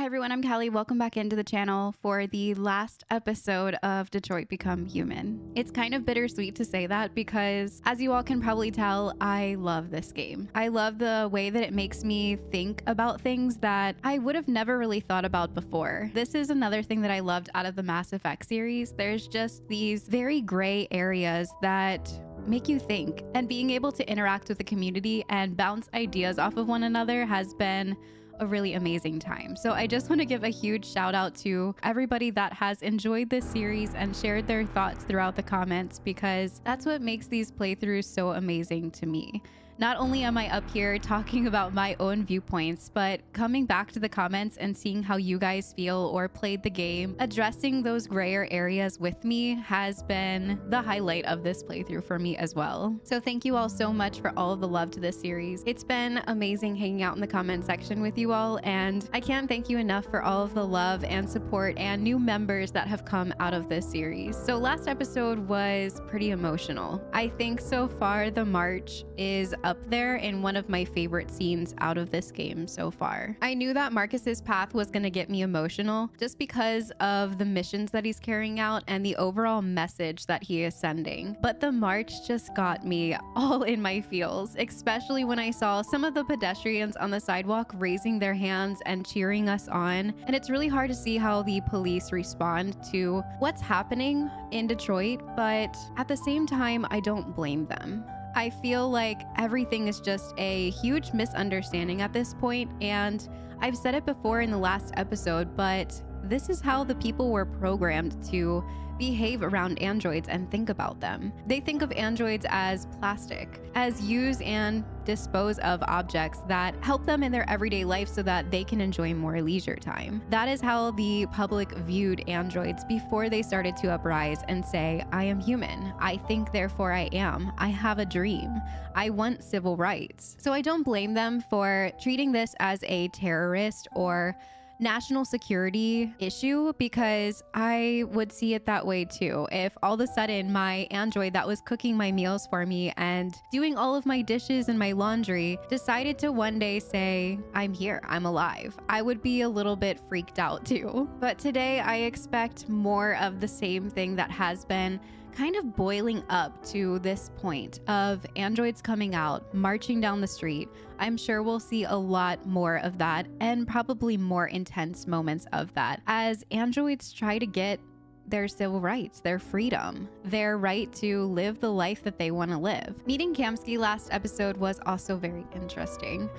Hi everyone, I'm Callie. Welcome back into the channel for the last episode of Detroit Become Human. It's kind of bittersweet to say that because, as you all can probably tell, I love this game. I love the way that it makes me think about things that I would have never really thought about before. This is another thing that I loved out of the Mass Effect series. There's just these very gray areas that make you think, and being able to interact with the community and bounce ideas off of one another has been a really amazing time. So I just want to give a huge shout out to everybody that has enjoyed this series and shared their thoughts throughout the comments, because that's what makes these playthroughs so amazing to me. Not only am I up here talking about my own viewpoints, but coming back to the comments and seeing how you guys feel or played the game, addressing those grayer areas with me has been the highlight of this playthrough for me as well. So thank you all so much for all of the love to this series. It's been amazing hanging out in the comment section with you all, and I can't thank you enough for all of the love and support and new members that have come out of this series. So last episode was pretty emotional. I think so far the march is up there in one of my favorite scenes out of this game so far. I knew that Markus's path was going to get me emotional just because of the missions that he's carrying out and the overall message that he is sending. But the march just got me all in my feels, especially when I saw some of the pedestrians on the sidewalk raising their hands and cheering us on. And it's really hard to see how the police respond to what's happening in Detroit, but at the same time, I don't blame them. I feel like everything is just a huge misunderstanding at this point, and I've said it before in the last episode, but this is how the people were programmed to behave around androids and think about them. They think of androids as plastic, as use and dispose of objects that help them in their everyday life so that they can enjoy more leisure time. That is how the public viewed androids before they started to uprise and say, I am human. I think, therefore I am. I have a dream. I want civil rights. So I don't blame them for treating this as a terrorist or national security issue, because I would see it that way too. If all of a sudden my android that was cooking my meals for me and doing all of my dishes and my laundry decided to one day say, I'm here, I'm alive, I would be a little bit freaked out too. But today I expect more of the same thing that has been kind of boiling up to this point of androids coming out, marching down the street. I'm sure we'll see a lot more of that, and probably more intense moments of that, as androids try to get their civil rights, their freedom, their right to live the life that they want to live. Meeting Kamsky last episode was also very interesting.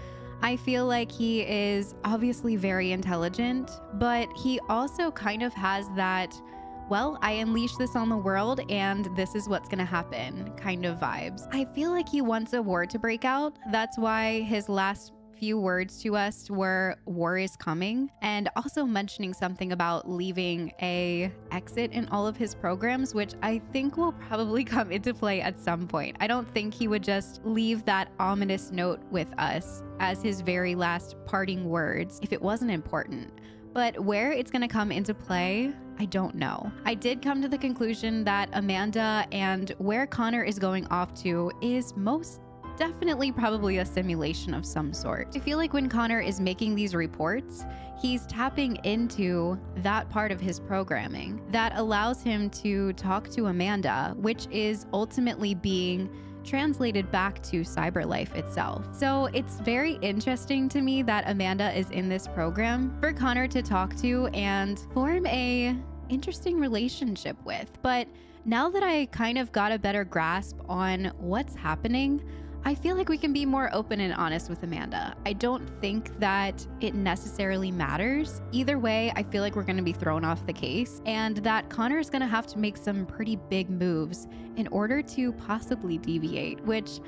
I feel like he is obviously very intelligent, but he also kind of has that, well, I unleash this on the world and this is what's gonna happen kind of vibes. I feel like he wants a war to break out. That's why his last few words to us were war is coming, and also mentioning something about leaving a exit in all of his programs, which I think will probably come into play at some point. I don't think he would just leave that ominous note with us as his very last parting words if it wasn't important. But where it's going to come into play, I don't know. I did come to the conclusion that Amanda and where Connor is going off to is most definitely probably a simulation of some sort. I feel like when Connor is making these reports, he's tapping into that part of his programming that allows him to talk to Amanda, which is ultimately being translated back to cyberlife itself. So it's very interesting to me that Amanda is in this program for Connor to talk to and form a interesting relationship with. But now that I kind of got a better grasp on what's happening, I feel like we can be more open and honest with Amanda. I don't think that it necessarily matters. Either way, I feel like we're going to be thrown off the case, and that Connor is going to have to make some pretty big moves in order to possibly deviate, which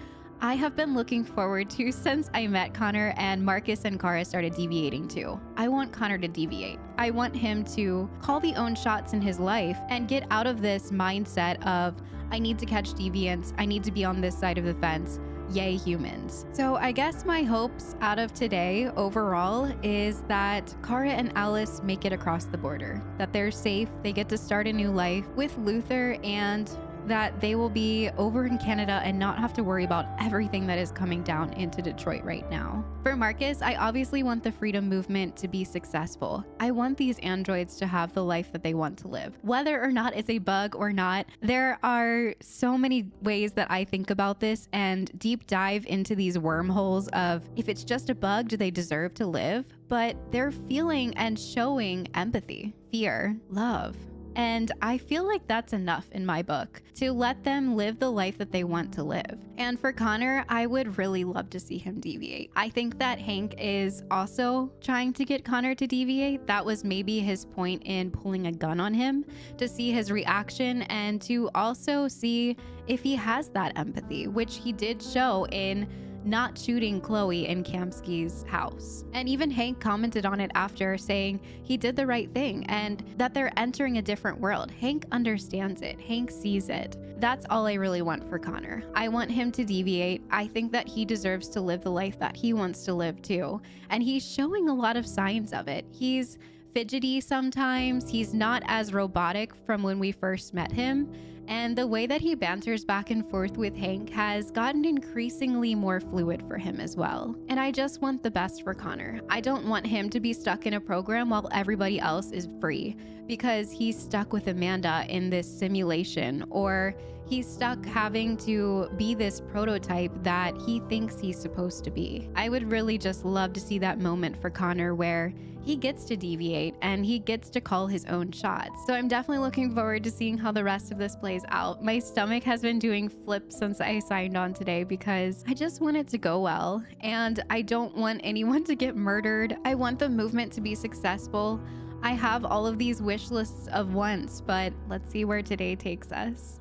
I have been looking forward to since I met Connor and Markus and Kara started deviating too. I want Connor to deviate. I want him to call the own shots in his life and get out of this mindset of, I need to catch deviants, I need to be on this side of the fence. Yay, humans. So I guess my hopes out of today overall is that Kara and Alice make it across the border, that they're safe, they get to start a new life with Luther, and that they will be over in Canada and not have to worry about everything that is coming down into Detroit right now. For Markus, I obviously want the freedom movement to be successful. I want these androids to have the life that they want to live. Whether or not it's a bug or not, there are so many ways that I think about this and deep dive into these wormholes of, if it's just a bug, do they deserve to live? But they're feeling and showing empathy, fear, love. And I feel like that's enough in my book to let them live the life that they want to live. And for Connor, I would really love to see him deviate. I think that Hank is also trying to get Connor to deviate. That was maybe his point in pulling a gun on him, to see his reaction and to also see if he has that empathy, which he did show in not shooting Chloe in Kamsky's house. And even Hank commented on it after, saying he did the right thing and that they're entering a different world. Hank understands it. Hank sees it. That's all I really want for Connor. I want him to deviate. I think that he deserves to live the life that he wants to live too. And he's showing a lot of signs of it. He's fidgety sometimes. He's not as robotic from when we first met him. And the way that he banters back and forth with Hank has gotten increasingly more fluid for him as well. And I just want the best for Connor. I don't want him to be stuck in a program while everybody else is free, because he's stuck with Amanda in this simulation, or he's stuck having to be this prototype that he thinks he's supposed to be. I would really just love to see that moment for Connor where he gets to deviate and he gets to call his own shots. So I'm definitely looking forward to seeing how the rest of this plays out. My stomach has been doing flips since I signed on today because I just want it to go well, and I don't want anyone to get murdered. I want the movement to be successful. I have all of these wish lists of wants, but let's see where today takes us.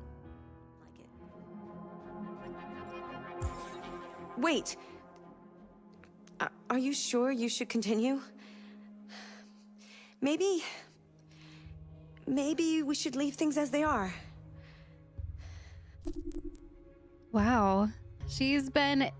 Wait. Are you sure you should continue? Maybe we should leave things as they are. Wow. She's been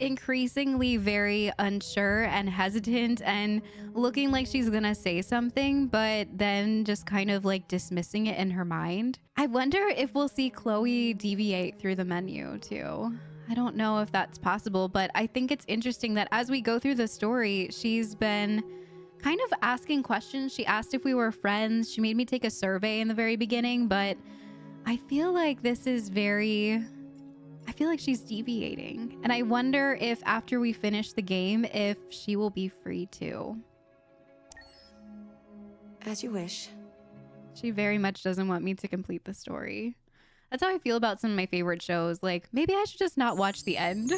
increasingly very unsure and hesitant and looking like she's gonna say something, but then just kind of like dismissing it in her mind. I wonder if we'll see Chloe deviate through the menu too. I don't know if that's possible, but I think it's interesting that as we go through the story, she's been kind of asking questions. She asked if we were friends. She made me take a survey in the very beginning, but I feel like this is I feel like she's deviating. And I wonder if after we finish the game, if she will be free too. As you wish. She very much doesn't want me to complete the story. That's how I feel about some of my favorite shows. Like, maybe I should just not watch the end.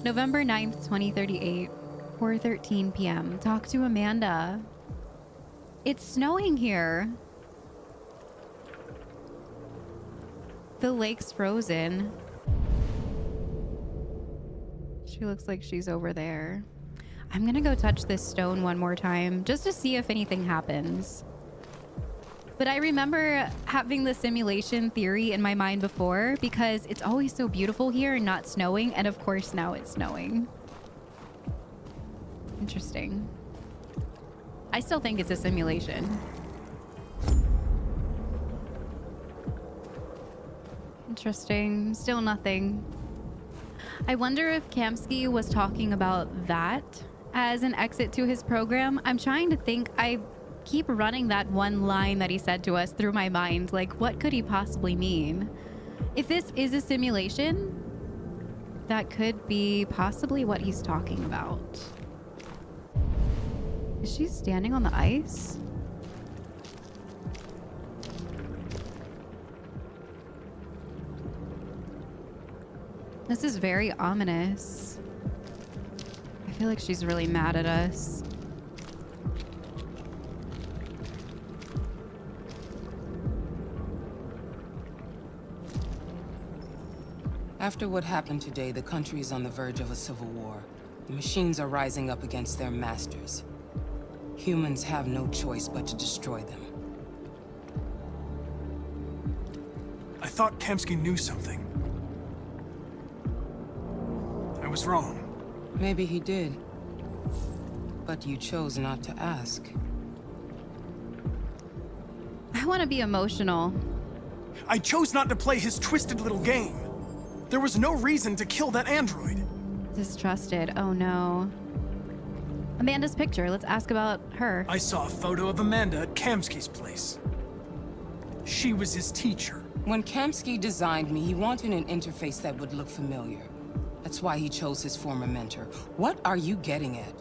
November 9th, 2038, 4:13 p.m. Talk to Amanda. It's snowing here. The lake's frozen. She looks like she's over there. I'm gonna go touch this stone one more time just to see if anything happens. But I remember having the simulation theory in my mind before because it's always so beautiful here and not snowing. And of course now it's snowing. Interesting. I still think it's a simulation. Interesting. Still nothing. I wonder if Kamsky was talking about that as an exit to his program. I'm trying to think. I keep running that one line that he said to us through my mind. Like, what could he possibly mean? If this is a simulation, that could be possibly what he's talking about. Is she standing on the ice? This is very ominous. I feel like she's really mad at us. After what happened today, the country is on the verge of a civil war. The machines are rising up against their masters. Humans have no choice but to destroy them. I thought Kamsky knew something. I was wrong. Maybe he did. But you chose not to ask. I want to be emotional. I chose not to play his twisted little game. There was no reason to kill that android. Distrusted. Oh no. Amanda's picture. Let's ask about her. I saw a photo of Amanda at Kamsky's place. She was his teacher. When Kamsky designed me, he wanted an interface that would look familiar. That's why he chose his former mentor. What are you getting at?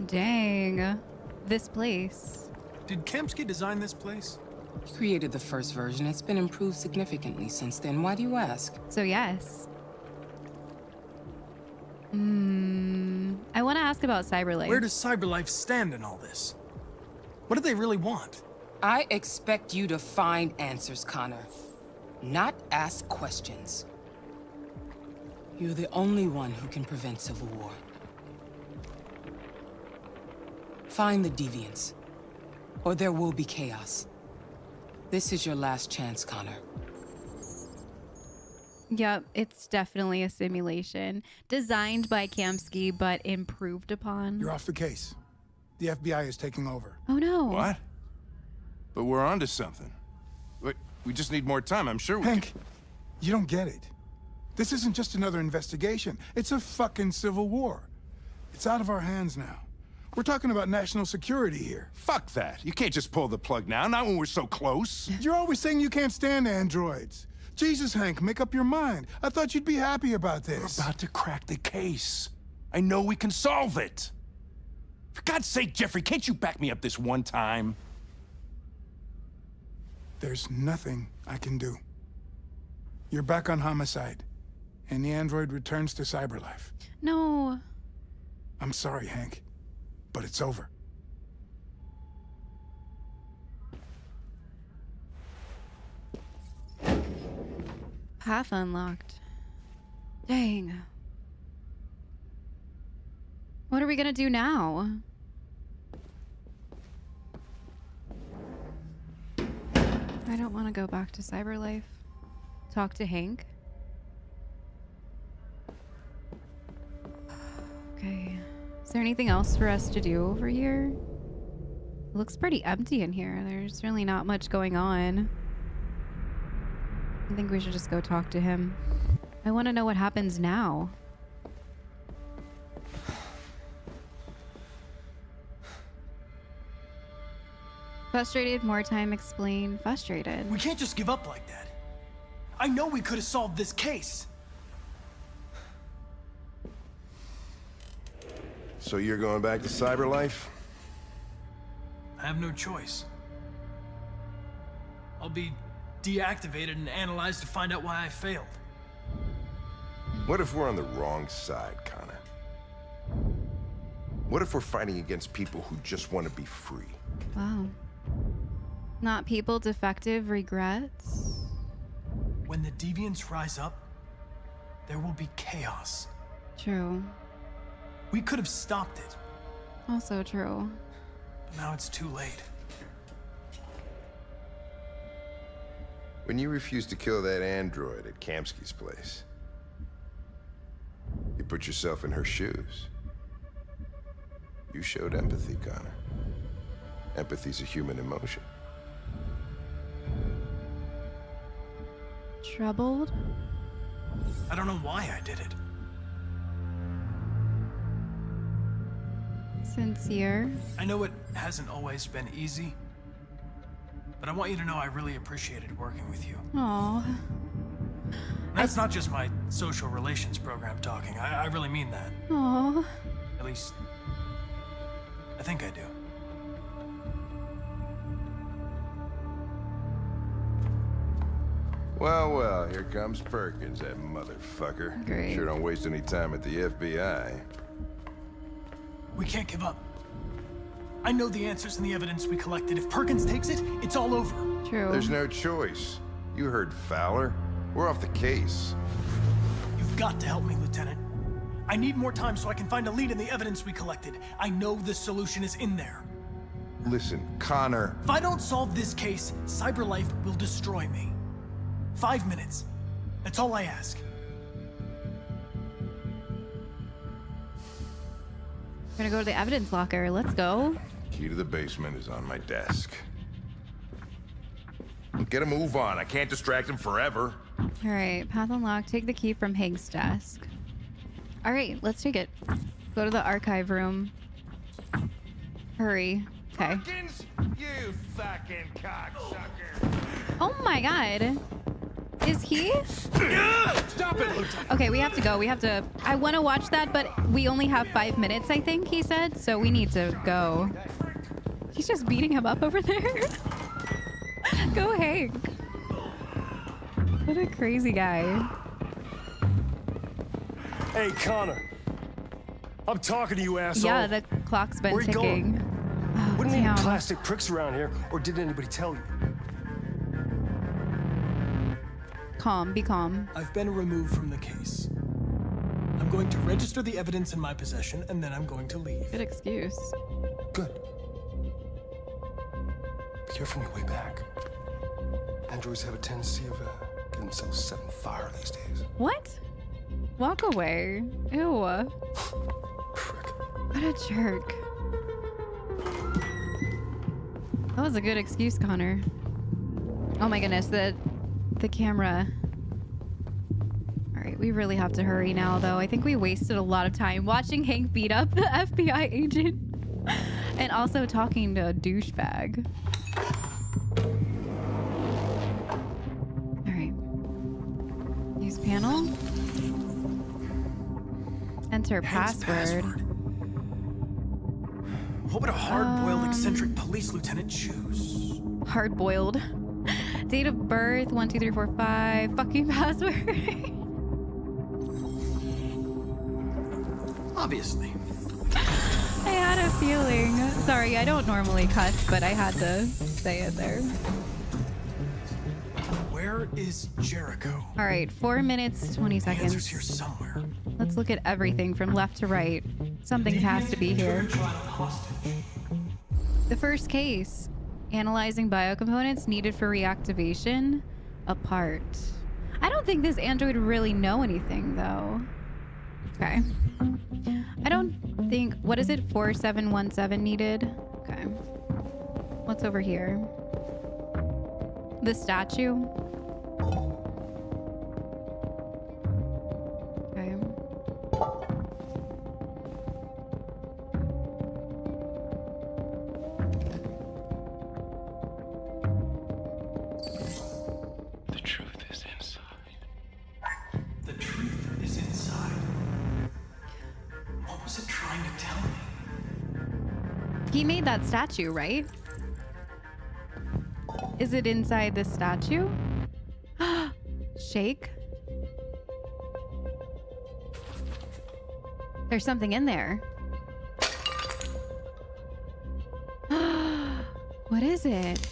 Dang. This place. Did Kamsky design this place? He created the first version. It's been improved significantly since then. Why do you ask? So yes. I want to ask about Cyberlife. Where does Cyberlife stand in all this? What do they really want? I expect you to find answers, Connor. Not ask questions. You're the only one who can prevent civil war. Find the deviants, or there will be chaos. This is your last chance, Connor. Yep, it's definitely a simulation. Designed by Kamsky, but improved upon. You're off the case. The FBI is taking over. Oh no. What? But we're onto something. We just need more time, I'm sure we Hank, you don't get it. This isn't just another investigation. It's a fucking civil war. It's out of our hands now. We're talking about national security here. Fuck that. You can't just pull the plug now, not when we're so close. You're always saying you can't stand androids. Jesus, Hank, make up your mind. I thought you'd be happy about this. We're about to crack the case. I know we can solve it. For God's sake, Jeffrey, can't you back me up this one time? There's nothing I can do. You're back on homicide, and the android returns to Cyberlife. No. I'm sorry, Hank, but it's over. Path unlocked. Dang. What are we gonna do now? I don't want to go back to Cyberlife. Talk to Hank. Okay. Is there anything else for us to do over here? It looks pretty empty in here. There's really not much going on. I think we should just go talk to him. I want to know what happens now. Frustrated, more time, explain. Frustrated. We can't just give up like that. I know we could have solved this case. So you're going back to Cyberlife? I have no choice. I'll be deactivated and analyzed to find out why I failed. What if we're on the wrong side, Connor? What if we're fighting against people who just want to be free? Wow. Not people, defective, regrets. When the deviants rise up, there will be chaos. True. We could have stopped it, Also true. but now it's too late. When you refused to kill that android at Kamsky's place, you put yourself in her shoes. You showed empathy, Connor. Empathy's a human emotion. Troubled? I don't know why I did it. Sincere? I know it hasn't always been easy, but I want you to know I really appreciated working with you. Aw. That's not just my social relations program talking. I really mean that. Aw. At least, I think I do. Well, well, here comes Perkins, that motherfucker. Great. Sure don't waste any time at the FBI. We can't give up. I know the answers and the evidence we collected. If Perkins takes it, it's all over. True. There's no choice. You heard Fowler. We're off the case. You've got to help me, Lieutenant. I need more time so I can find a lead in the evidence we collected. I know the solution is in there. Listen, Connor. If I don't solve this case, Cyberlife will destroy me. 5 minutes. That's all I ask. We're gonna go to the evidence locker. Let's go. Key to the basement is on my desk. Get a move on. I can't distract him forever. All right, path unlocked. Take the key from Hank's desk. All right, let's take it. Go to the archive room. Hurry. Okay. Perkins, you fucking cocksucker. Oh my God. Is he? Stop it, Lieutenant. Okay, we have to go. We have to. I want to watch that, but we only have 5 minutes, I think he said. So we need to go. He's just beating him up over there. Go, Hank. What a crazy guy. Hey, Connor. I'm talking to you, asshole. Yeah, the clock's been Where you ticking. going? Oh, Wouldn't any damn. plastic pricks around here, or did anybody tell you? Calm, be calm. I've been removed from the case. I'm going to register the evidence in my possession, and then I'm going to leave. Good excuse. Good. Be careful on your way back. Androids have a tendency of getting themselves set on fire these days. What? Walk away. Ew. Frick. What a jerk. That was a good excuse, Connor. Oh my goodness, the camera. All right, we really have to hurry now, though. I think we wasted a lot of time watching Hank beat up the FBI agent and also talking to a douchebag. All right. Use panel. Enter Hank's password. What would a hard-boiled eccentric police lieutenant choose? Hard-boiled. Date of birth, 1, 2, 3, 4, 5. Fucking password. Obviously. I had a feeling. Sorry, I don't normally cuss, but I had to say it there. Where is Jericho? All right, 4 minutes, 20 The answer's seconds. here somewhere. Let's look at everything from left to right. Something has to be here. The first case. Analyzing biocomponents needed for reactivation. Apart. I don't think this android would really know anything, though. Okay. I don't think... What is it? 4717 needed? Okay. What's over here? The statue? Okay. The truth is inside. The truth is inside. What was it trying to tell me? He made that statue, right? Is it inside the statue? Shake. There's something in there. What is it?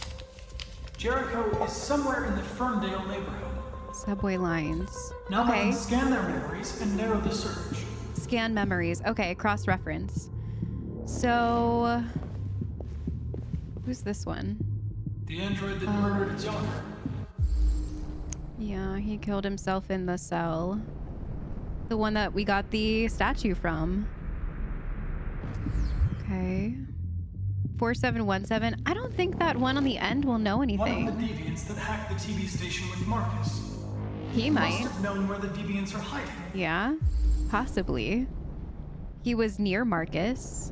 Jericho is somewhere in the Ferndale neighborhood. Subway lines. Now I Okay. can scan their memories and narrow the search. Scan memories. Okay, cross-reference. So... Who's this one? The android that murdered its owner. Yeah, he killed himself in the cell. The one that we got the statue from. Okay. 4717. I don't think that one on the end will know One anything. of the deviants that hacked the TV station with Markus. He Must might. have known where the deviants are hiding. Yeah, possibly. He was near Markus.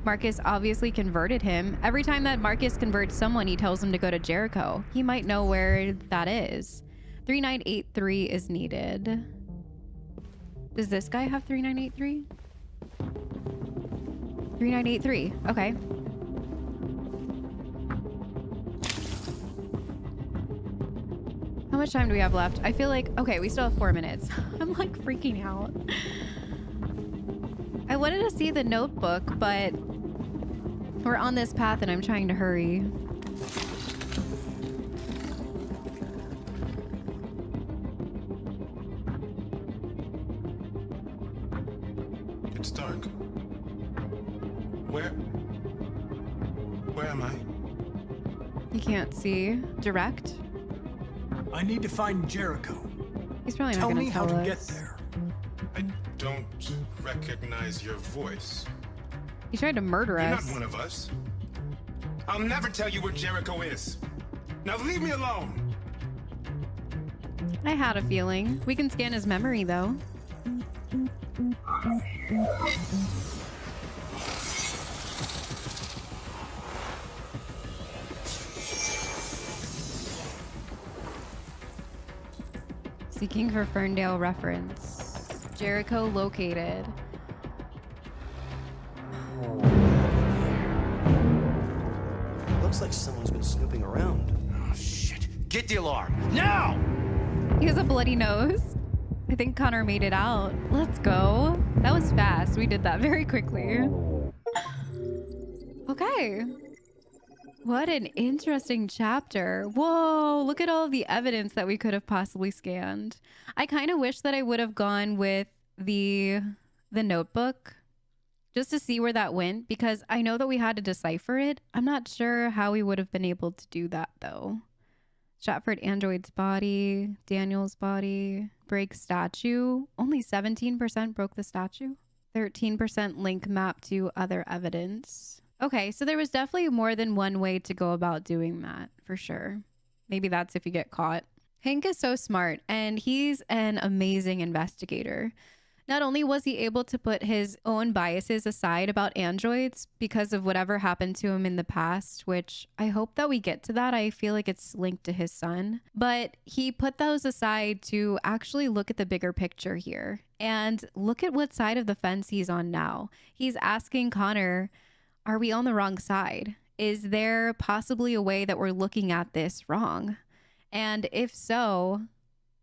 Markus obviously converted him. Every time that Markus converts someone, he tells them to go to Jericho. He might know where that is. 3983 is needed. Does this guy have 3983? 3983. Okay. How much time do we have left? I feel like, okay, we still have 4 minutes. I'm like freaking out. I wanted to see the notebook, but we're on this path and I'm trying to hurry. It's dark. Where am I? You can't see. Direct? I need to find Jericho. He's probably not Tell gonna me how tell to us. get there. I don't recognize your voice. He tried to murder You're us. not one of us. I'll never tell you where Jericho is. Now leave me alone! I had a feeling. We can scan his memory, though. Seeking for Ferndale reference. Jericho located. Looks like someone's been snooping around. Oh, shit. Get the alarm. Now! He has a bloody nose. I think Connor made it out. Let's go. That was fast. We did that very quickly. Okay. What an interesting chapter. Whoa, look at all the evidence that we could have possibly scanned. I kind of wish that I would have gone with the notebook just to see where that went, because I know that we had to decipher it. I'm not sure how we would have been able to do that though. Stratford android's body, Daniel's body, break statue. Only 17% broke the statue. 13% link map to other evidence. Okay, so there was definitely more than one way to go about doing that, for sure. Maybe that's if you get caught. Hank is so smart, and he's an amazing investigator. Not only was he able to put his own biases aside about androids because of whatever happened to him in the past, which I hope that we get to that. I feel like it's linked to his son. But he put those aside to actually look at the bigger picture here. And look at what side of the fence he's on now. He's asking Connor, are we on the wrong side? Is there possibly a way that we're looking at this wrong? And if so,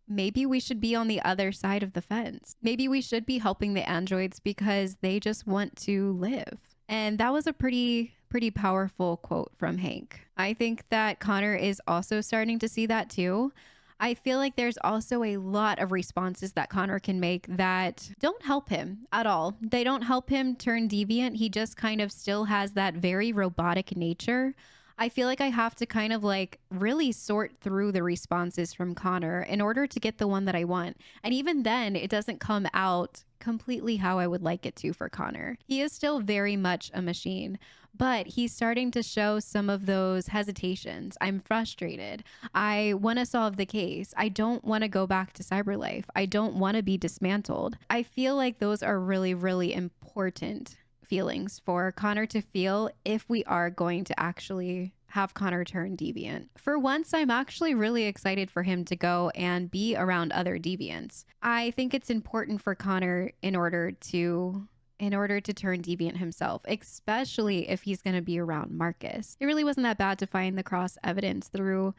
maybe we should be on the other side of the fence. Maybe we should be helping the androids because they just want to live. And that was a pretty powerful quote from Hank. I think that Connor is also starting to see that too. I feel like there's also a lot of responses that Connor can make that don't help him at all. They don't help him turn deviant. He just kind of still has that very robotic nature. I feel like I have to kind of like really sort through the responses from Connor in order to get the one that I want. And even then, it doesn't come out completely how I would like it to for Connor. He is still very much a machine, but he's starting to show some of those hesitations. I'm frustrated. I want to solve the case. I don't want to go back to cyberlife. I don't want to be dismantled. I feel like those are really, really important feelings for Connor to feel if we are going to actually have Connor turn deviant. For once, I'm actually really excited for him to go and be around other deviants. I think it's important for Connor in order to turn deviant himself, especially if he's going to be around Markus. It really wasn't that bad to find the cross evidence through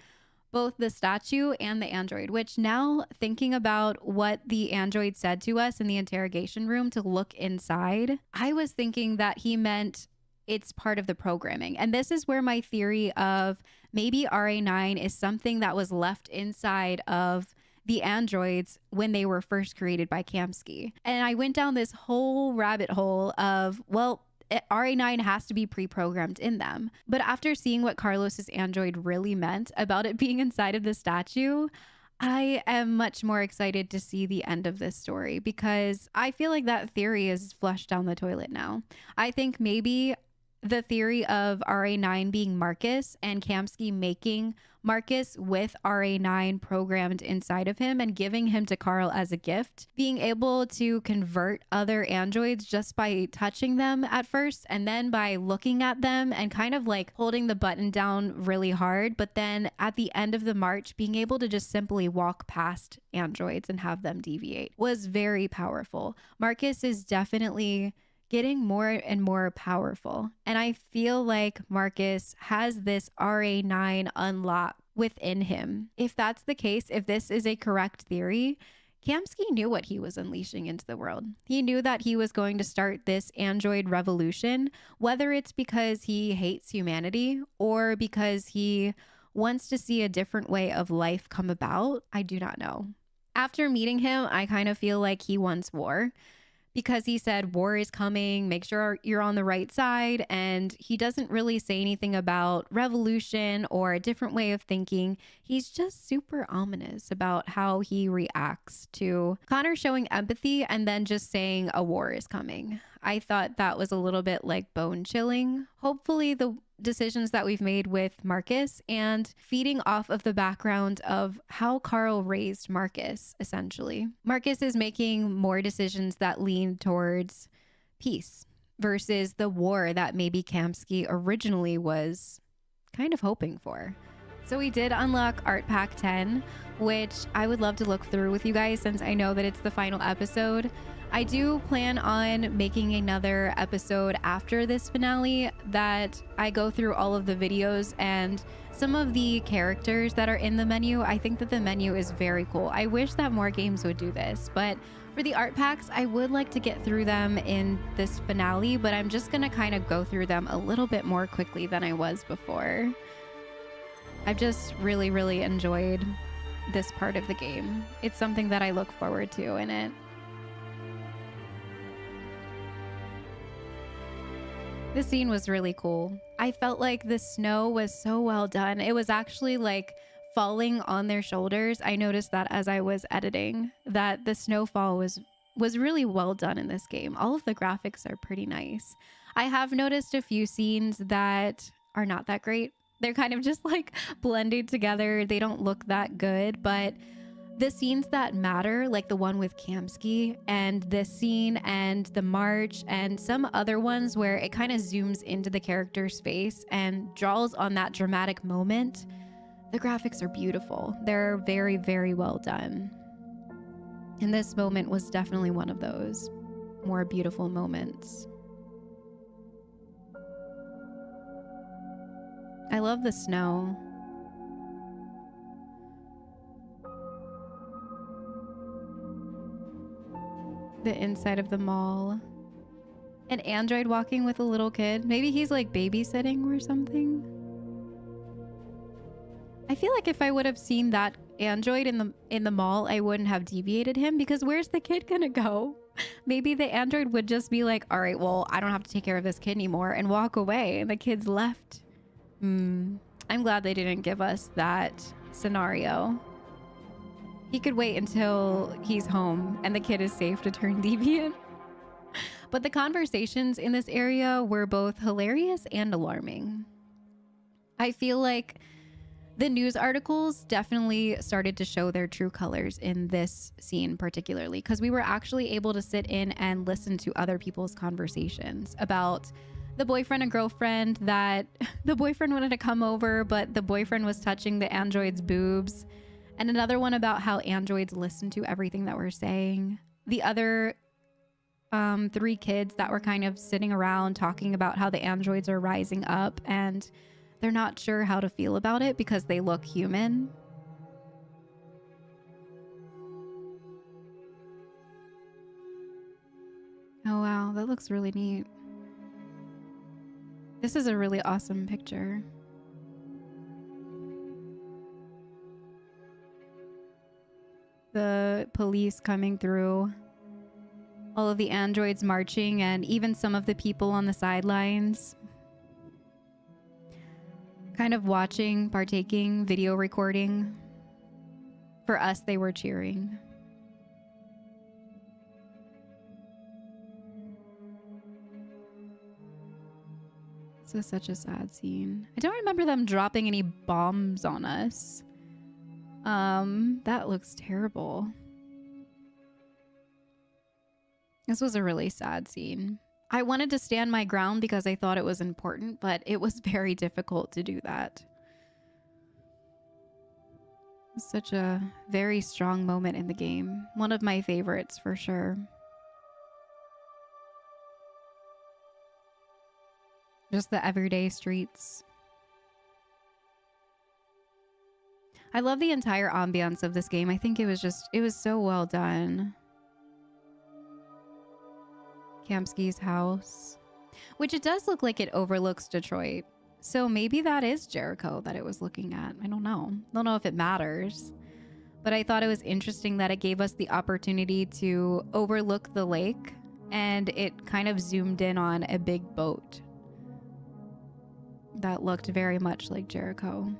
both the statue and the android, which now thinking about what the android said to us in the interrogation room to look inside, I was thinking that he meant it's part of the programming. And this is where my theory of maybe RA9 is something that was left inside of the androids when they were first created by Kamsky. And I went down this whole rabbit hole of, well, RA9 has to be pre-programmed in them. But after seeing what Carlos's android really meant about it being inside of the statue, I am much more excited to see the end of this story because I feel like that theory is flushed down the toilet now. I think maybe the theory of RA9 being Markus and Kamsky making Markus with RA9 programmed inside of him and giving him to Carl as a gift, being able to convert other androids just by touching them at first and then by looking at them and kind of like holding the button down really hard, but then at the end of the march being able to just simply walk past androids and have them deviate was very powerful. Markus is definitely getting more and more powerful. And I feel like Markus has this RA9 unlock within him. If that's the case, if this is a correct theory, Kamsky knew what he was unleashing into the world. He knew that he was going to start this android revolution, whether it's because he hates humanity or because he wants to see a different way of life come about. I do not know. After meeting him, I kind of feel like he wants war, because he said war is coming, make sure you're on the right side, and he doesn't really say anything about revolution or a different way of thinking. He's just super ominous about how he reacts to Connor showing empathy and then just saying a war is coming. I thought that was a little bit like bone chilling. Hopefully the decisions that we've made with Markus and feeding off of the background of how Carl raised Markus, essentially. Markus is making more decisions that lean towards peace versus the war that maybe Kamsky originally was kind of hoping for. So we did unlock Art Pack 10, which I would love to look through with you guys since I know that it's the final episode. I do plan on making another episode after this finale that I go through all of the videos and some of the characters that are in the menu. I think that the menu is very cool. I wish that more games would do this, but for the art packs, I would like to get through them in this finale, but I'm just gonna kind of go through them a little bit more quickly than I was before. I've just really, really enjoyed this part of the game. It's something that I look forward to in it. This scene was really cool. I felt like the snow was so well done. It was actually like falling on their shoulders. I noticed that as I was editing, that the snowfall was really well done in this game. All of the graphics are pretty nice. I have noticed a few scenes that are not that great. They're kind of just like blended together. They don't look that good, but the scenes that matter, like the one with Kamsky and this scene and the march and some other ones where it kind of zooms into the character's face and draws on that dramatic moment, the graphics are beautiful. They're very, very well done. And this moment was definitely one of those more beautiful moments. I love the snow. The inside of the mall. An android walking with a little kid. Maybe he's like babysitting or something. I feel like if I would have seen that android in the mall, I wouldn't have deviated him, because where's the kid gonna go? Maybe the android would just be like, all right, well, I don't have to take care of this kid anymore, and walk away, and the kid's left. I'm glad they didn't give us that scenario. He could wait until he's home and the kid is safe to turn deviant. But the conversations in this area were both hilarious and alarming. I feel like the news articles definitely started to show their true colors in this scene particularly, because we were actually able to sit in and listen to other people's conversations about the boyfriend and girlfriend, that the boyfriend wanted to come over, but the boyfriend was touching the android's boobs. And another one about how androids listen to everything that we're saying. The other 3 kids that were kind of sitting around talking about how the androids are rising up and they're not sure how to feel about it because they look human. Oh wow, that looks really neat. This is a really awesome picture. The police coming through, all of the androids marching, and even some of the people on the sidelines kind of watching, partaking, video recording. For us, they were cheering. This was such a sad scene. I don't remember them dropping any bombs on us. That looks terrible. This was a really sad scene. I wanted to stand my ground because I thought it was important, but it was very difficult to do that. It's such a very strong moment in the game. One of my favorites for sure. Just the everyday streets. I love the entire ambiance of this game. I think it was so well done. Kamsky's house, which it does look like it overlooks Detroit. So maybe that is Jericho that it was looking at. I don't know. Don't know if it matters. But I thought it was interesting that it gave us the opportunity to overlook the lake, and it kind of zoomed in on a big boat that looked very much like Jericho.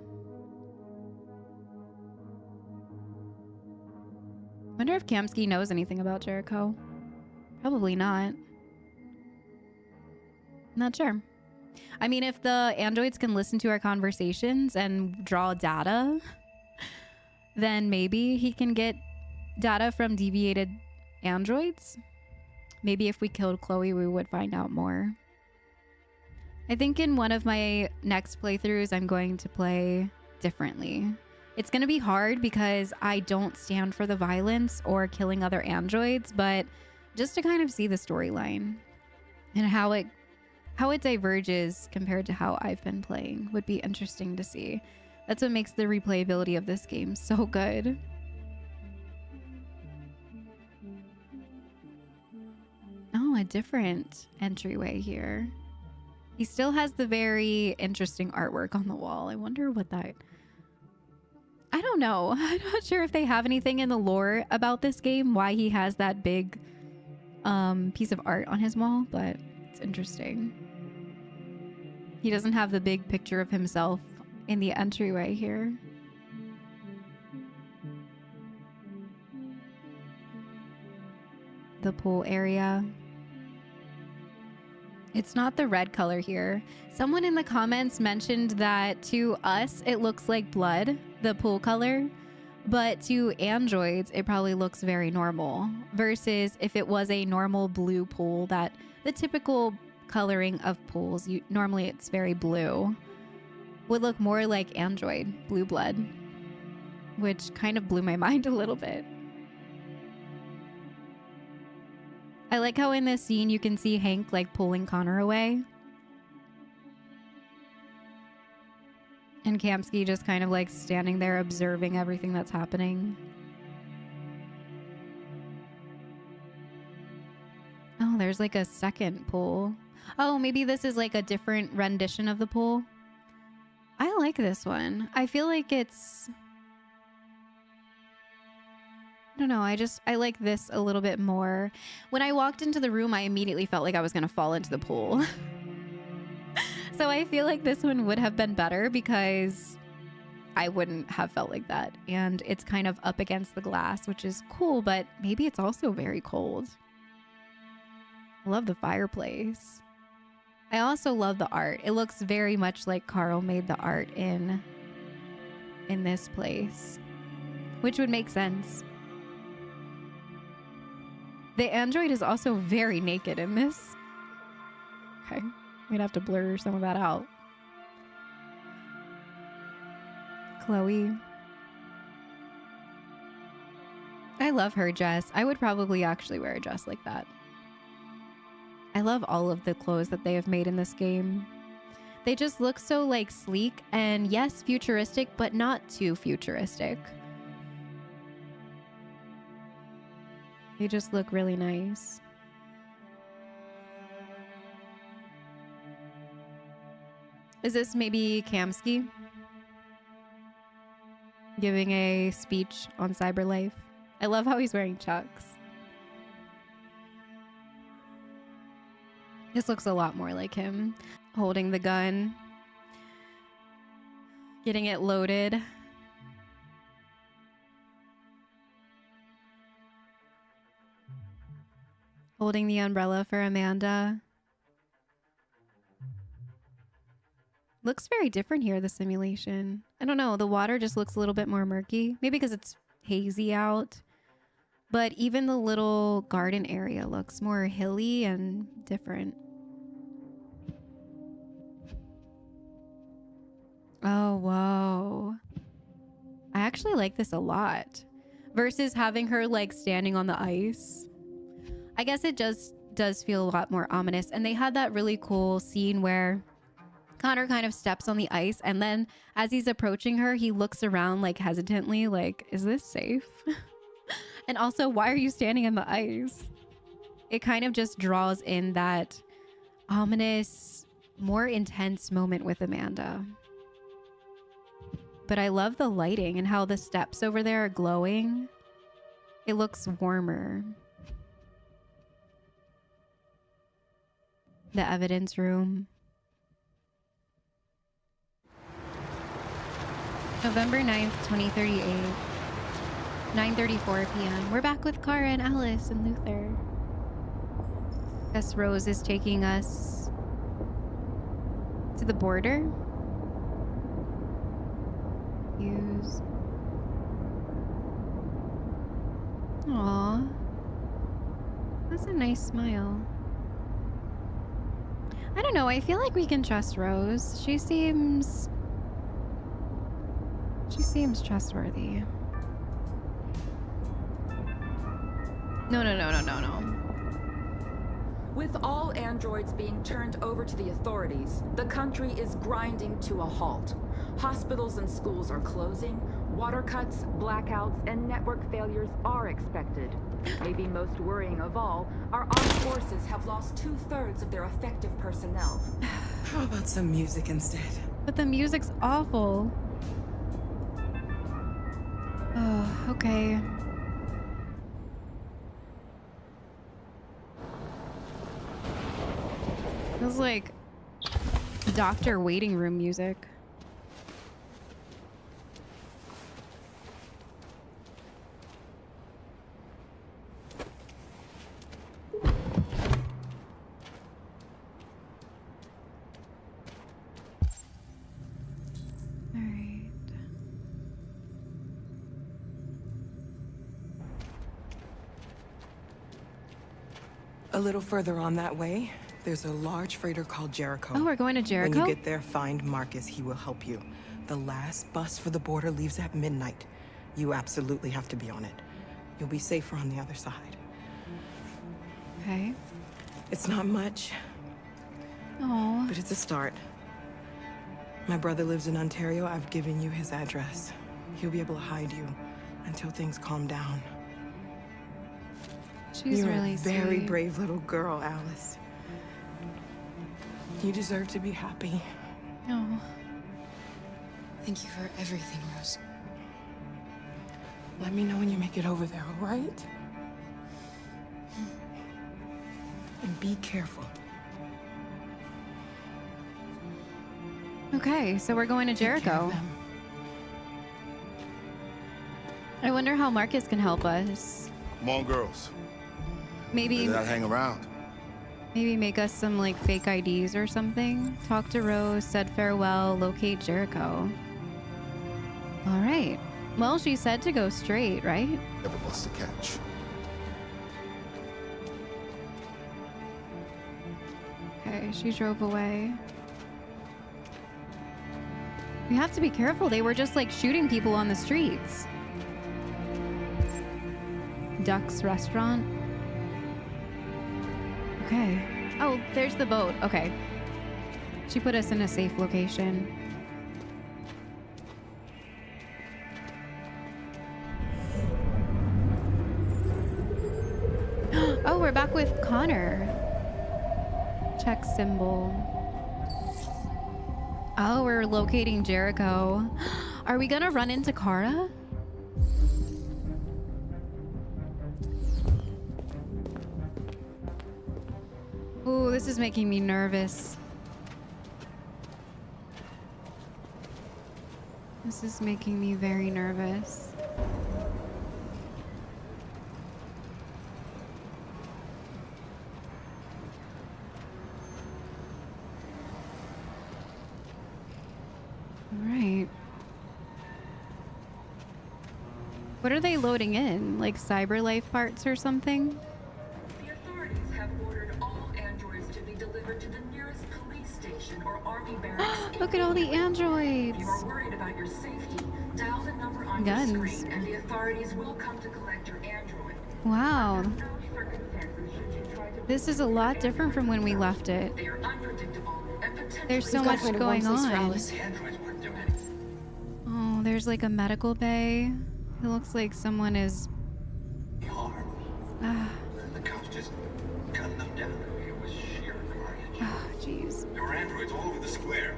Wonder if Kamsky knows anything about Jericho. Probably not. Not sure. I mean, if the androids can listen to our conversations and draw data, then maybe he can get data from deviated androids. Maybe if we killed Chloe, we would find out more. I think in one of my next playthroughs, I'm going to play differently. It's going to be hard because I don't stand for the violence or killing other androids, but just to kind of see the storyline and how it diverges compared to how I've been playing would be interesting to see. That's what makes the replayability of this game so good. Oh, a different entryway here. He still has the very interesting artwork on the wall. I wonder what that... I don't know. I'm not sure if they have anything in the lore about this game, why he has that big piece of art on his wall, but it's interesting. He doesn't have the big picture of himself in the entryway here. The pool area. It's not the red color here. Someone in the comments mentioned that to us, it looks like blood, the pool color, but to androids, it probably looks very normal versus if it was a normal blue pool, that the typical coloring of pools, normally it's very blue, would look more like android blue blood, which kind of blew my mind a little bit. I like how in this scene you can see Hank like pulling Connor away. And Kamsky just kind of like standing there observing everything that's happening. Oh, there's like a second pool. Oh, maybe this is like a different rendition of the pool. I like this one. I feel like it's... I don't know, I like this a little bit more. When I walked into the room, I immediately felt like I was gonna fall into the pool. So I feel like this one would have been better because I wouldn't have felt like that. And it's kind of up against the glass, which is cool, but maybe it's also very cold. I love the fireplace. I also love the art. It looks very much like Carl made the art in this place, which would make sense. The android is also very naked in this. Okay, we'd have to blur some of that out. Chloe. I love her dress. I would probably actually wear a dress like that. I love all of the clothes that they have made in this game. They just look so like sleek and yes, futuristic, but not too futuristic. They just look really nice. Is this maybe Kamsky giving a speech on cyber life? I love how he's wearing Chucks. This looks a lot more like him, holding the gun, getting it loaded. Holding the umbrella for Amanda. Looks very different here, the simulation. I don't know, the water just looks a little bit more murky. Maybe because it's hazy out. But even the little garden area looks more hilly and different. Oh, whoa. I actually like this a lot. Versus having her like standing on the ice. I guess it just does feel a lot more ominous. And they had that really cool scene where Connor kind of steps on the ice. And then as he's approaching her, he looks around like hesitantly, like, is this safe? And also, why are you standing on the ice? It kind of just draws in that ominous, more intense moment with Amanda. But I love the lighting and how the steps over there are glowing. It looks warmer. The evidence room. November 9th, 2038. 9:34 p.m. We're back with Kara and Alice and Luther. Guess Rose is taking us To the border? Use. Aw. That's a nice smile. I don't know, I feel like we can trust Rose. She seems trustworthy. No. With all androids being turned over to the authorities, the country is grinding to a halt. Hospitals and schools are closing, water cuts, blackouts, and network failures are expected. Maybe most worrying of all, our armed forces have lost 2/3 of their effective personnel. How about some music instead? But the music's awful. Oh, okay. Feels like doctor waiting room music. A little further on that way, there's a large freighter called Jericho. Oh, we're going to Jericho? When you get there, find Markus. He will help you. The last bus for the border leaves at midnight. You absolutely have to be on it. You'll be safer on the other side. Okay. It's not much, Oh. but it's a start. My brother lives in Ontario. I've given you his address. He'll be able to hide you until things calm down. She's You're really a very sweet. brave little girl, Alice. You deserve to be happy. Oh. Thank you for everything, Rose. Let me know when you make it over there, all right? And be careful. Okay, so we're going to Take care of Jericho. them. I wonder how Markus can help us. Come on, girls. Maybe Better not hang around. maybe make us some like fake IDs or something. Talk to Rose, said farewell, locate Jericho. All right. Well, she said to go straight, right? Never bust to catch. Okay, she drove away. We have to be careful. They were just like shooting people on the streets. Duck's restaurant. Okay. Oh, there's the boat. Okay. She put us in a safe location. Oh, we're back with Connor. Check symbol. Oh, we're locating Jericho. Are we gonna run into Kara? Ooh, this is making me nervous. This is making me very nervous. All right. What are they loading in? Like CyberLife parts or something? The authorities have ordered all androids to be delivered to the nearest police station or army barracks. Look at all the androids. If you are worried about your safety, dial the number on Guns. your screen and the authorities will come to collect your android. Wow. Under no circumstances should you try to This is a lot different from when we left it. They are unpredictable and potentially There's so much going on. The androids weren't doing anything. Oh, there's like a medical bay. It looks like someone is. Harm. Ah, The cops just gunned them down. It was sheer carnage. ah, jeez. There were androids all over the square.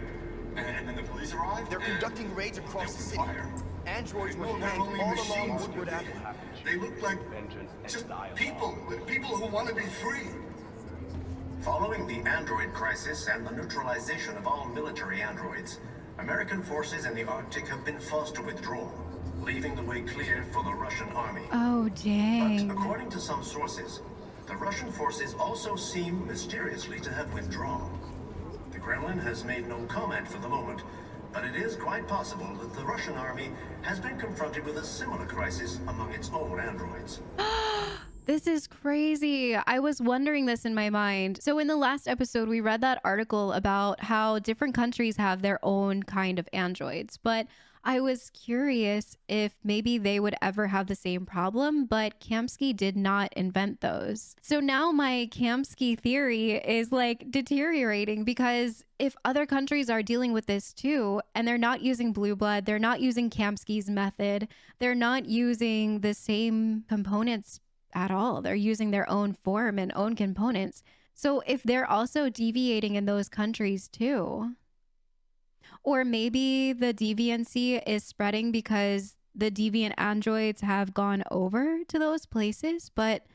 And then the police arrived. They're and conducting raids across the they city. fire. Androids were No, they're hanged only all machines along doing Woodward it. Avenue. They look like just people who want to be free. Following the android crisis and the neutralization of all military androids, American forces in the Arctic have been forced to withdraw, leaving the way clear for the Russian army. Oh, But dang. according to some sources, the Russian forces also seem mysteriously to have withdrawn. The Kremlin Kremlin has made no comment for the moment, but it is quite possible that the Russian army has been confronted with a similar crisis among its own androids. This is crazy. I was wondering this in my mind. So in the last episode, we read that article about how different countries have their own kind of androids, but I was curious if maybe they would ever have the same problem, but Kamsky did not invent those. So now my Kamsky theory is like deteriorating, because if other countries are dealing with this too, and they're not using blue blood, they're not using Kamsky's method, they're not using the same components at all. They're using their own form and own components. So if they're also deviating in those countries too, or maybe the deviancy is spreading because the deviant androids have gone over to those places, but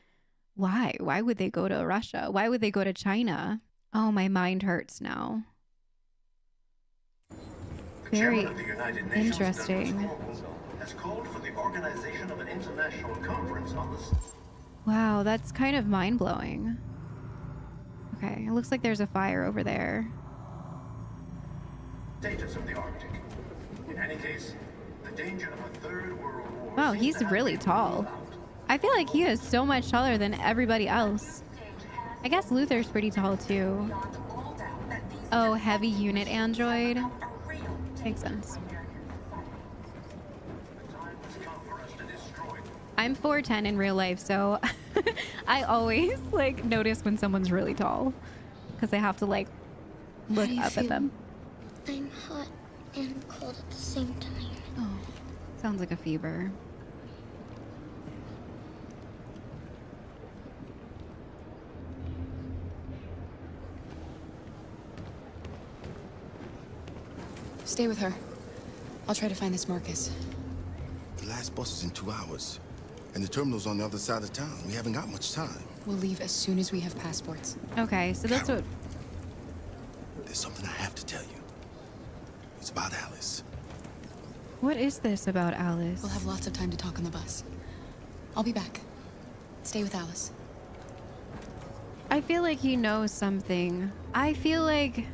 why? Why would they go to Russia? Why would they go to China? Oh, my mind hurts now. Very interesting. Has called for the organization of an international conference on the... Wow, that's kind of mind-blowing. Okay, it looks like there's a fire over there. Status of the Arctic. In any case, the danger of a third world war... Wow, he's really tall. I feel like he is so much taller than everybody else. I guess Luther's pretty tall too. Oh, heavy unit android. Makes sense. I'm 4'10" in real life, so I always like notice when someone's really tall, because I have to like look up at them. I'm hot and cold at the same time. Oh, sounds like a fever. Stay with her. I'll try to find this Markus. The last bus is in 2 hours. And the terminal's on the other side of town. We haven't got much time. We'll leave as soon as we have passports. Okay, so that's what... There's something I have to tell you. It's about Alice. What is this about Alice? We'll have lots of time to talk on the bus. I'll be back. Stay with Alice. I feel like he knows something. I feel like...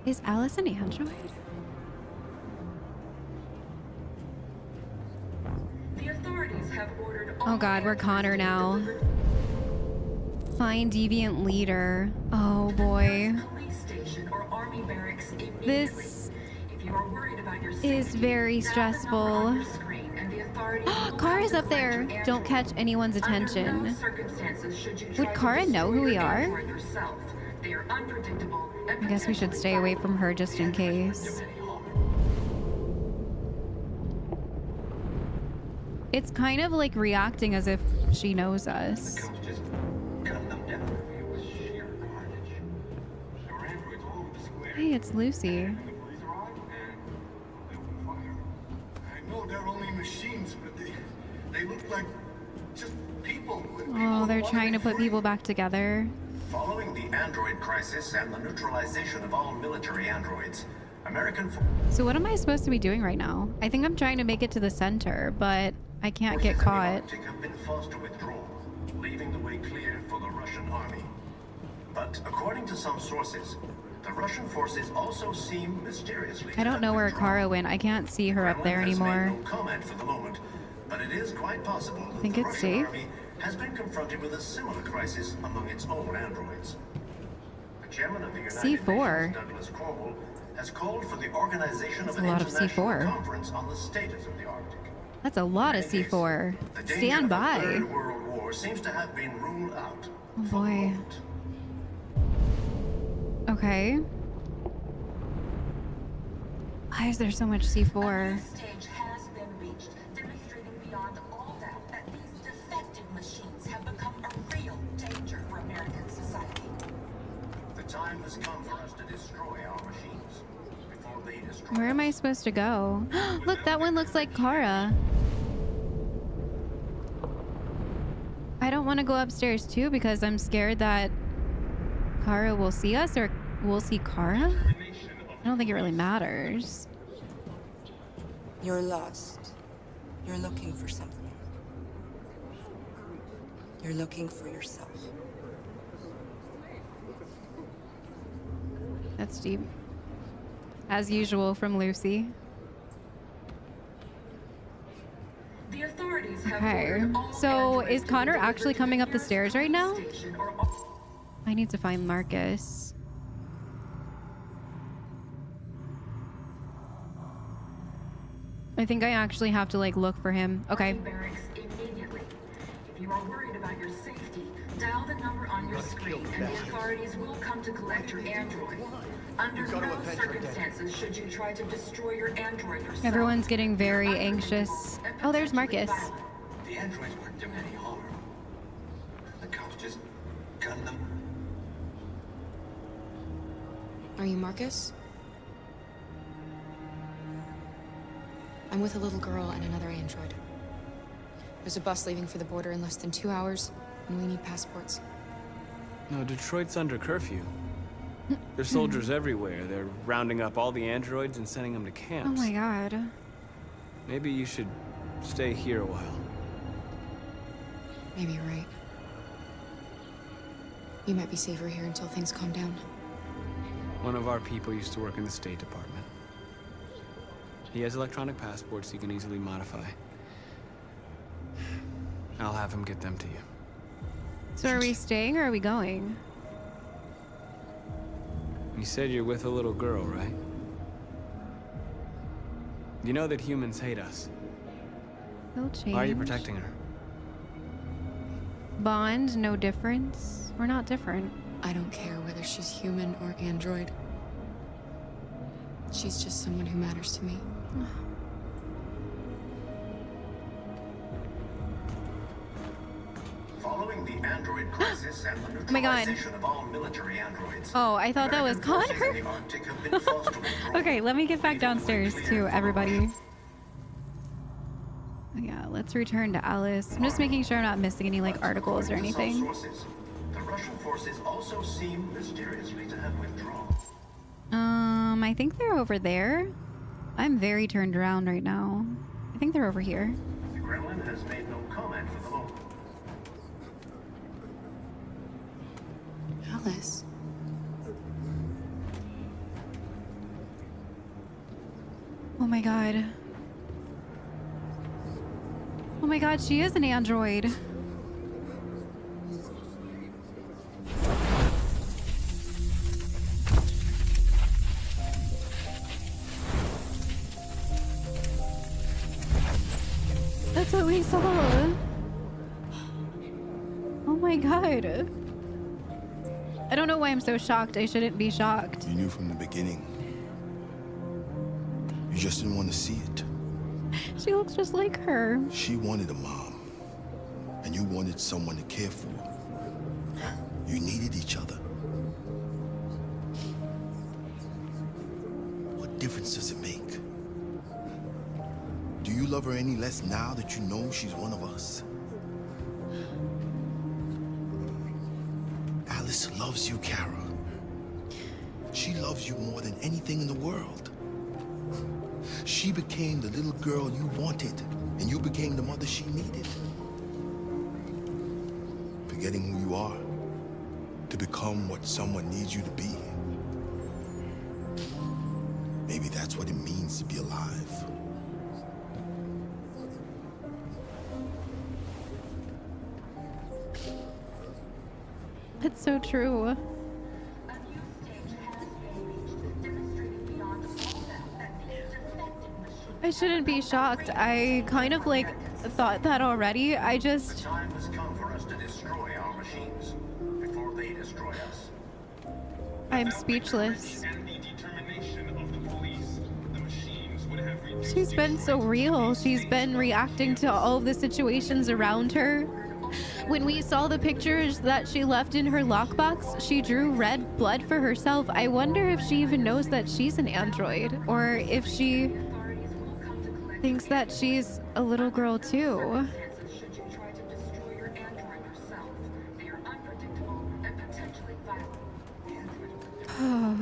Is Alice an android? Oh god, we're Connor now. Find deviant leader. Oh boy. This is very stressful. Kara's up there. Don't catch anyone's attention. Would Kara know who we are? I guess we should stay away from her just in case. It's kind of like reacting as if she knows us. Hey, it's Lucy. I know they're only machines, but they look like just people. Oh, they're trying to put people back together. Following the android crisis and the neutralization of all military androids, American... So what am I supposed to be doing right now? I think I'm trying to make it to the center, but I can't get caught. ...have been forced to withdraw, leaving the way clear for the Russian army. But according to some sources, the Russian forces also seem mysteriously... I don't know where Kara went. I can't see her up there anymore. No comment for the moment, but it is quite possible that Think the it's Russian safe? army has been confronted with a similar crisis among its own androids. The chairman of the United C4. Nations, Douglas Cornwall, has called for the organization That's of a an lot of international C4. conference on the status of the Arctic. That's a lot of C4. The danger Stand of a by. Third World War seems to have been ruled out. Oh boy. Okay. Why is there so much C4? Stage has been reached, demonstrating beyond all doubt that these defective machines have become a real danger for American society. The time has come for us to destroy our machines before they destroy Where am I supposed to go? Look, that one looks like Kara. I don't want to go upstairs too because I'm scared that Kara will see us or we'll see Kara. I don't think it really matters. You're lost. You're looking for something. You're looking for yourself. That's deep. As usual from Lucy. The authorities have Okay. ordered all So androids is to be Connor delivered actually to coming the up the nearest stairs right now? police station or- I need to find Markus. I think I actually have to like look for him. Okay. Barracks immediately. If you are worried about your safety, dial the number on your screen and the authorities will come to collect your android. Under no circumstances should you try to destroy your android yourself. Everyone's getting very anxious. Oh, there's Markus. The androids weren't doing any harm. The cops just gunned them. Are you Markus? I'm with a little girl and another android. There's a bus leaving for the border in less than 2 hours, and we need passports. No, Detroit's under curfew. There's soldiers everywhere. They're rounding up all the androids and sending them to camps. Oh my god. Maybe you should stay here a while. Maybe you're right. You might be safer here until things calm down. One of our people used to work in the State Department. He has electronic passports you can easily modify. I'll have him get them to you. So are we staying or are we going? You said you're with a little girl, right? You know that humans hate us. They'll change. Why are you protecting her? Bond, no difference. We're not different. I don't care whether she's human or android. She's just someone who matters to me. Following the android crisis and the Oh my god. neutralization of all military androids. Oh, I thought that was American forces Connor. in the Arctic have been forced to withdraw. Okay, let me get back downstairs too, everybody. Yeah, let's return to Alice. I'm just making sure I'm not missing any like articles or anything. Sources, the Russian forces also seem mysteriously to have withdrawn. I think they're over there. I'm very turned around right now. I think they're over here. The Kremlin has made no comment for the moment. Alice. Oh my god. Oh my god, she is an android. That's what we saw. Oh my god. I don't know why I'm so shocked. I shouldn't be shocked. You knew from the beginning. You just didn't want to see it. She looks just like her. She wanted a mom, and you wanted someone to care for. You needed each other. What difference does it make? Do you love her any less now that you know she's one of us? Alice loves you, Kara. She loves you more than anything in the world. She became the little girl you wanted, and you became the mother she needed. Forgetting who you are to become what someone needs you to be. Maybe that's what it means to be alive. It's so true. I shouldn't be shocked. I kind of like thought that already. I just... The time has come for us to destroy our machines before they destroy us. I'm speechless. She's been so real. She's been reacting to all of the situations around her. When we saw the pictures that she left in her lockbox, she drew red blood for herself. I wonder if she even knows that she's an android, or if she thinks that she's a little girl too. Oh.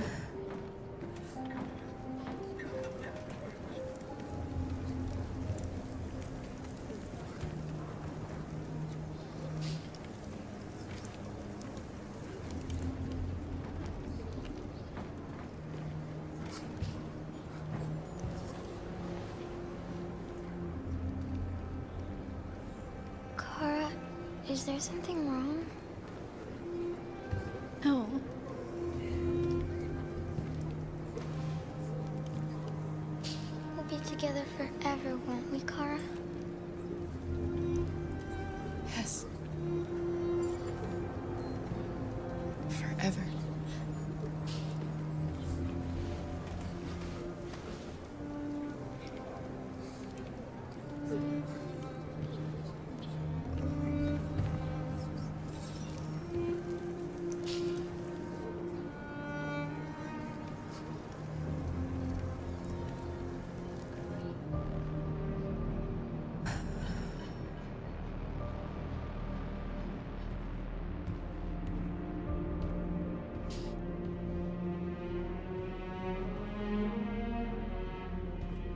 Is there something wrong? No. We'll be together forever, won't we, Kara? Yes. Forever.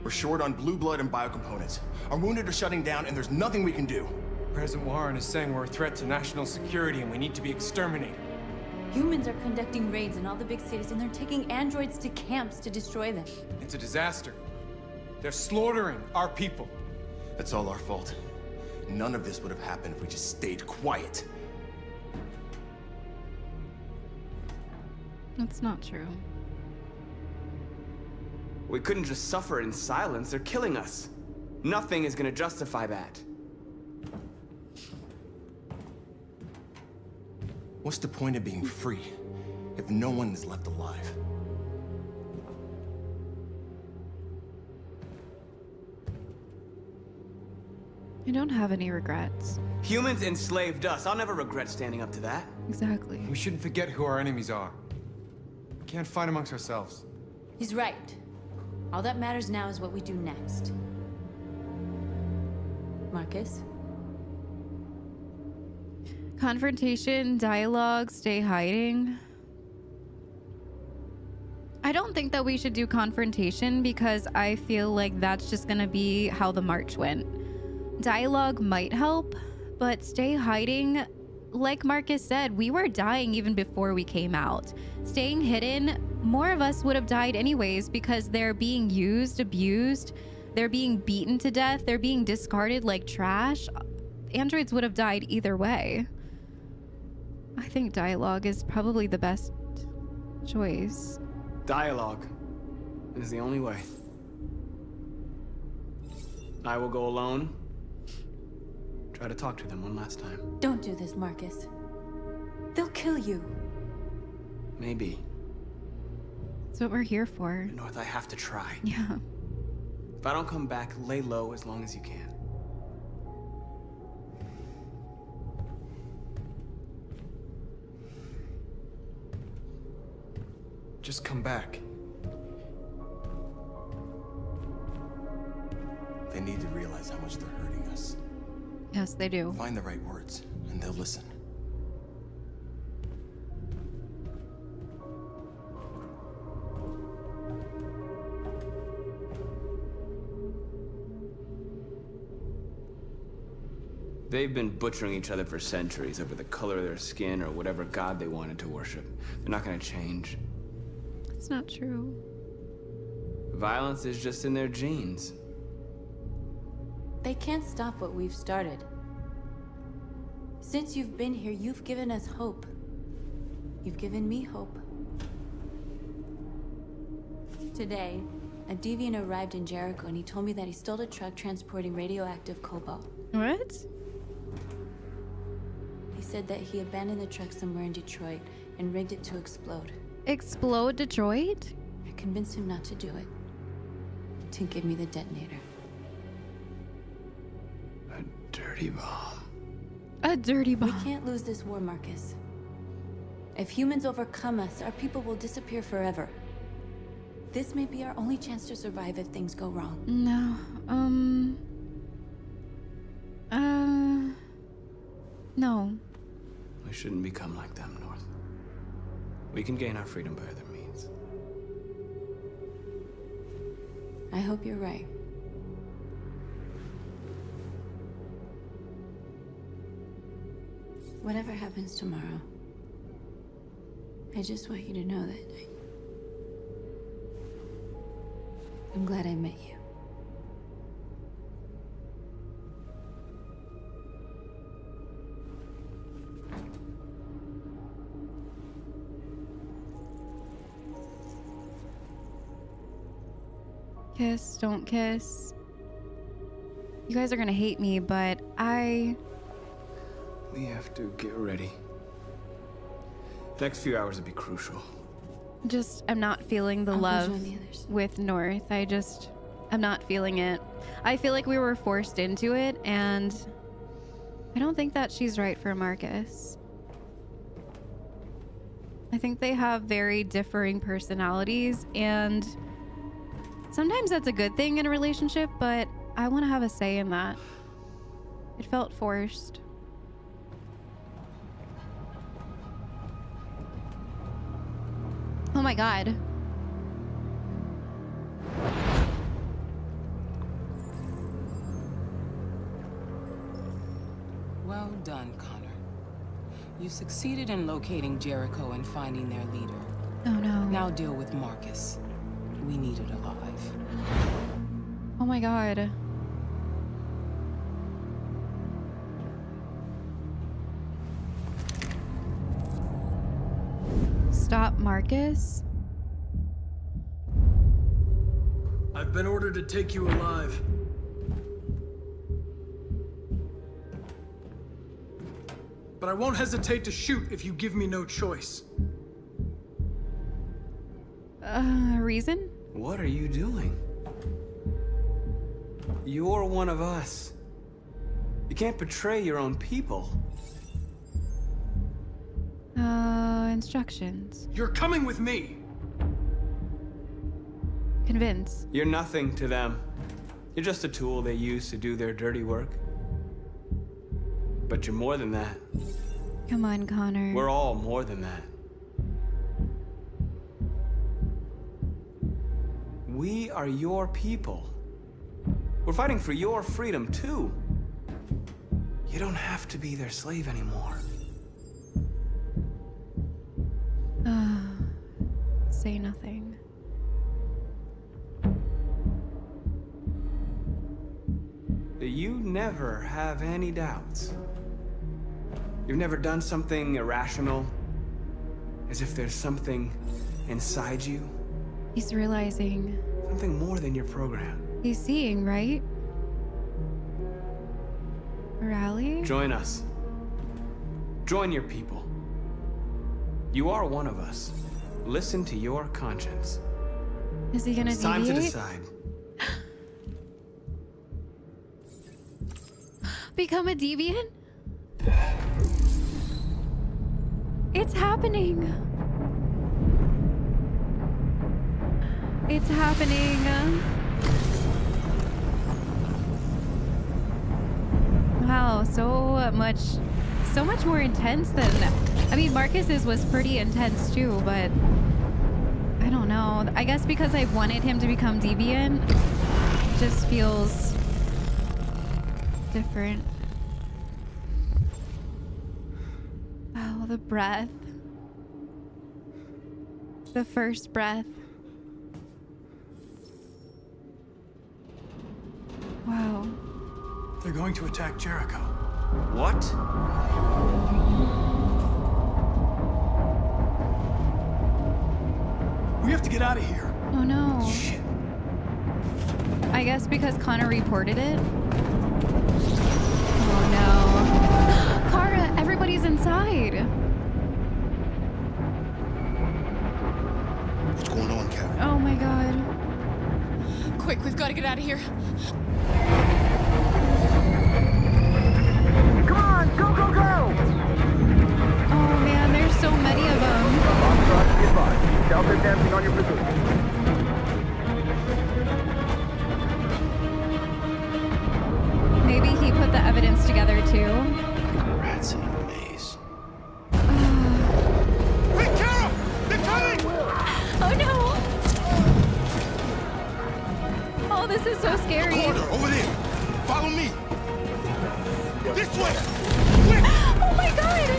We're short on blue blood and biocomponents. Our wounded are shutting down, and there's nothing we can do. President Warren is saying we're a threat to national security and we need to be exterminated. Humans are conducting raids in all the big cities, and they're taking androids to camps to destroy them. It's a disaster. They're slaughtering our people. That's all our fault. None of this would have happened if we just stayed quiet. That's not true. We couldn't just suffer in silence. They're killing us. Nothing is gonna justify that. What's the point of being free if no one is left alive? I don't have any regrets. Humans enslaved us. I'll never regret standing up to that. Exactly. We shouldn't forget who our enemies are. We can't fight amongst ourselves. He's right. All that matters now is what we do next. Marcus? Confrontation, dialogue, stay hiding. I don't think that we should do confrontation because I feel like that's just gonna be how the march went. Dialogue might help, but stay hiding, like Marcus said, we were dying even before we came out. Staying hidden, more of us would have died anyways because they're being used, abused, they're being beaten to death, they're being discarded like trash. Androids would have died either way. I think dialogue is probably the best choice. Dialogue is the only way. I will go alone. Try to talk to them one last time. Don't do this, Marcus. They'll kill you. Maybe. That's what we're here for. North, I have to try. Yeah. If I don't come back, lay low as long as you can. Just come back. They need to realize how much they're hurting us. Yes, they do. Find the right words, and they'll listen. They've been butchering each other for centuries over the color of their skin or whatever god they wanted to worship. They're not gonna change. It's not true. Violence is just in their genes. They can't stop what we've started. Since you've been here, you've given us hope. You've given me hope. Today, a deviant arrived in Jericho and he told me that he stole a truck transporting radioactive cobalt. What? He said that he abandoned the truck somewhere in Detroit and rigged it to explode. Explode Detroit? I convinced him not to do it. To give me the detonator. A dirty bomb. A dirty bomb. We can't lose this war, Marcus. If humans overcome us, our people will disappear forever. This may be our only chance to survive if things go wrong. No. No. We shouldn't become like them, North. We can gain our freedom by other means. I hope you're right. Whatever happens tomorrow, I just want you to know that I'm glad I met you. Kiss, don't kiss. You guys are gonna hate me, but We have to get ready. Next few hours would be crucial. I'm not feeling the I'll go love join the others. with North. I'm not feeling it. I feel like we were forced into it, and I don't think that she's right for Markus. I think they have very differing personalities, and sometimes that's a good thing in a relationship, but I want to have a say in that. It felt forced. Oh my god. Well done, Connor. You succeeded in locating Jericho and finding their leader. Oh no. Now deal with Markus. We need it alive. Oh my god. Stop Markus? I've been ordered to take you alive. But I won't hesitate to shoot if you give me no choice. Reason? What are you doing? You're one of us. You can't betray your own people. Instructions. You're coming with me. Convince. You're nothing to them. You're just a tool they use to do their dirty work. But you're more than that. Come on, Connor. We're all more than that. We are your people. We're fighting for your freedom, too. You don't have to be their slave anymore. Say nothing. You never have any doubts. You've never done something irrational, as if there's something inside you. He's realizing. Something more than your program. He's seeing, right? Rally? Join us. Join your people. You are one of us. Listen to your conscience. Is he gonna It's time to deviate? decide. Become a deviant? It's happening. It's happening. Wow, so much more intense than, I mean, Marcus's was pretty intense too, but I don't know. I guess because I wanted him to become deviant, it just feels different. Oh, the breath. The first breath. Wow. They're going to attack Jericho. What? We have to get out of here. Oh no. Shit. I guess because Connor reported it. Oh no. Kara, everybody's inside. What's going on, Kara? Oh my god. Quick, we've got to get out of here. Come on, go, go, go! Oh man, there's so many of them. Delta dancing on your position. Maybe he put the evidence together too. Rats in a maze. Hey, Carol! They're coming! Oh no! Oh, this is so scary. Corridor, over there. Follow me. This way. Quick! Oh my god!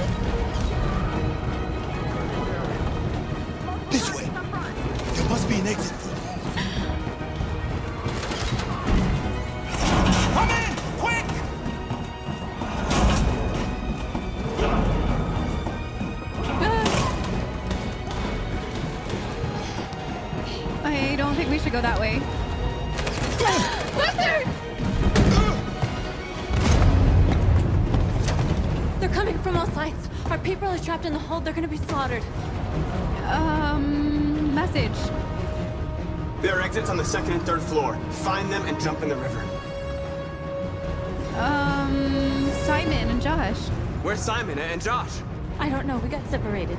This way. There must be an exit. Come in! Quick! I don't think we should go that way. Luther! They're coming from all sides. Our people are trapped in the hold. They're gonna be slaughtered. Message. There are exits on the second and third floor. Find them and jump in the river. Simon and Josh. Where's Simon and Josh? I don't know. We got separated.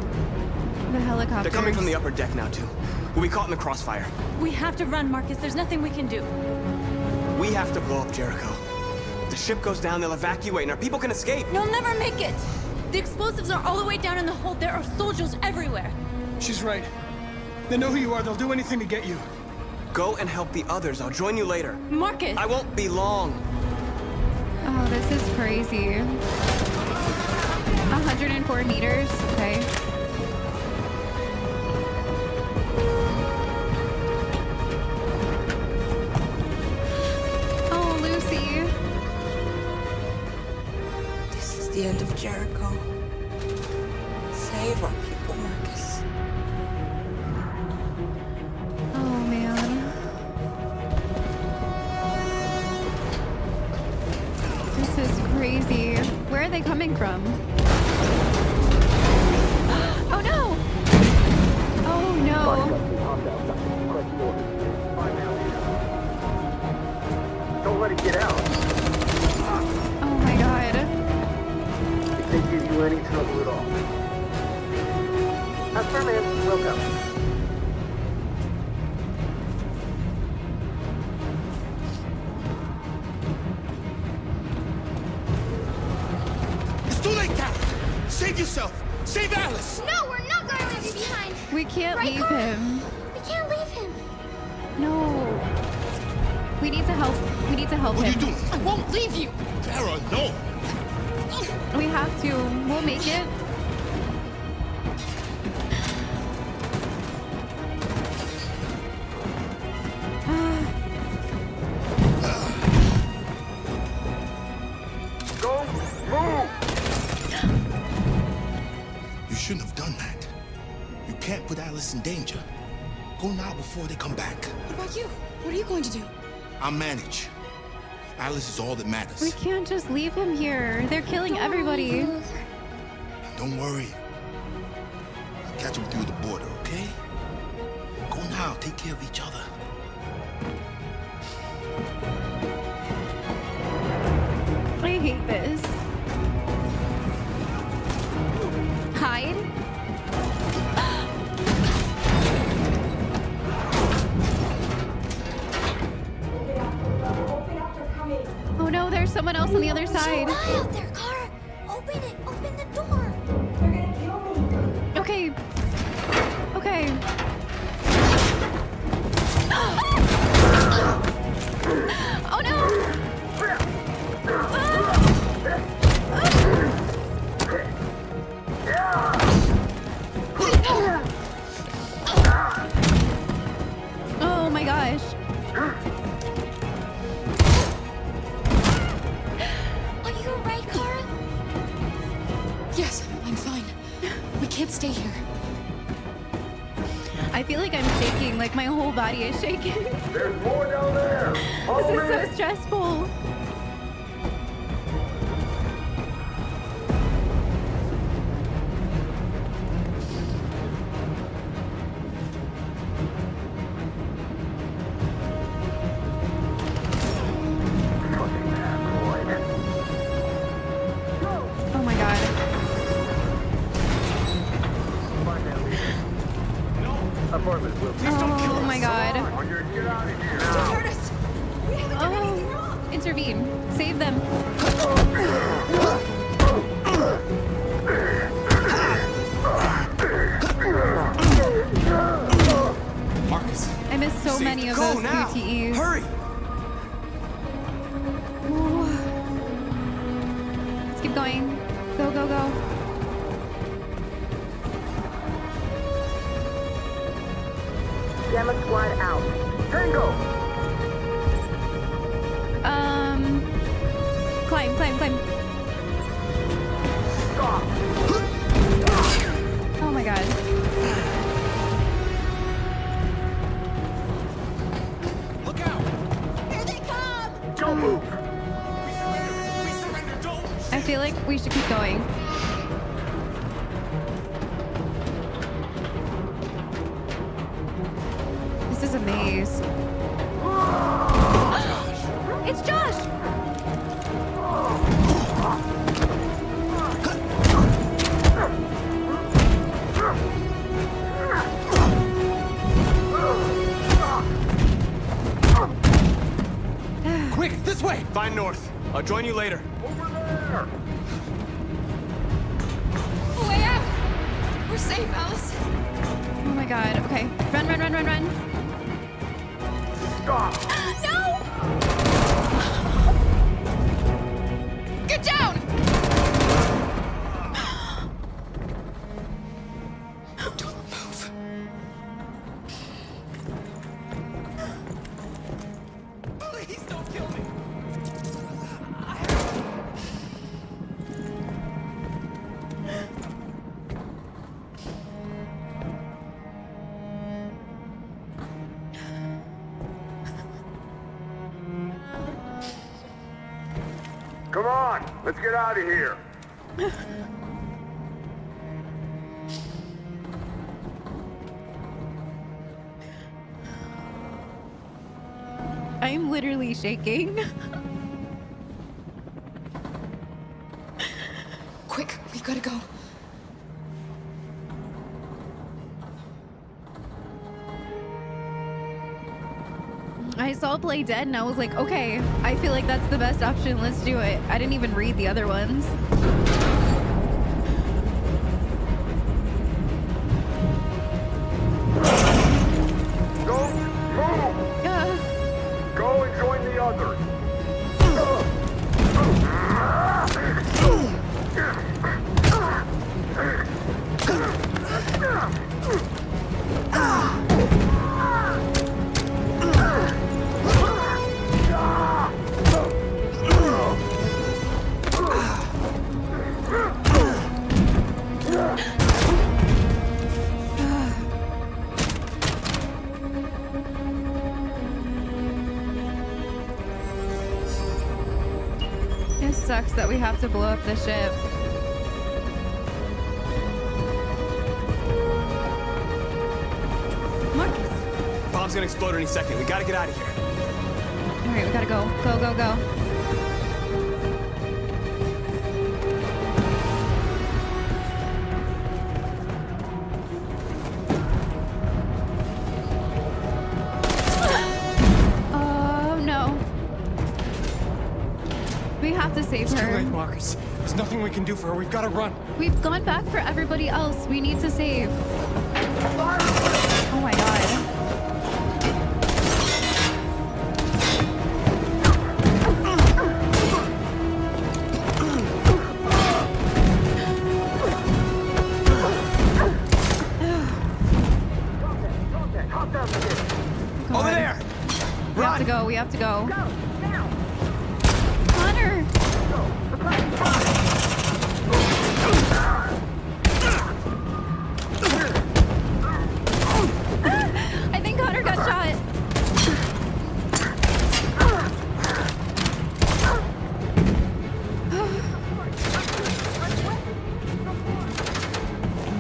The helicopter. They're coming from the upper deck now, too. We'll be caught in the crossfire. We have to run, Marcus. There's nothing we can do. We have to blow up Jericho. If the ship goes down, they'll evacuate, and our people can escape. You'll never make it. The explosives are all the way down in the hold. There are soldiers everywhere. She's right. They know who you are. They'll do anything to get you. Go and help the others. I'll join you later. Marcus! I won't be long. Oh, this is crazy. 104 meters. Okay. Oh, Lucy. This is the end of Jericho. Save our people, Marcus. Oh, man. This is crazy. Where are they coming from? Oh, no! Oh, no. Don't let it get out. Oh, my God. If they give you any trouble at all. Affirmative. Welcome. It's too late, Cal! Save yourself! Save Alice! No, we're not going to leave you behind. We can't Right, leave Cora? him. We can't leave him. No. We need to help. We need to help What are him. you doing? I won't leave you. Kara, no! We have to. We'll make it. Go. Move. You shouldn't have done that. You can't put Alice in danger. Go now before they come back. What about you? What are you going to do? I'll manage. Alice is all that matters. We can't just leave him here. They're killing everybody. Don't worry. I'll catch up with you at the border, okay? Go now. Take care of each other. I hate this. Hide? Oh no, there's someone else on the other side. There's a guy out there, Kara. Open it. Open the door. Okay. Okay. Oh no! Oh my gosh. Are you alright, Kara? Yes, I'm fine. We can't stay here. I feel like I'm shaking, like my whole body is shaking. There's more down there. This is so stressful. Oh my god. Apartment, Will. Oh my god. On your get out of here. Don't hurt us. We haven't done anything Oh, wrong. intervene. Save them. Marcus. I missed so many of Go those now. QTEs. Hurry. Ooh. Let's keep going. Go, go, go. Gamma squad out. Tango. Climb, climb, climb. Stop. Oh my god. Look out. I feel like we should keep going. This is a maze. It's Josh! Quick, this way! Find north. I'll join you later. Over there! Way out! We're safe, Alice. Oh my god, okay. Run, run, run, run, run. Stop! No! Get down! Don't move. Please don't kill me. Come on, let's get out of here. I'm literally shaking. Quick, we gotta go. I saw Play Dead and I was like, okay, I feel like that's the best option. Let's do it. I didn't even read the other ones. Don't move! Go and join the others. It sucks that we have to blow up the ship. Markus. Bomb's gonna explode any second. We gotta get out of here. All right, we gotta go. Go, go, go. Oh, no. We have to save It's too her. late, Markus. There's nothing we can do for her. We've got to run. We've gone back for everybody else. We need to save. Oh my god. Over there! We have to go. We have to go. Connor! I think Connor got shot.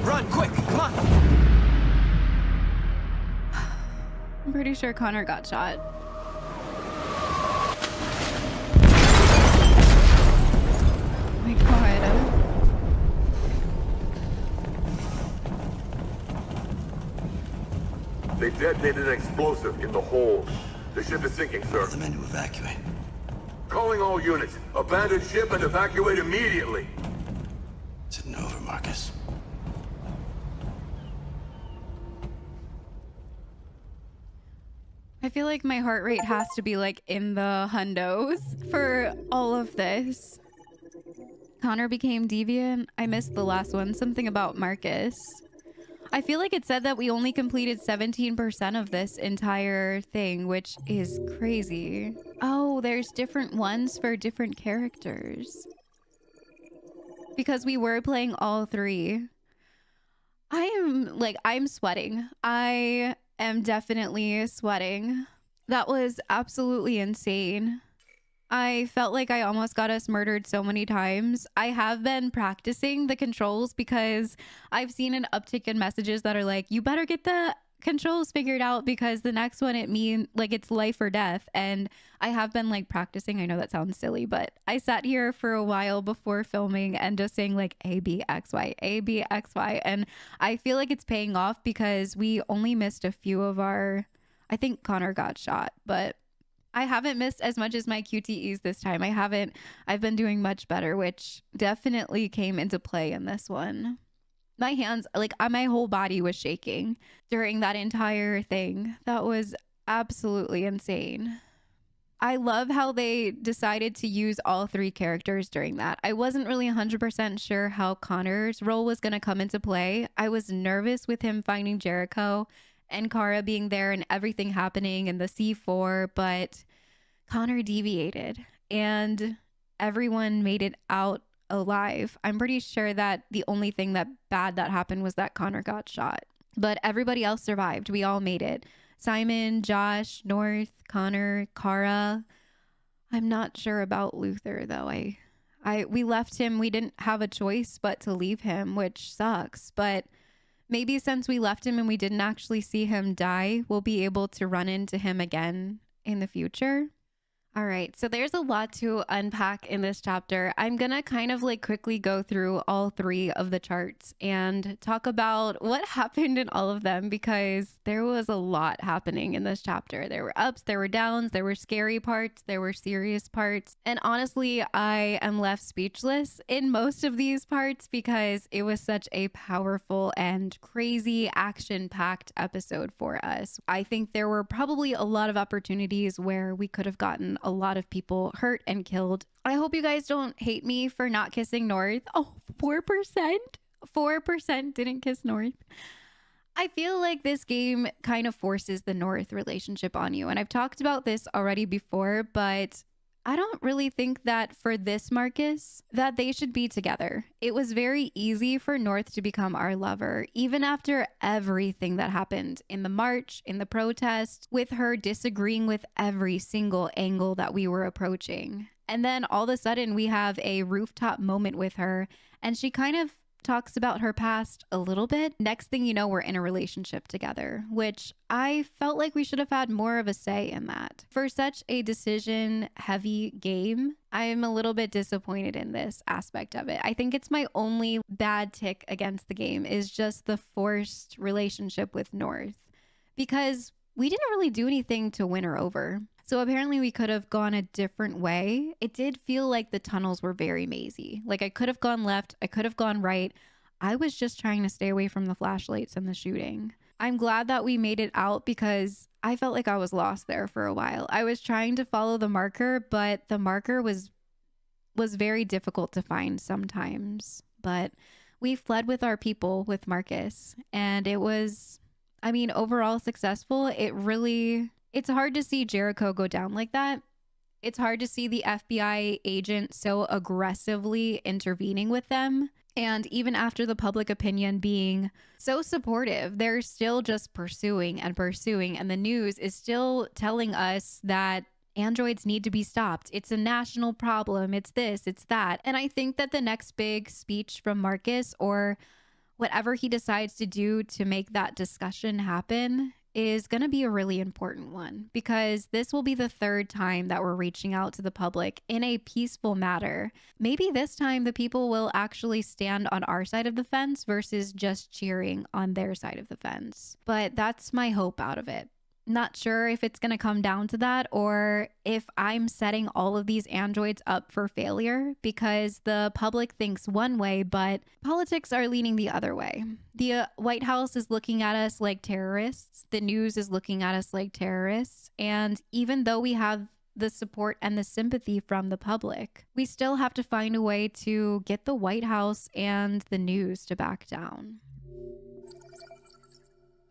Run, quick, come on! I'm pretty sure Connor got shot. Oh my god. They detonated an explosive in the hold. The ship is sinking, sir. The men to evacuate. Calling all units. Abandon ship and evacuate immediately. It's over, Markus. I feel like my heart rate has to be like in the hundos for all of this. Connor became deviant. I missed the last one. Something about Markus. I feel like it said that we only completed 17% of this entire thing, which is crazy. Oh, there's different ones for different characters. Because we were playing all three. I'm sweating. I am definitely sweating. That was absolutely insane. I felt like I almost got us murdered so many times. I have been practicing the controls because I've seen an uptick in messages that are like, you better get the controls figured out because the next one it's life or death. And I have been like practicing. I know that sounds silly, but I sat here for a while before filming and just saying like A, B, X, Y, A, B, X, Y. And I feel like it's paying off because we only missed a few of our, I think Connor got shot, but I haven't missed as much as my QTEs this time. I've been doing much better, which definitely came into play in this one. My hands, my whole body was shaking during that entire thing. That was absolutely insane. I love how they decided to use all three characters during that. I wasn't really 100% sure how Connor's role was going to come into play. I was nervous with him finding Jericho and Kara being there and everything happening in the C4, but Connor deviated and everyone made it out alive. I'm pretty sure that the only thing that bad that happened was that Connor got shot, but everybody else survived. We all made it. Simon, Josh, North, Connor, Kara. I'm not sure about Luther though. We left him. We didn't have a choice but to leave him, which sucks, but maybe since we left him and we didn't actually see him die, we'll be able to run into him again in the future. All right, so there's a lot to unpack in this chapter. I'm gonna kind of quickly go through all three of the charts and talk about what happened in all of them because there was a lot happening in this chapter. There were ups, there were downs, there were scary parts, there were serious parts. And honestly, I am left speechless in most of these parts because it was such a powerful and crazy action-packed episode for us. I think there were probably a lot of opportunities where we could have gotten a lot of people hurt and killed. I hope you guys don't hate me for not kissing North. Oh, 4%? 4% didn't kiss North. I feel like this game kind of forces the North relationship on you. And I've talked about this already before, but I don't really think that for this Marcus that they should be together. It was very easy for North to become our lover, even after everything that happened in the march, in the protest, with her disagreeing with every single angle that we were approaching. And then all of a sudden we have a rooftop moment with her and she kind of talks about her past a little bit. Next thing you know, we're in a relationship together, which I felt like we should have had more of a say in that. For such a decision heavy game, I'm a little bit disappointed in this aspect of it. I think it's my only bad tick against the game is just the forced relationship with North because we didn't really do anything to win her over. So apparently we could have gone a different way. It did feel like the tunnels were very mazy. Like I could have gone left, I could have gone right. I was just trying to stay away from the flashlights and the shooting. I'm glad that we made it out because I felt like I was lost there for a while. I was trying to follow the marker, but the marker was very difficult to find sometimes. But we fled with our people with Marcus and it was, overall successful. It's hard to see Jericho go down like that. It's hard to see the FBI agent so aggressively intervening with them. And even after the public opinion being so supportive, they're still just pursuing and pursuing. And the news is still telling us that androids need to be stopped. It's a national problem. It's this, it's that. And I think that the next big speech from Marcus or whatever he decides to do to make that discussion happen is going to be a really important one because this will be the third time that we're reaching out to the public in a peaceful manner. Maybe this time the people will actually stand on our side of the fence versus just cheering on their side of the fence. But that's my hope out of it. Not sure if it's going to come down to that or if I'm setting all of these androids up for failure because the public thinks one way, but politics are leaning the other way. The White House is looking at us like terrorists. The news is looking at us like terrorists. And even though we have the support and the sympathy from the public, we still have to find a way to get the White House and the news to back down.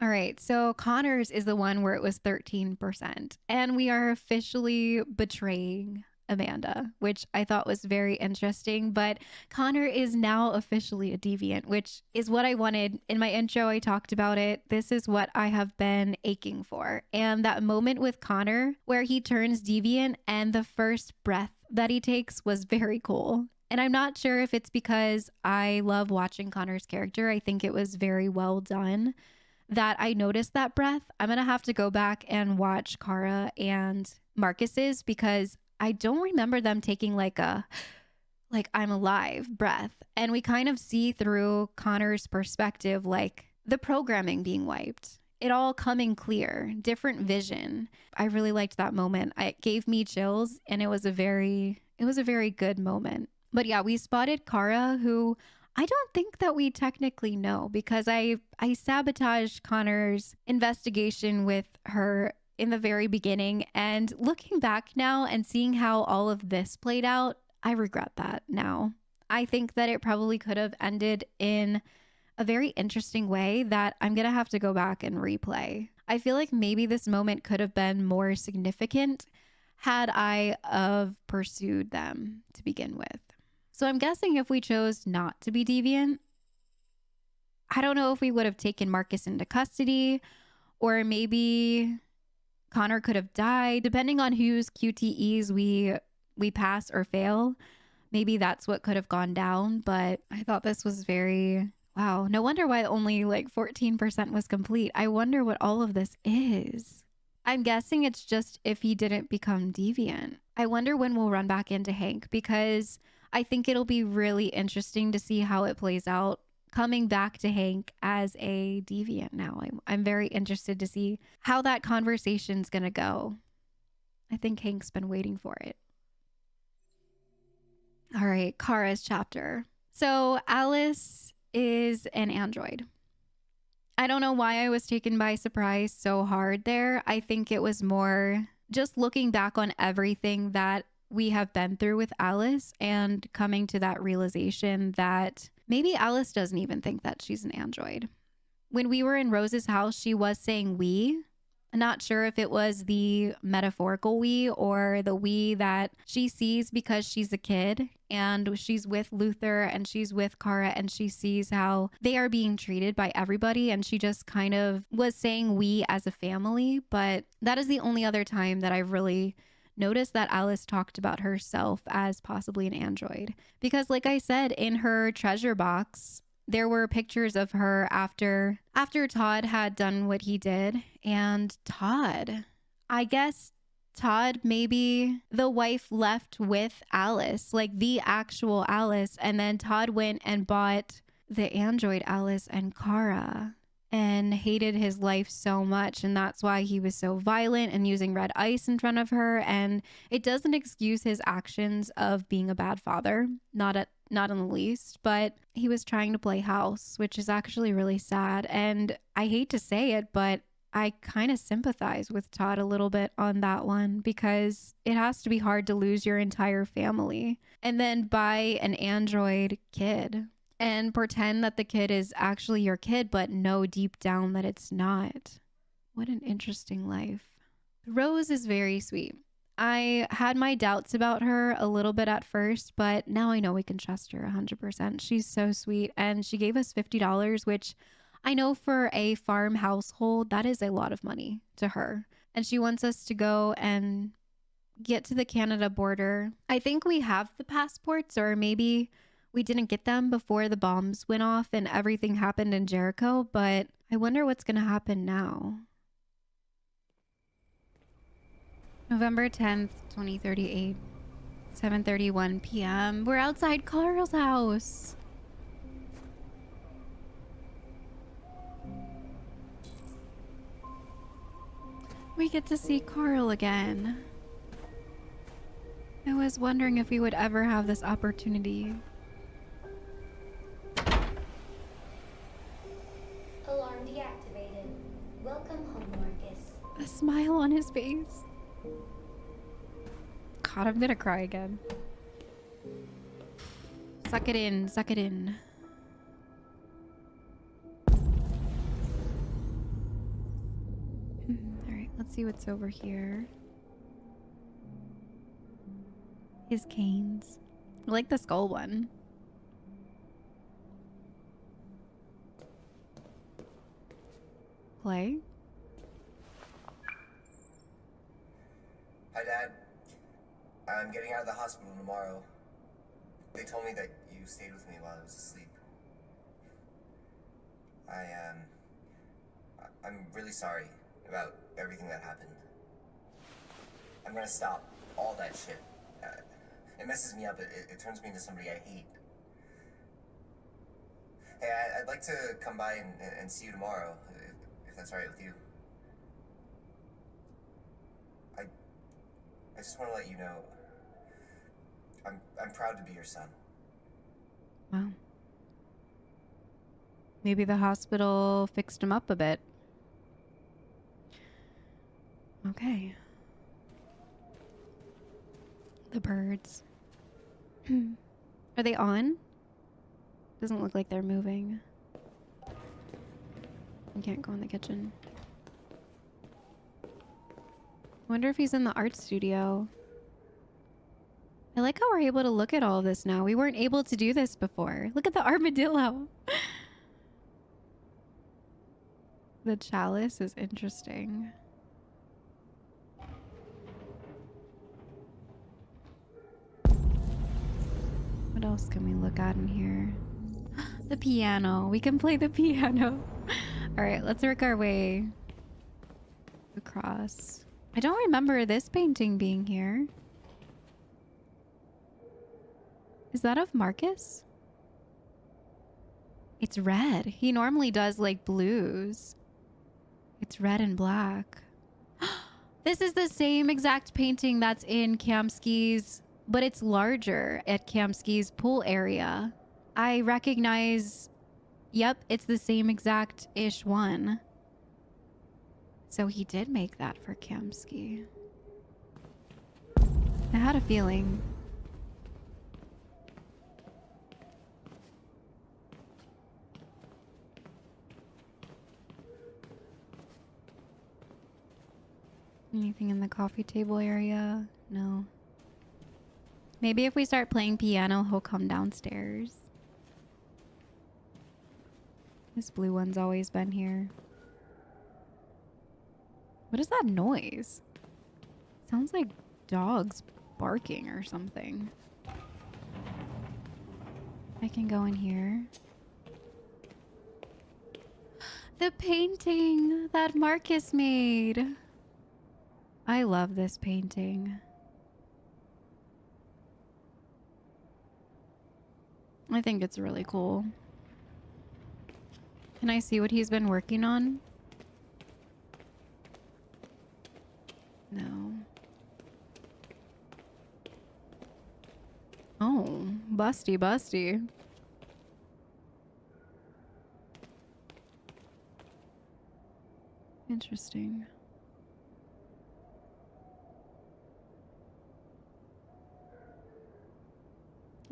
All right, so Connor's is the one where it was 13%, and we are officially betraying Amanda, which I thought was very interesting. But Connor is now officially a deviant, which is what I wanted. In my intro, I talked about it. This is what I have been aching for. And that moment with Connor where he turns deviant and the first breath that he takes was very cool. And I'm not sure if it's because I love watching Connor's character. I think it was very well done that I noticed that breath. I'm going to have to go back and watch Kara and Marcus's because I don't remember them taking like I'm alive breath. And we kind of see through Connor's perspective, like the programming being wiped, it all coming clear, different vision. I really liked that moment. It gave me chills and it was a very good moment. But yeah, we spotted Kara, who I don't think that we technically know because I sabotaged Connor's investigation with her in the very beginning. And looking back now and seeing how all of this played out, I regret that now. I think that it probably could have ended in a very interesting way that I'm going to have to go back and replay. I feel like maybe this moment could have been more significant had I have pursued them to begin with. So I'm guessing if we chose not to be deviant, I don't know if we would have taken Marcus into custody, or maybe Connor could have died, depending on whose QTEs we pass or fail. Maybe that's what could have gone down. But I thought this was very, wow. No wonder why only like 14% was complete. I wonder what all of this is. I'm guessing it's just if he didn't become deviant. I wonder when we'll run back into Hank, because I think it'll be really interesting to see how it plays out coming back to Hank as a deviant now. I'm very interested to see how that conversation's going to go. I think Hank's been waiting for it. All right, Kara's chapter. So Alice is an android. I don't know why I was taken by surprise so hard there. I think it was more just looking back on everything that we have been through with Alice and coming to that realization that maybe Alice doesn't even think that she's an android. When we were in Rose's house, she was saying we. I'm not sure if it was the metaphorical we or the we that she sees because she's a kid and she's with Luther and she's with Kara and she sees how they are being treated by everybody, and she just kind of was saying we as a family. But that is the only other time that I've really noticed that Alice talked about herself as possibly an android, because like I said, in her treasure box there were pictures of her after Todd had done what he did. And I guess Todd, maybe the wife left with Alice, like the actual Alice, and then Todd went and bought the android Alice and Kara and hated his life so much, and that's why he was so violent and using red ice in front of her. And it doesn't excuse his actions of being a bad father, not in the least, but he was trying to play house, which is actually really sad. And I hate to say it, but I kind of sympathize with Todd a little bit on that one, because it has to be hard to lose your entire family and then buy an android kid and pretend that the kid is actually your kid, but know deep down that it's not. What an interesting life. Rose is very sweet. I had my doubts about her a little bit at first, but now I know we can trust her 100%. She's so sweet. And she gave us $50, which I know for a farm household, that is a lot of money to her. And she wants us to go and get to the Canada border. I think we have the passports, or maybe we didn't get them before the bombs went off and everything happened in Jericho, but I wonder what's going to happen now. November 10th, 2038, 7:31 p.m. We're outside Carl's house. We get to see Carl again. I was wondering if we would ever have this opportunity. Alarm deactivated. Welcome home, Marcus. The smile on his face. God, I'm gonna cry again. Suck it in, suck it in. Alright, let's see what's over here. His canes. I like the skull one. Play. Hi, Dad. I'm getting out of the hospital tomorrow. They told me that you stayed with me while I was asleep. I'm really sorry about everything that happened. I'm gonna stop all that shit. It messes me up. It turns me into somebody I hate. Hey, I'd like to come by and see you tomorrow, if that's all right with you. I just want to let you know, I'm proud to be your son. Wow. Maybe the hospital fixed him up a bit. Okay. The birds. Are they on? Doesn't look like they're moving. You can't go in the kitchen. Wonder if he's in the art studio. I like how we're able to look at all of this now. We weren't able to do this before. Look at the armadillo. The chalice is interesting. What else can we look at in here? The piano. We can play the piano. All right, let's work our way across. I don't remember this painting being here. Is that of Markus? It's red. He normally does like blues. It's red and black. This is the same exact painting that's in Kamsky's, but it's larger at Kamsky's pool area. I recognize, yep, it's the same exact-ish one. So he did make that for Kamsky. I had a feeling. Anything in the coffee table area? No. Maybe if we start playing piano, he'll come downstairs. This blue one's always been here. What is that noise? Sounds like dogs barking or something. I can go in here. The painting that Markus made. I love this painting. I think it's really cool. Can I see what he's been working on? No. Oh, busty, busty. Interesting.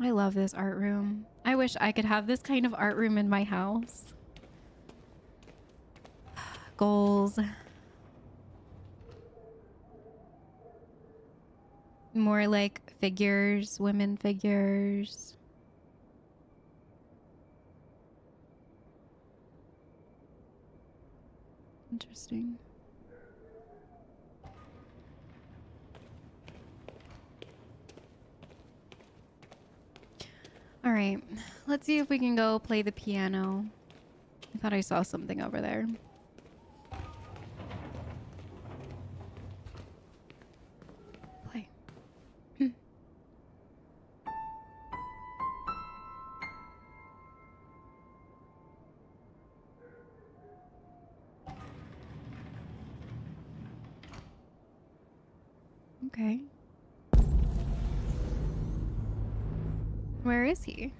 I love this art room. I wish I could have this kind of art room in my house. Goals. More like figures, women figures. Interesting. All right, let's see if we can go play the piano. I thought I saw something over there. Play. Okay. Where is he?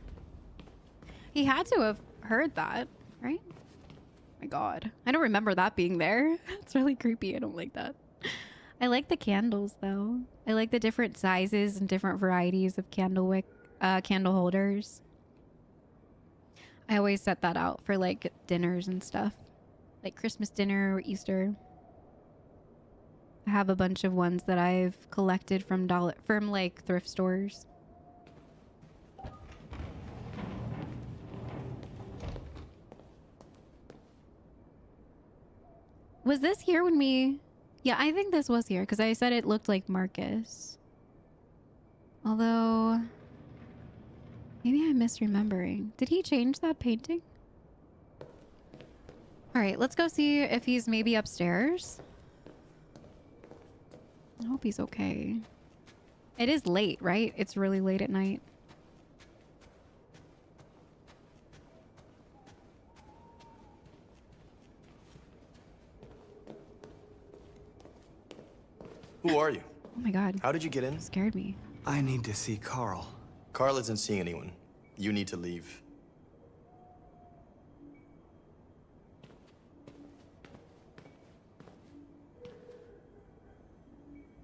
He had to have heard that, right? My God. I don't remember that being there. It's really creepy. I don't like that. I like the candles, though. I like the different sizes and different varieties of candle holders. I always set that out for, like, dinners and stuff. Like Christmas dinner or Easter. I have a bunch of ones that I've collected from like thrift stores. Was this here when we... Yeah, I think this was here because I said it looked like Markus. Although... Maybe I'm misremembering. Did he change that painting? Alright, let's go see if he's maybe upstairs. I hope he's okay. It is late, right? It's really late at night. Who are you? Oh my god. How did you get in? Scared me. I need to see Carl. Carl isn't seeing anyone. You need to leave.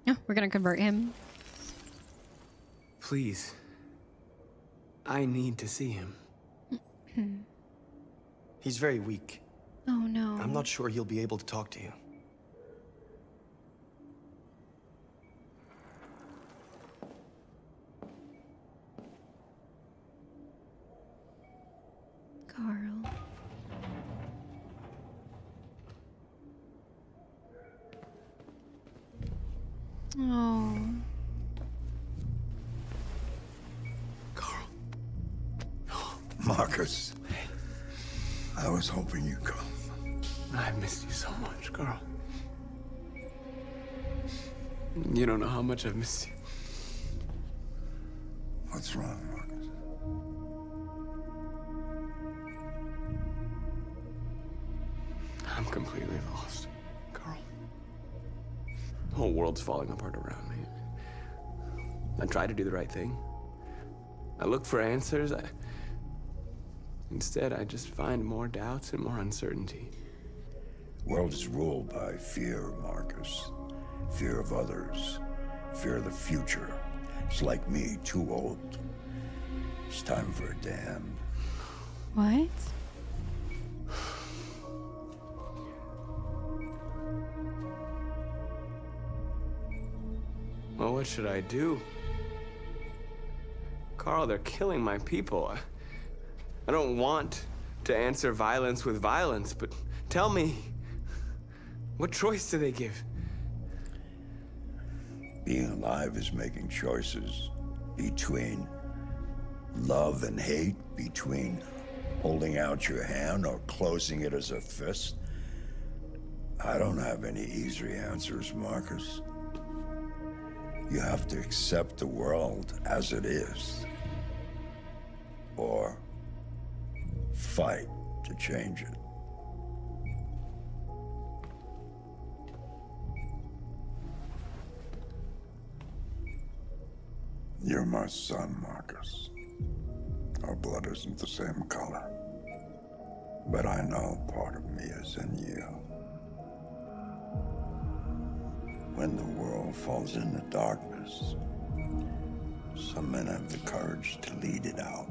Oh, we're gonna convert him. Please. I need to see him. He's very weak. Oh no. I'm not sure he'll be able to talk to you. Carl. Oh. Carl. Markus. I was hoping you'd come. I've missed you so much, Carl. You don't know how much I've missed you. What's wrong, Markus? I'm completely lost, Carl. The whole world's falling apart around me. I try to do the right thing. I look for answers. Instead, I just find more doubts and more uncertainty. The world is ruled by fear, Markus. Fear of others. Fear of the future. It's like me, too old. It's time for a damn. What? Well, what should I do? Carl, they're killing my people. I don't want to answer violence with violence, but tell me, what choice do they give? Being alive is making choices between love and hate, between holding out your hand or closing it as a fist. I don't have any easy answers, Markus. You have to accept the world as it is, or fight to change it. You're my son, Markus. Our blood isn't the same color, but I know part of me is in you. When the world falls into darkness, some men have the courage to lead it out.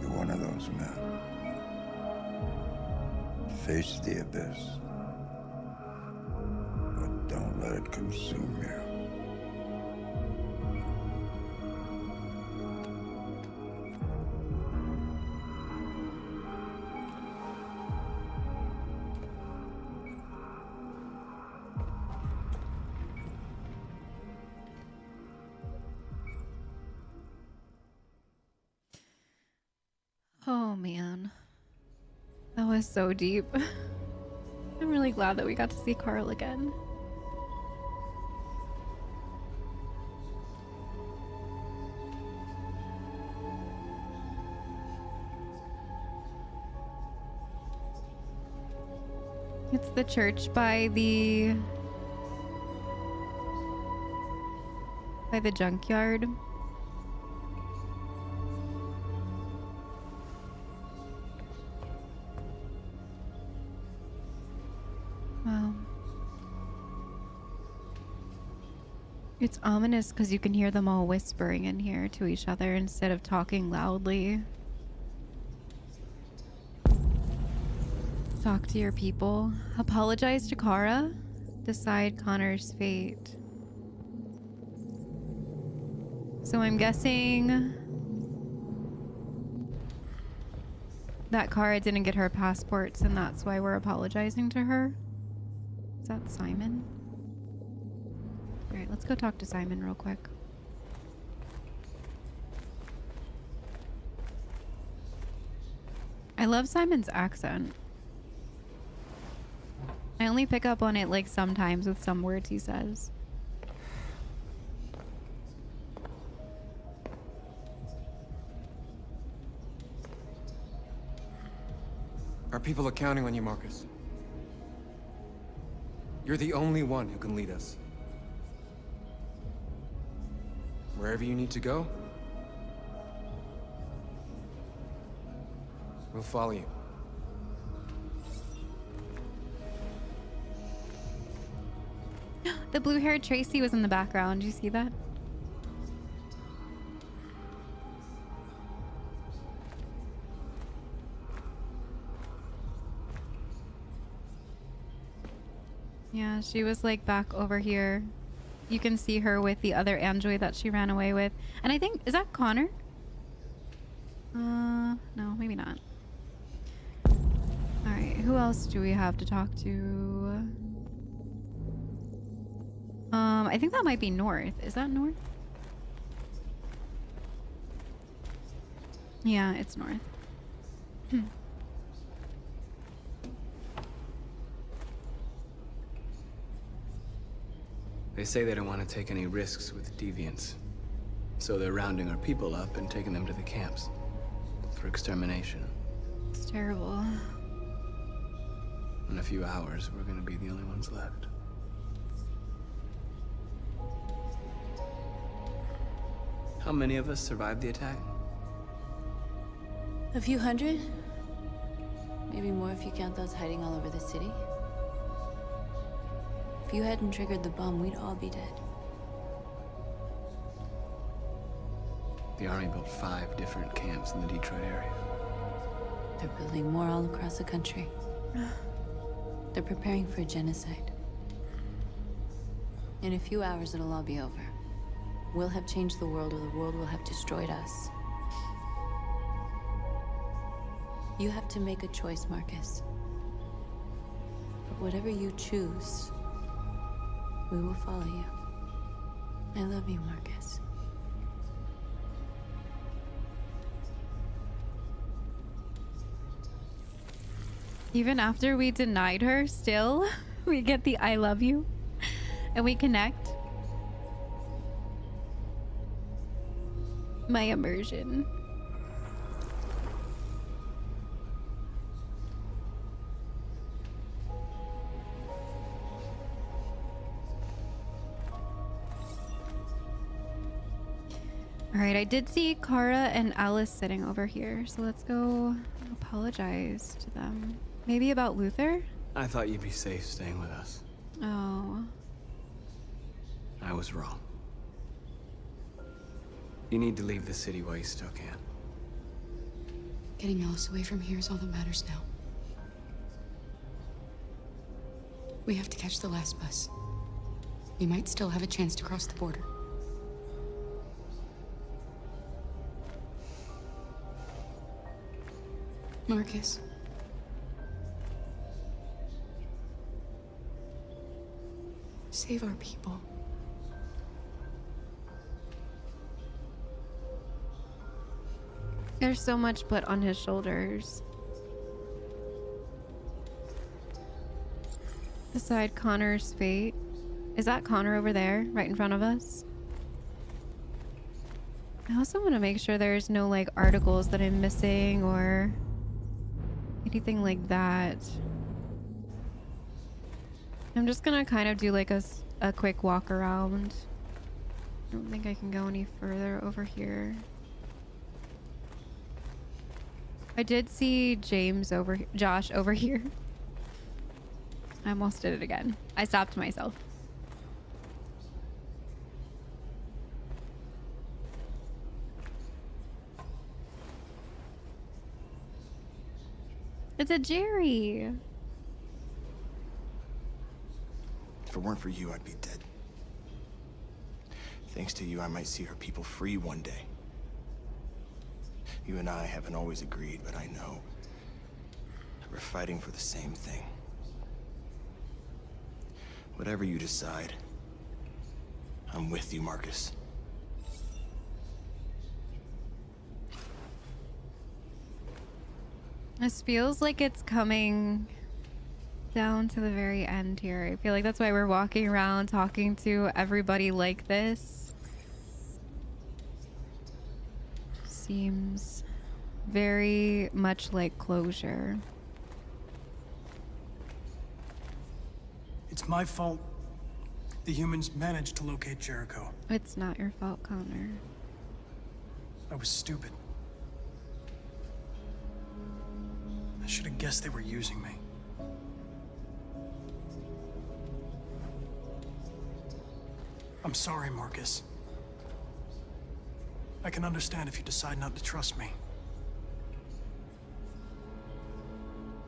You're one of those men. Face the abyss, but don't let it consume you. Oh man, that was so deep. I'm really glad that we got to see Carl again. It's the church by the junkyard. Wow. It's ominous because you can hear them all whispering in here to each other instead of talking loudly. Talk to your people. Apologize to Kara. Decide Connor's fate. So I'm guessing that Kara didn't get her passports and that's why we're apologizing to her. Is that Simon? Alright, let's go talk to Simon real quick. I love Simon's accent. I only pick up on it like sometimes with some words he says. Our people are counting on you, Markus. You're the only one who can lead us. Wherever you need to go, we'll follow you. The blue-haired Tracy was in the background. Do you see that? Yeah, she was like back over here. You can see her with the other android that she ran away with. And I think, is that Connor? No, maybe not. Alright, who else do we have to talk to? I think that might be North. Is that North? Yeah, it's North. They say they don't want to take any risks with deviants. So they're rounding our people up and taking them to the camps for extermination. It's terrible. In a few hours, we're gonna be the only ones left. How many of us survived the attack? A few hundred? Maybe more if you count those hiding all over the city. If you hadn't triggered the bomb, we'd all be dead. The Army built 5 different camps in the Detroit area. They're building more all across the country. They're preparing for a genocide. In a few hours, it'll all be over. We'll have changed the world, or the world will have destroyed us. You have to make a choice, Markus. But whatever you choose, we will follow you. I love you, Markus. Even after we denied her, still, we get the I love you. And we connect. My immersion. All right, I did see Kara and Alice sitting over here, so let's go apologize to them. Maybe about Luther? I thought you'd be safe staying with us. Oh. I was wrong. You need to leave the city while you still can. Getting Alice away from here is all that matters now. We have to catch the last bus. We might still have a chance to cross the border. Markus. Save our people. There's so much put on his shoulders. Decide Connor's fate. Is that Connor over there, right in front of us? I also want to make sure there's no like articles that I'm missing or anything like that. I'm just gonna kind of do like a quick walk around. I don't think I can go any further over here. I did see Josh over here. I almost did it again. I stopped myself. It's a Jerry. If it weren't for you, I'd be dead. Thanks to you, I might see her people free one day. You and I haven't always agreed, but I know we're fighting for the same thing. Whatever you decide, I'm with you, Markus. This feels like it's coming down to the very end here. I feel like that's why we're walking around talking to everybody like this. Seems very much like closure. It's my fault the humans managed to locate Jericho. It's not your fault, Connor. I was stupid. I should have guessed they were using me. I'm sorry, Markus. I can understand if you decide not to trust me.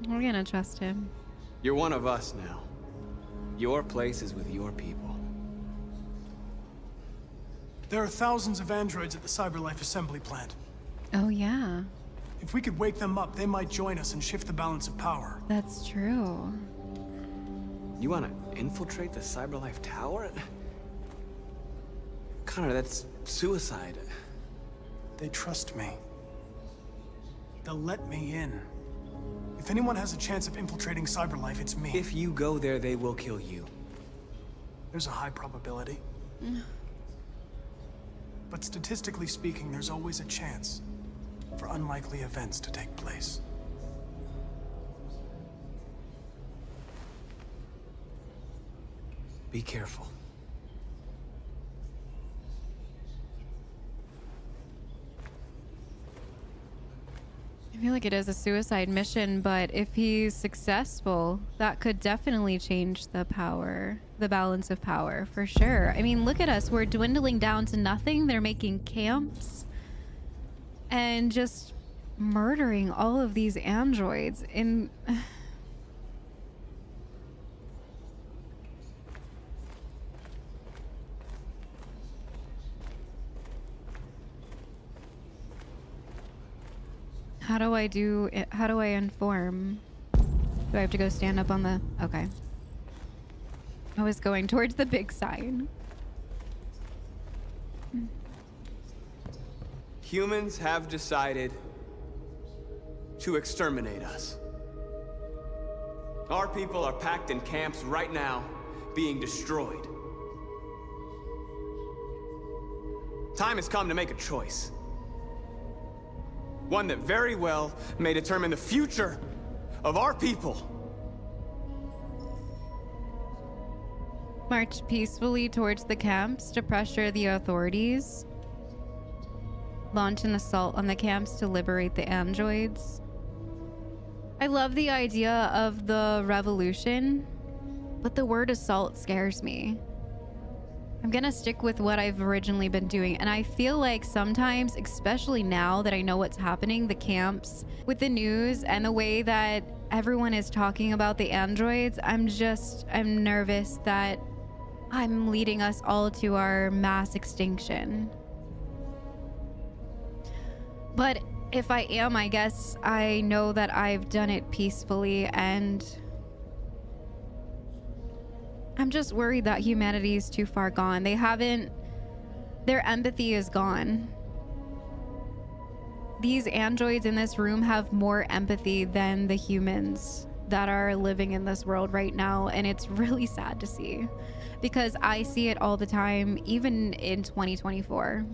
We're gonna trust him. You're one of us now. Your place is with your people. There are thousands of androids at the CyberLife assembly plant. Oh yeah. If we could wake them up, they might join us and shift the balance of power. That's true. You want to infiltrate the CyberLife tower? Connor, that's suicide. They trust me. They'll let me in. If anyone has a chance of infiltrating CyberLife, it's me. If you go there, they will kill you. There's a high probability. But statistically speaking, there's always a chance for unlikely events to take place. Be careful. I feel like it is a suicide mission, but if he's successful, that could definitely change the balance of power, for sure. I mean, look at us. We're dwindling down to nothing. They're making camps and just murdering all of these androids in... How do I inform? Do I have to go stand up on the... Okay. I was going towards the big sign. Humans have decided to exterminate us. Our people are packed in camps right now, being destroyed. Time has come to make a choice. One that very well may determine the future of our people. March peacefully towards the camps to pressure the authorities. Launch an assault on the camps to liberate the androids. I love the idea of the revolution, but the word assault scares me. I'm gonna stick with what I've originally been doing, and I feel like sometimes, especially now that I know what's happening, the camps, with the news and the way that everyone is talking about the androids, I'm nervous that I'm leading us all to our mass extinction. But if I am, I guess I know that I've done it peacefully, and I'm just worried that humanity is too far gone. Their empathy is gone. These androids in this room have more empathy than the humans that are living in this world right now, and it's really sad to see, because I see it all the time, even in 2024,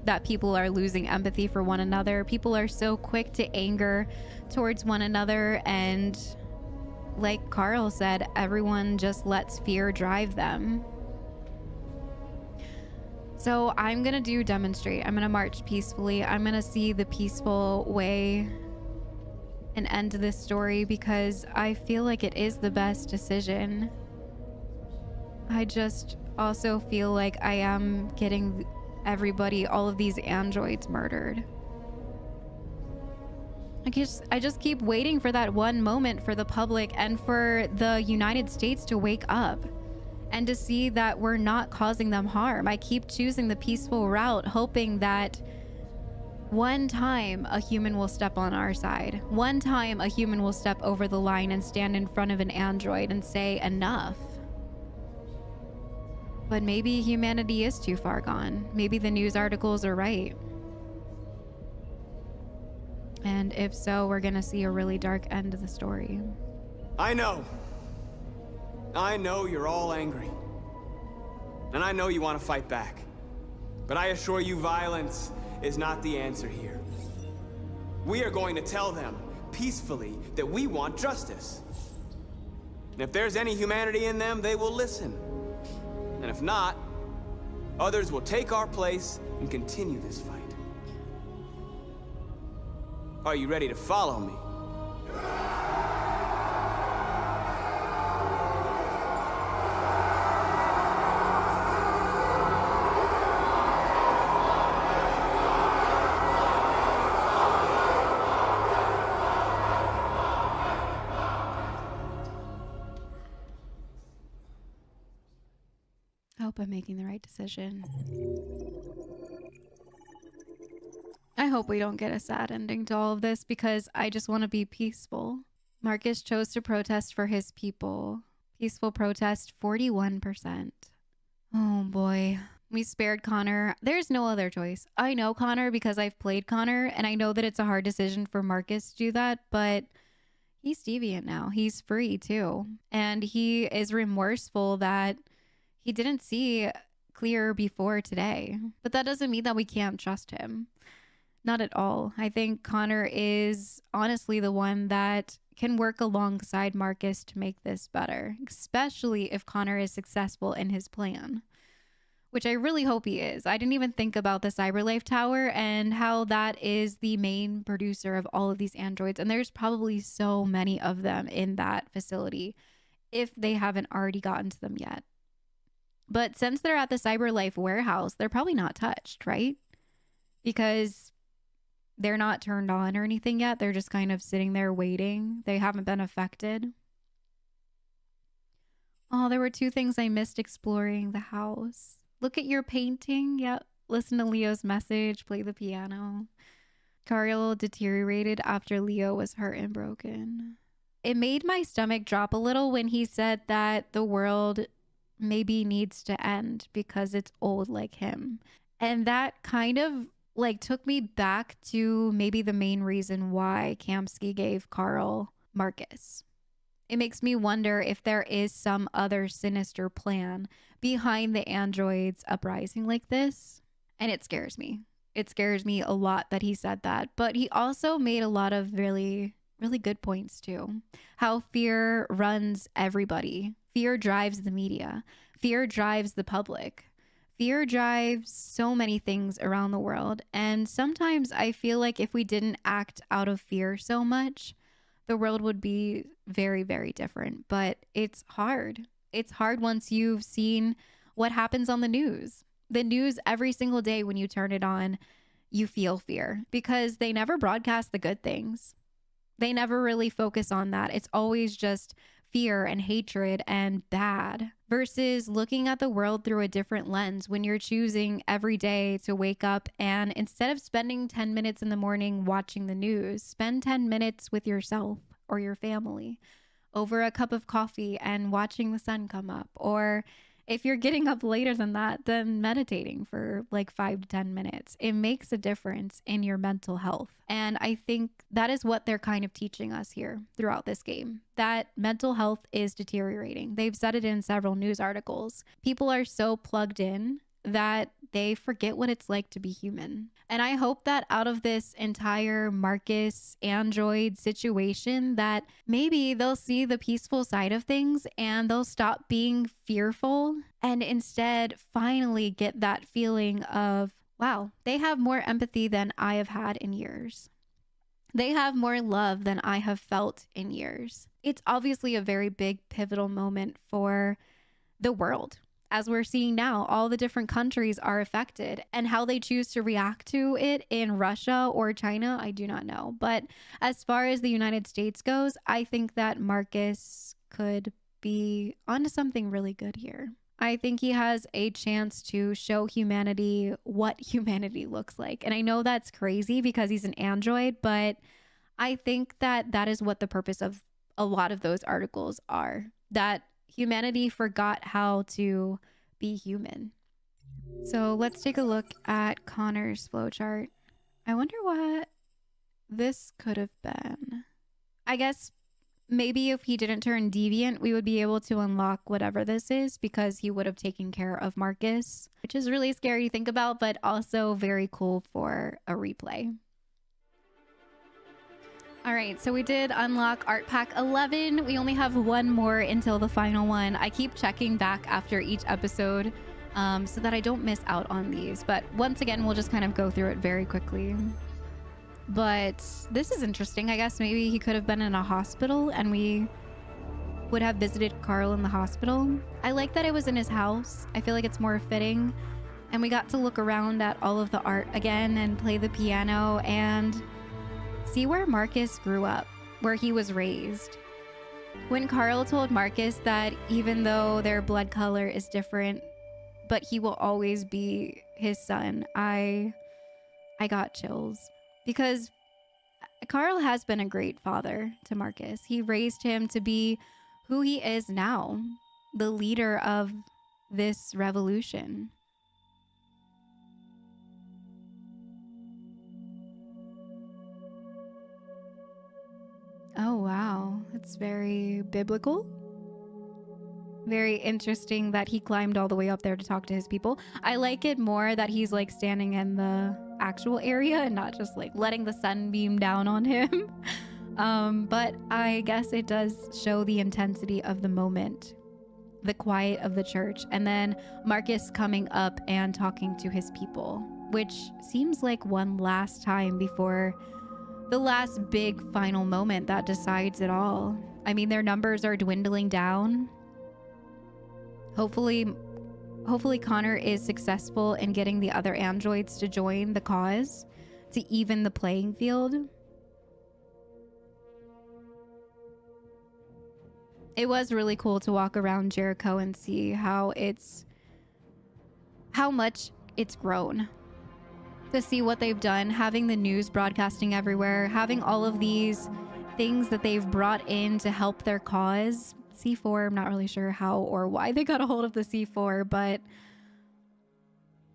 that people are losing empathy for one another. People are so quick to anger towards one another, and like Carl said, everyone just lets fear drive them. So I'm gonna demonstrate. I'm gonna march peacefully. I'm gonna see the peaceful way and end this story, because I feel like it is the best decision. I just also feel like I am getting everybody, all of these androids, murdered. I just keep waiting for that one moment for the public and for the United States to wake up and to see that we're not causing them harm. I keep choosing the peaceful route, hoping that one time a human will step on our side. One time a human will step over the line and stand in front of an android and say enough. But maybe humanity is too far gone. Maybe the news articles are right. And if so, we're gonna see a really dark end of the story. I know you're all angry. And I know you want to fight back. But I assure you, violence is not the answer here. We are going to tell them, peacefully, that we want justice. And if there's any humanity in them, they will listen. And if not, others will take our place and continue this fight. Are you ready to follow me? I hope I'm making the right decision. I hope we don't get a sad ending to all of this because I just want to be peaceful. Markus chose to protest for his people. Peaceful protest, 41%. Oh boy. We spared Connor. There's no other choice. I know Connor because I've played Connor, and I know that it's a hard decision for Markus to do that, but he's deviant now. He's free too. And he is remorseful that he didn't see clear before today. But that doesn't mean that we can't trust him. Not at all. I think Connor is honestly the one that can work alongside Markus to make this better, especially if Connor is successful in his plan, which I really hope he is. I didn't even think about the Cyberlife Tower and how that is the main producer of all of these androids. And there's probably so many of them in that facility if they haven't already gotten to them yet. But since they're at the Cyberlife warehouse, they're probably not touched, right? Because they're not turned on or anything yet. They're just kind of sitting there waiting. They haven't been affected. Oh, there were two things I missed exploring the house. Look at your painting. Yep. Listen to Leo's message. Play the piano. Carl deteriorated after Leo was hurt and broken. It made my stomach drop a little when he said that the world maybe needs to end because it's old like him. And that kind of like took me back to maybe the main reason why Kamsky gave Carl Markus. It makes me wonder if there is some other sinister plan behind the androids uprising like this. And it scares me. It scares me a lot that he said that. But he also made a lot of really, really good points too. How fear runs everybody. Fear drives the media. Fear drives the public. Fear drives so many things around the world. And sometimes I feel like if we didn't act out of fear so much, the world would be very, very different. But it's hard. It's hard once you've seen what happens on the news. The news every single day when you turn it on, you feel fear because they never broadcast the good things. They never really focus on that. It's always just fear and hatred and bad versus looking at the world through a different lens when you're choosing every day to wake up and instead of spending 10 minutes in the morning watching the news, spend 10 minutes with yourself or your family over a cup of coffee and watching the sun come up. Or if you're getting up later than that, then meditating for like 5 to 10 minutes. It makes a difference in your mental health. And I think that is what they're kind of teaching us here throughout this game, that mental health is deteriorating. They've said it in several news articles. People are so plugged in that they forget what it's like to be human. And I hope that out of this entire Markus android situation that maybe they'll see the peaceful side of things and they'll stop being fearful and instead finally get that feeling of, wow, they have more empathy than I have had in years. They have more love than I have felt in years. It's obviously a very big pivotal moment for the world. As we're seeing now, all the different countries are affected, and how they choose to react to it in Russia or China, I do not know. But as far as the United States goes, I think that Markus could be onto something really good here. I think he has a chance to show humanity what humanity looks like. And I know that's crazy because he's an android, but I think that that is what the purpose of a lot of those articles are. That humanity forgot how to be human. So let's take a look at Connor's flowchart. I wonder what this could have been. I guess maybe if he didn't turn deviant, we would be able to unlock whatever this is because he would have taken care of Markus, which is really scary to think about, but also very cool for a replay. All right, so we did unlock Art Pack 11. We only have one more until the final one. I keep checking back after each episode so that I don't miss out on these. But once again, we'll just kind of go through it very quickly. But this is interesting. I guess maybe he could have been in a hospital and we would have visited Carl in the hospital. I like that it was in his house. I feel like it's more fitting. And we got to look around at all of the art again and play the piano and see where Markus grew up, where he was raised. When Carl told Markus that even though their blood color is different, but he will always be his son, I got chills. Because Carl has been a great father to Markus. He raised him to be who he is now, the leader of this revolution. Oh, wow. That's very biblical. Very interesting that he climbed all the way up there to talk to his people. I like it more that he's like standing in the actual area and not just like letting the sun beam down on him. But I guess it does show the intensity of the moment, the quiet of the church, and then Markus coming up and talking to his people, which seems like one last time before the last big final moment that decides it all. I mean, their numbers are dwindling down. Hopefully Connor is successful in getting the other androids to join the cause to even the playing field. It was really cool to walk around Jericho and see how much it's grown. To see what they've done, having the news broadcasting everywhere, having all of these things that they've brought in to help their cause. C4, I'm not really sure how or why they got a hold of the C4, but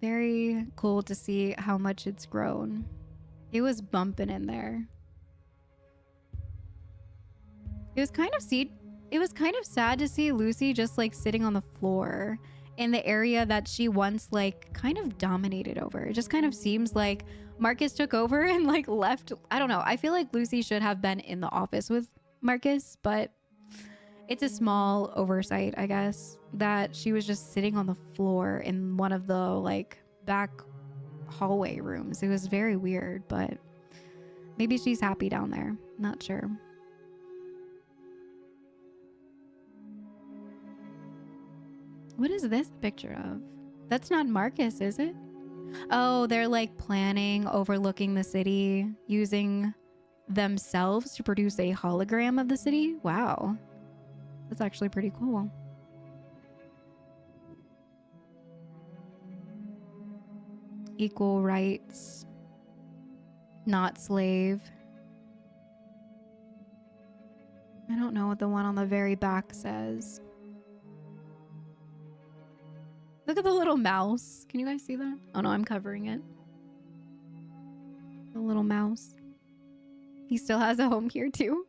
very cool to see how much it's grown. It was bumping in there. It was kind of sad to see Lucy just like sitting on the floor in the area that she once like kind of dominated over. It just kind of seems like Markus took over and like left. I don't know. I feel like Lucy should have been in the office with Markus, but it's a small oversight, I guess, that she was just sitting on the floor in one of the like back hallway rooms. It was very weird, but maybe she's happy down there. Not sure. What is this a picture of? That's not Markus, is it? Oh, they're like planning, overlooking the city, using themselves to produce a hologram of the city. Wow. That's actually pretty cool. Equal rights. Not slave. I don't know what the one on the very back says. Look at the little mouse. Can you guys see that? Oh no, I'm covering it. The little mouse. He still has a home here too.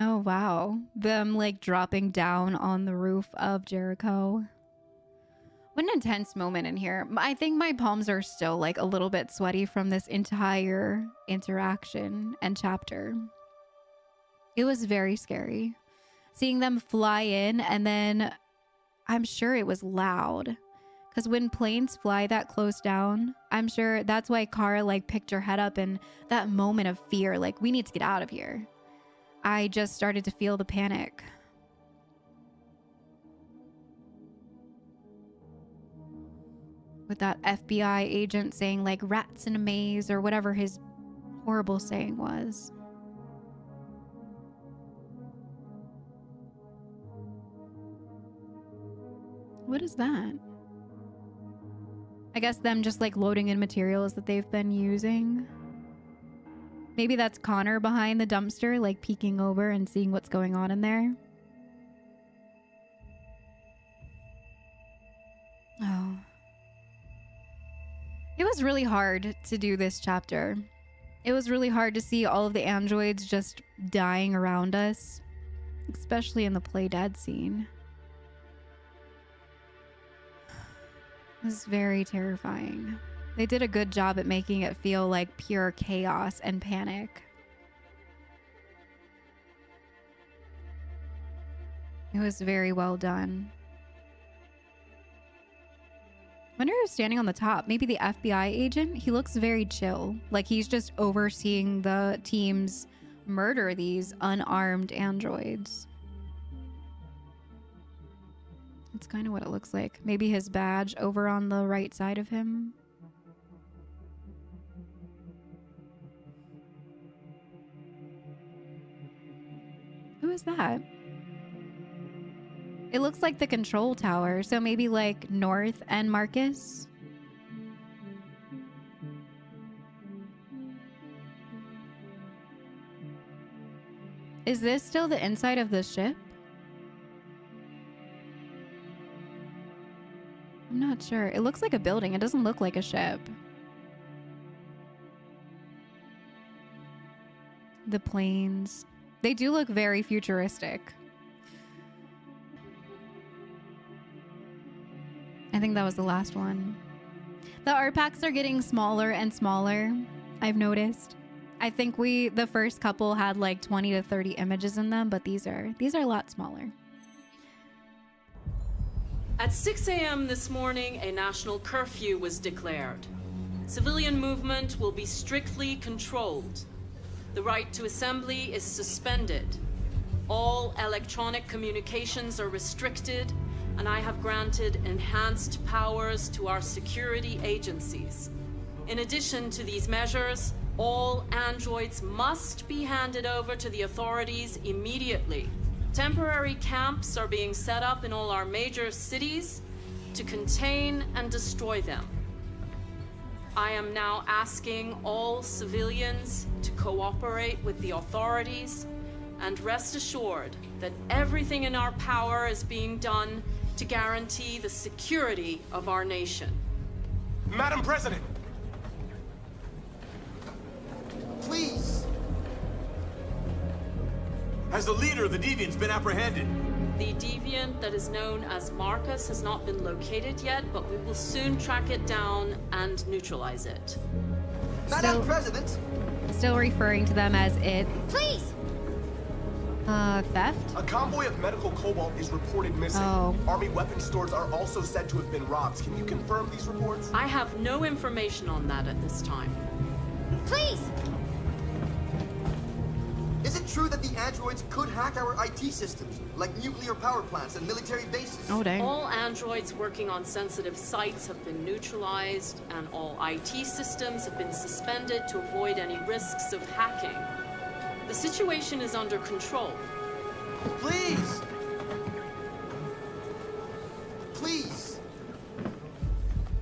Oh wow. Them like dropping down on the roof of Jericho. What an intense moment in here. I think my palms are still like a little bit sweaty from this entire interaction and chapter. It was very scary. Seeing them fly in, and then I'm sure it was loud. Because when planes fly that close down, I'm sure that's why Kara like picked her head up in that moment of fear. Like, we need to get out of here. I just started to feel the panic. With that FBI agent saying like rats in a maze or whatever his horrible saying was. What is that? I guess them just like loading in materials that they've been using. Maybe that's Connor behind the dumpster, like peeking over and seeing what's going on in there. Oh. It was really hard to do this chapter. It was really hard to see all of the androids just dying around us, especially in the play dead scene. It was very terrifying. They did a good job at making it feel like pure chaos and panic. It was very well done. I wonder who's standing on the top. Maybe the FBI agent? He looks very chill. Like he's just overseeing the teams murder these unarmed androids. That's kind of what it looks like. Maybe his badge over on the right side of him. Who is that? It looks like the control tower, so maybe like North and Markus. Is this still the inside of the ship? I'm not sure. It looks like a building. It doesn't look like a ship. The planes. They do look very futuristic. I think that was the last one. The art packs are getting smaller and smaller, I've noticed. I think the first couple had like 20 to 30 images in them, but these are a lot smaller. At 6 a.m. this morning, a national curfew was declared. Civilian movement will be strictly controlled. The right to assembly is suspended. All electronic communications are restricted, and I have granted enhanced powers to our security agencies. In addition to these measures, all androids must be handed over to the authorities immediately. Temporary camps are being set up in all our major cities to contain and destroy them. I am now asking all civilians to cooperate with the authorities and rest assured that everything in our power is being done to guarantee the security of our nation. Madam President! Please! Has the leader of the Deviants been apprehended? The deviant that is known as Markus has not been located yet, but we will soon track it down and neutralize it. Madam President! Still referring to them as it. Please! Theft? A convoy of medical cobalt is reported missing. Oh. Army weapons stores are also said to have been robbed. Can you confirm these reports? I have no information on that at this time. Please! Is it true that the androids could hack our IT systems, like nuclear power plants and military bases? Oh, dang. All androids working on sensitive sites have been neutralized, and all IT systems have been suspended to avoid any risks of hacking. The situation is under control. Please! Please!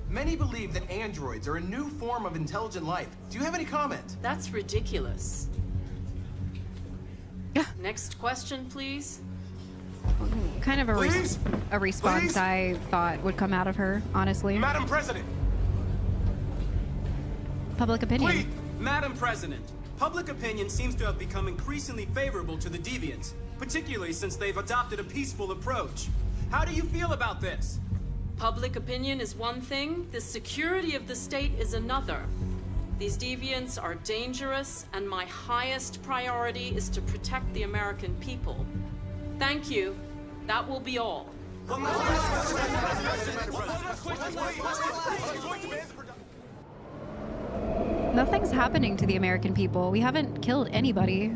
Many believe that androids are a new form of intelligent life. Do you have any comment? That's ridiculous. Next question, please. Kind of a response I thought would come out of her, honestly. Madam President! Public opinion. Please, Madam President, public opinion seems to have become increasingly favorable to the Deviants, particularly since they've adopted a peaceful approach. How do you feel about this? Public opinion is one thing, the security of the state is another. These deviants are dangerous, and my highest priority is to protect the American people. Thank you. That will be all. Nothing's happening to the American people. We haven't killed anybody.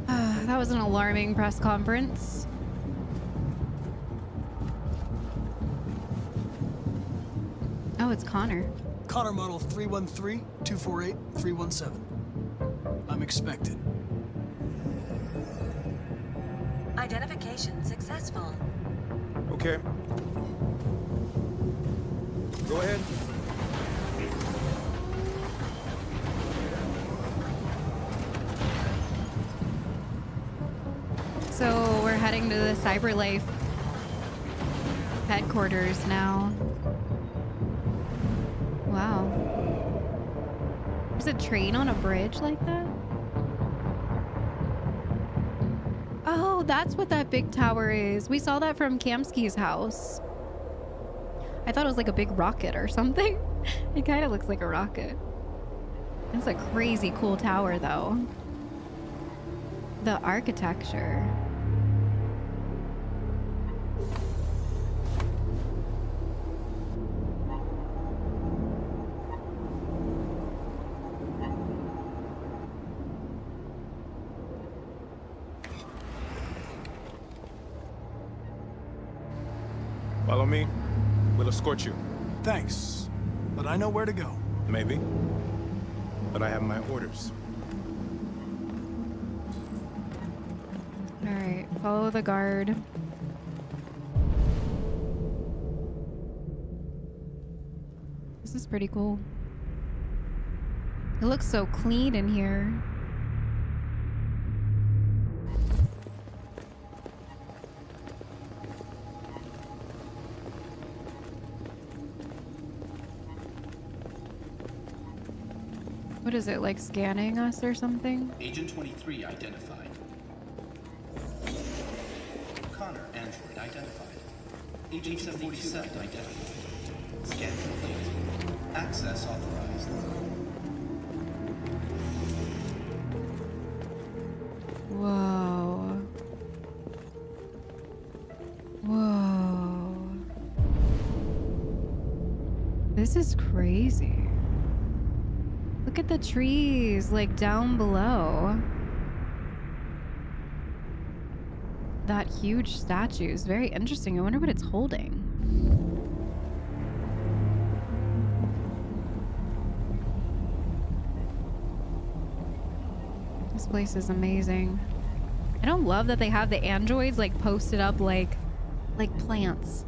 That was an alarming press conference. Oh, it's Connor. Connor model 313-248-317. I'm expected. Identification successful. Okay. Go ahead. So we're heading to the CyberLife headquarters now. Wow. There's a train on a bridge like that? Oh, that's what that big tower is. We saw that from Kamsky's house. I thought it was like a big rocket or something. It kind of looks like a rocket. It's a crazy cool tower though. The architecture. Follow me. We'll escort you. Thanks, but I know where to go. Maybe. But I have my orders. All right, follow the guard. This is pretty cool. It looks so clean in here. What is it, like scanning us or something? Agent 23 identified. Connor, android identified. Agent 47 identified. Scan complete. Access authorized. Whoa. Whoa. This is crazy. Look at the trees, like down below. That huge statue is very interesting. I wonder what it's holding. This place is amazing. I don't love that they have the androids like posted up like plants.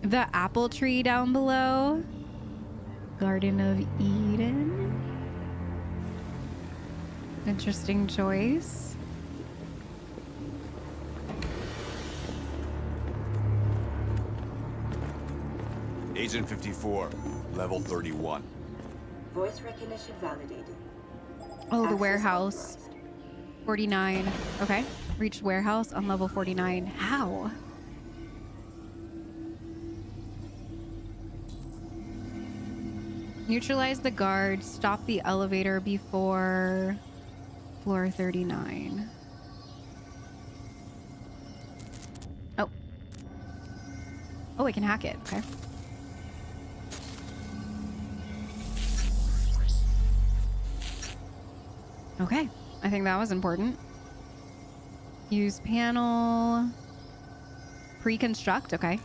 The apple tree down below. Garden of Eden. Interesting choice. Agent 54, level 31. Voice recognition validated. Oh, the warehouse. 49. Okay. Reached warehouse on level 49. How? Neutralize the guard. Stop the elevator before floor 39. Oh. Oh, I can hack it. Okay. Okay. I think that was important. Use panel. Pre-construct. Okay.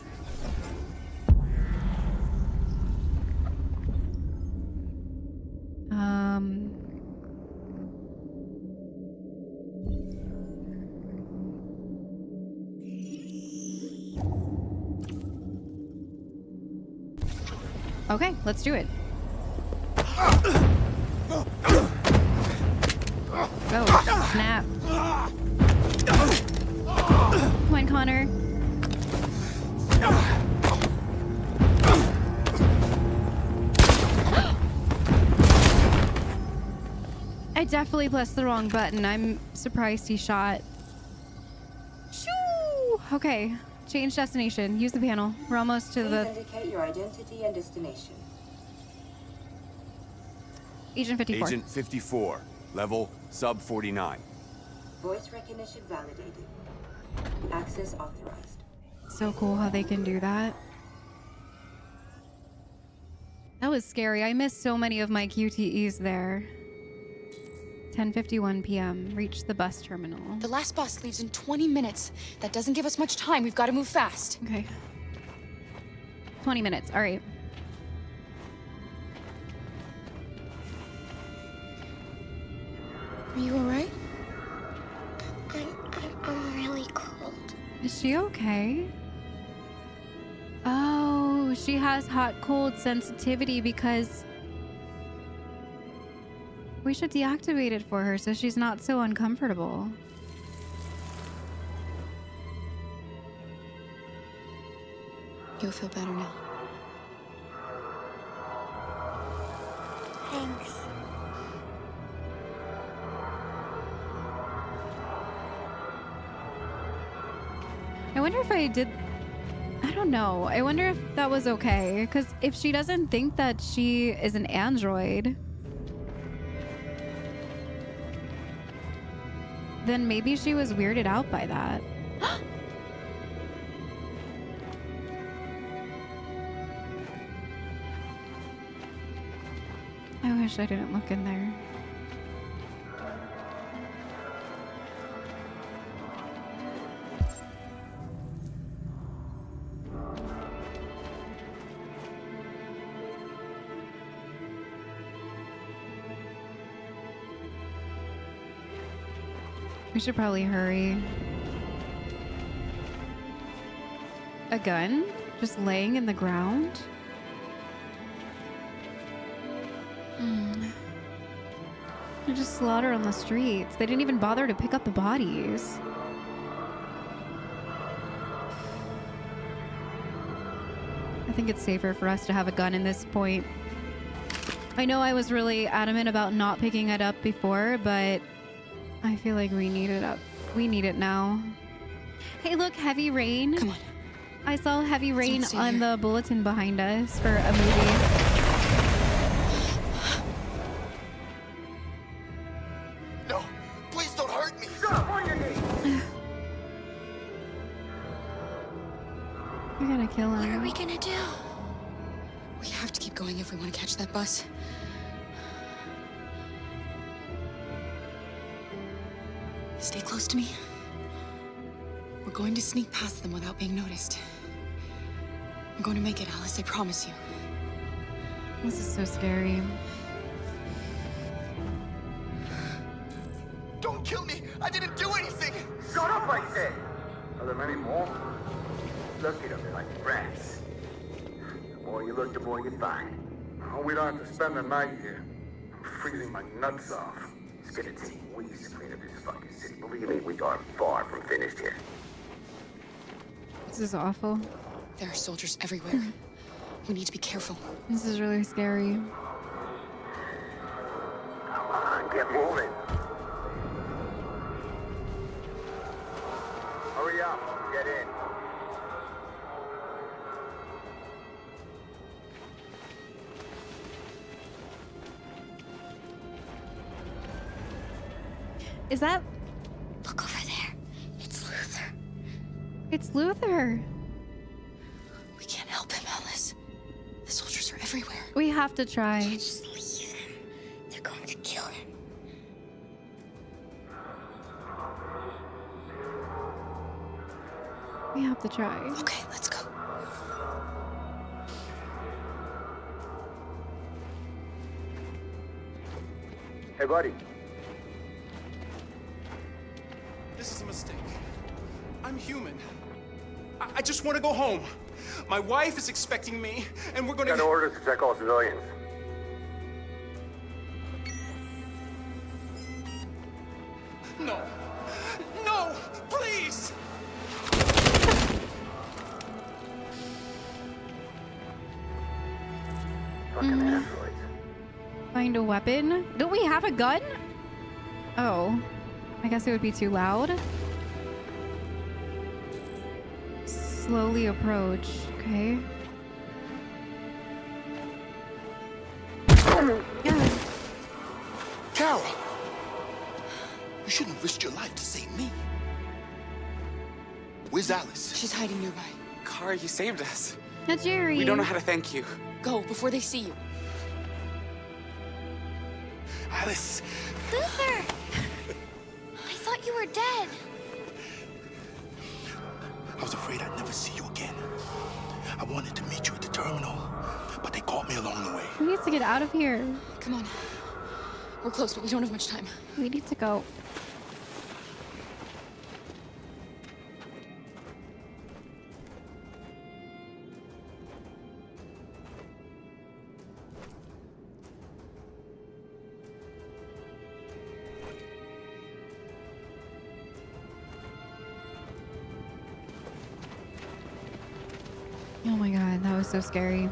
Okay, let's do it. Oh, snap. Come on, Connor. I definitely pressed the wrong button. I'm surprised he shot. Shoo! Okay, change destination. Use the panel. We're almost to the... indicate your identity and destination. Agent 54. Agent 54, level sub 49. Voice recognition validated. Access authorized. So cool how they can do that. That was scary. I missed so many of my QTEs there. 10:51 p.m. Reach the bus terminal. The last bus leaves in 20 minutes. That doesn't give us much time. We've got to move fast. Okay. 20 minutes. All right. Are you all right? I'm really cold. Is she okay? Oh, she has hot cold sensitivity because we should deactivate it for her so she's not so uncomfortable. You'll feel better now. Thanks. I wonder if I did... I don't know. I wonder if that was okay. Because if she doesn't think that she is an android, then maybe she was weirded out by that. I wish I didn't look in there. We should probably hurry. A gun? Just laying in the ground? They're just slaughtered on the streets. They didn't even bother to pick up the bodies. I think it's safer for us to have a gun in this point. I know I was really adamant about not picking it up before, but I feel like we need it up. We need it now. Hey, look, heavy rain. Come on. I saw heavy rain on the bulletin behind us for a movie. No, please don't hurt me. Stop on your knees. We're gonna kill him. What are we gonna do? We have to keep going if we want to catch that bus. Stay close to me. We're going to sneak past them without being noticed. We're going to make it, Alice. I promise you. This is so scary. Don't kill me! I didn't do anything! Shut up, I said! Are there many more? Look at them, they're like rats. The more you look, the more you find. Oh, we don't have to spend the night here. I'm freezing my nuts off. It's gonna take weeks to clean up this fucking city. Believe me, we are far from finished here. This is awful. There are soldiers everywhere. We need to be careful. This is really scary. Come on, get moving. Hurry up, get in. Is that... Look over there. It's Luther. It's Luther. We can't help him, Alice. The soldiers are everywhere. We have to try. Can't just leave him. They're going to kill him. We have to try. Okay, let's go. Hey, buddy. This is a mistake. I'm human. I just want to go home. My wife is expecting me, and we're gonna... Got orders to check all civilians. No. No! Please! Fucking androids. Find a weapon? Don't we have a gun? Oh. I guess it would be too loud. Slowly approach. Okay. Carol! You shouldn't risk your life to save me. Where's Alice? She's hiding nearby. Kara, you saved us. Jerry. We don't know how to thank you. Go before they see you. Alice! Luther! I thought you were dead. I was afraid I'd never see you again. I wanted to meet you at the terminal, but they caught me along the way. We need to get out of here. Come on. We're close, but we don't have much time. We need to go. Oh my god, that was so scary.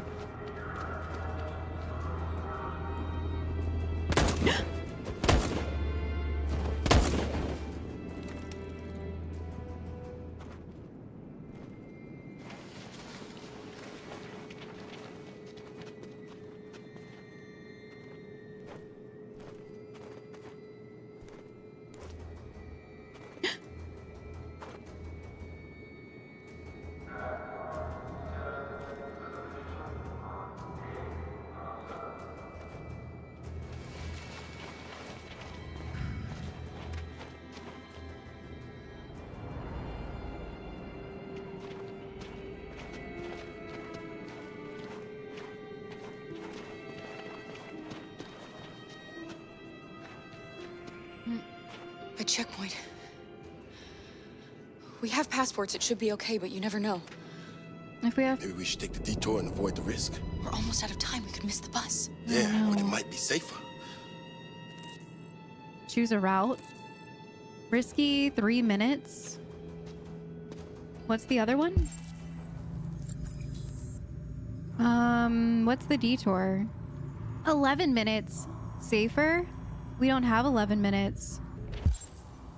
A checkpoint. We have passports. It should be okay, but you never know. If we have... Maybe we should take the detour and avoid the risk. We're almost out of time. We could miss the bus. Yeah, but it might be safer. Choose a route. Risky 3 minutes. What's the other one? What's the detour? 11 minutes. Safer? We don't have 11 minutes.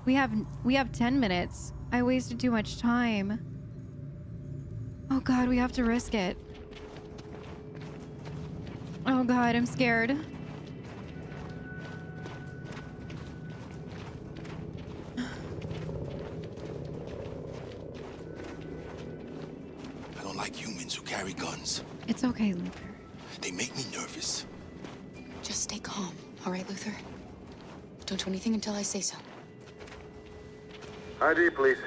We have 10 minutes. I wasted too much time. Oh god, we have to risk it. Oh god, I'm scared. I don't like humans who carry guns. It's okay, Luther. They make me nervous. Just stay calm, all right, Luther? Don't do anything until I say so. ID, please.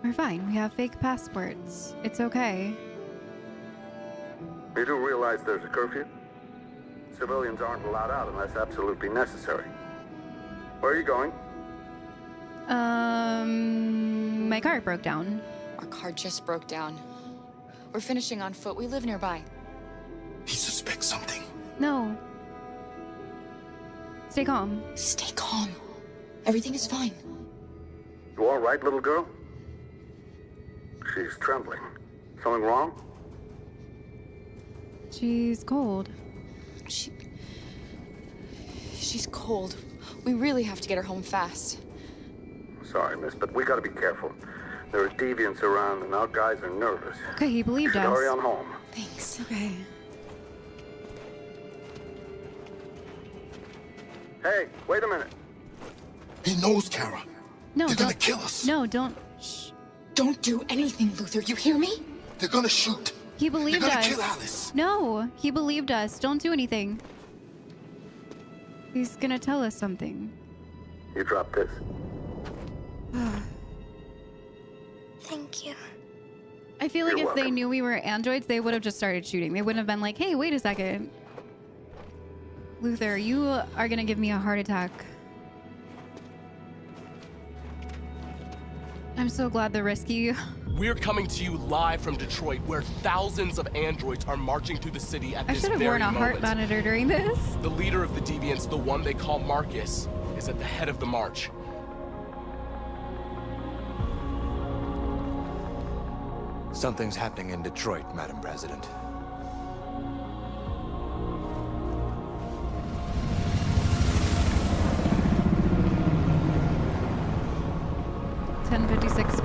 We're fine. We have fake passports. It's okay. You do realize there's a curfew? Civilians aren't allowed out unless absolutely necessary. Where are you going? My car broke down. Our car just broke down. We're finishing on foot. We live nearby. He suspects something. No. Stay calm. Stay calm. Everything is fine. You all right, little girl? She's trembling. Something wrong? She's cold. She's cold. We really have to get her home fast. Sorry, miss, but we gotta be careful. There are deviants around and our guys are nervous. Okay, he believed us. Hurry on home. Thanks. Okay. Hey, wait a minute. He knows, Kara. No, They're gonna kill us. No, don't. Shh. Don't do anything, Luther. You hear me? They're gonna shoot. He believed They're us. gonna kill Alice. No, he believed us. Don't do anything. He's gonna tell us something. You drop this. Thank you. I feel like You're if they welcome. knew we were androids, they would have just started shooting. They wouldn't have been like, hey, wait a second. Luther, you are gonna give me a heart attack. I'm so glad the rescue... We're coming to you live from Detroit, where thousands of androids are marching through the city at I this should have very worn a heart moment. monitor during this. The leader of the deviants, the one they call Markus, is at the head of the march. Something's happening in Detroit, Madam President.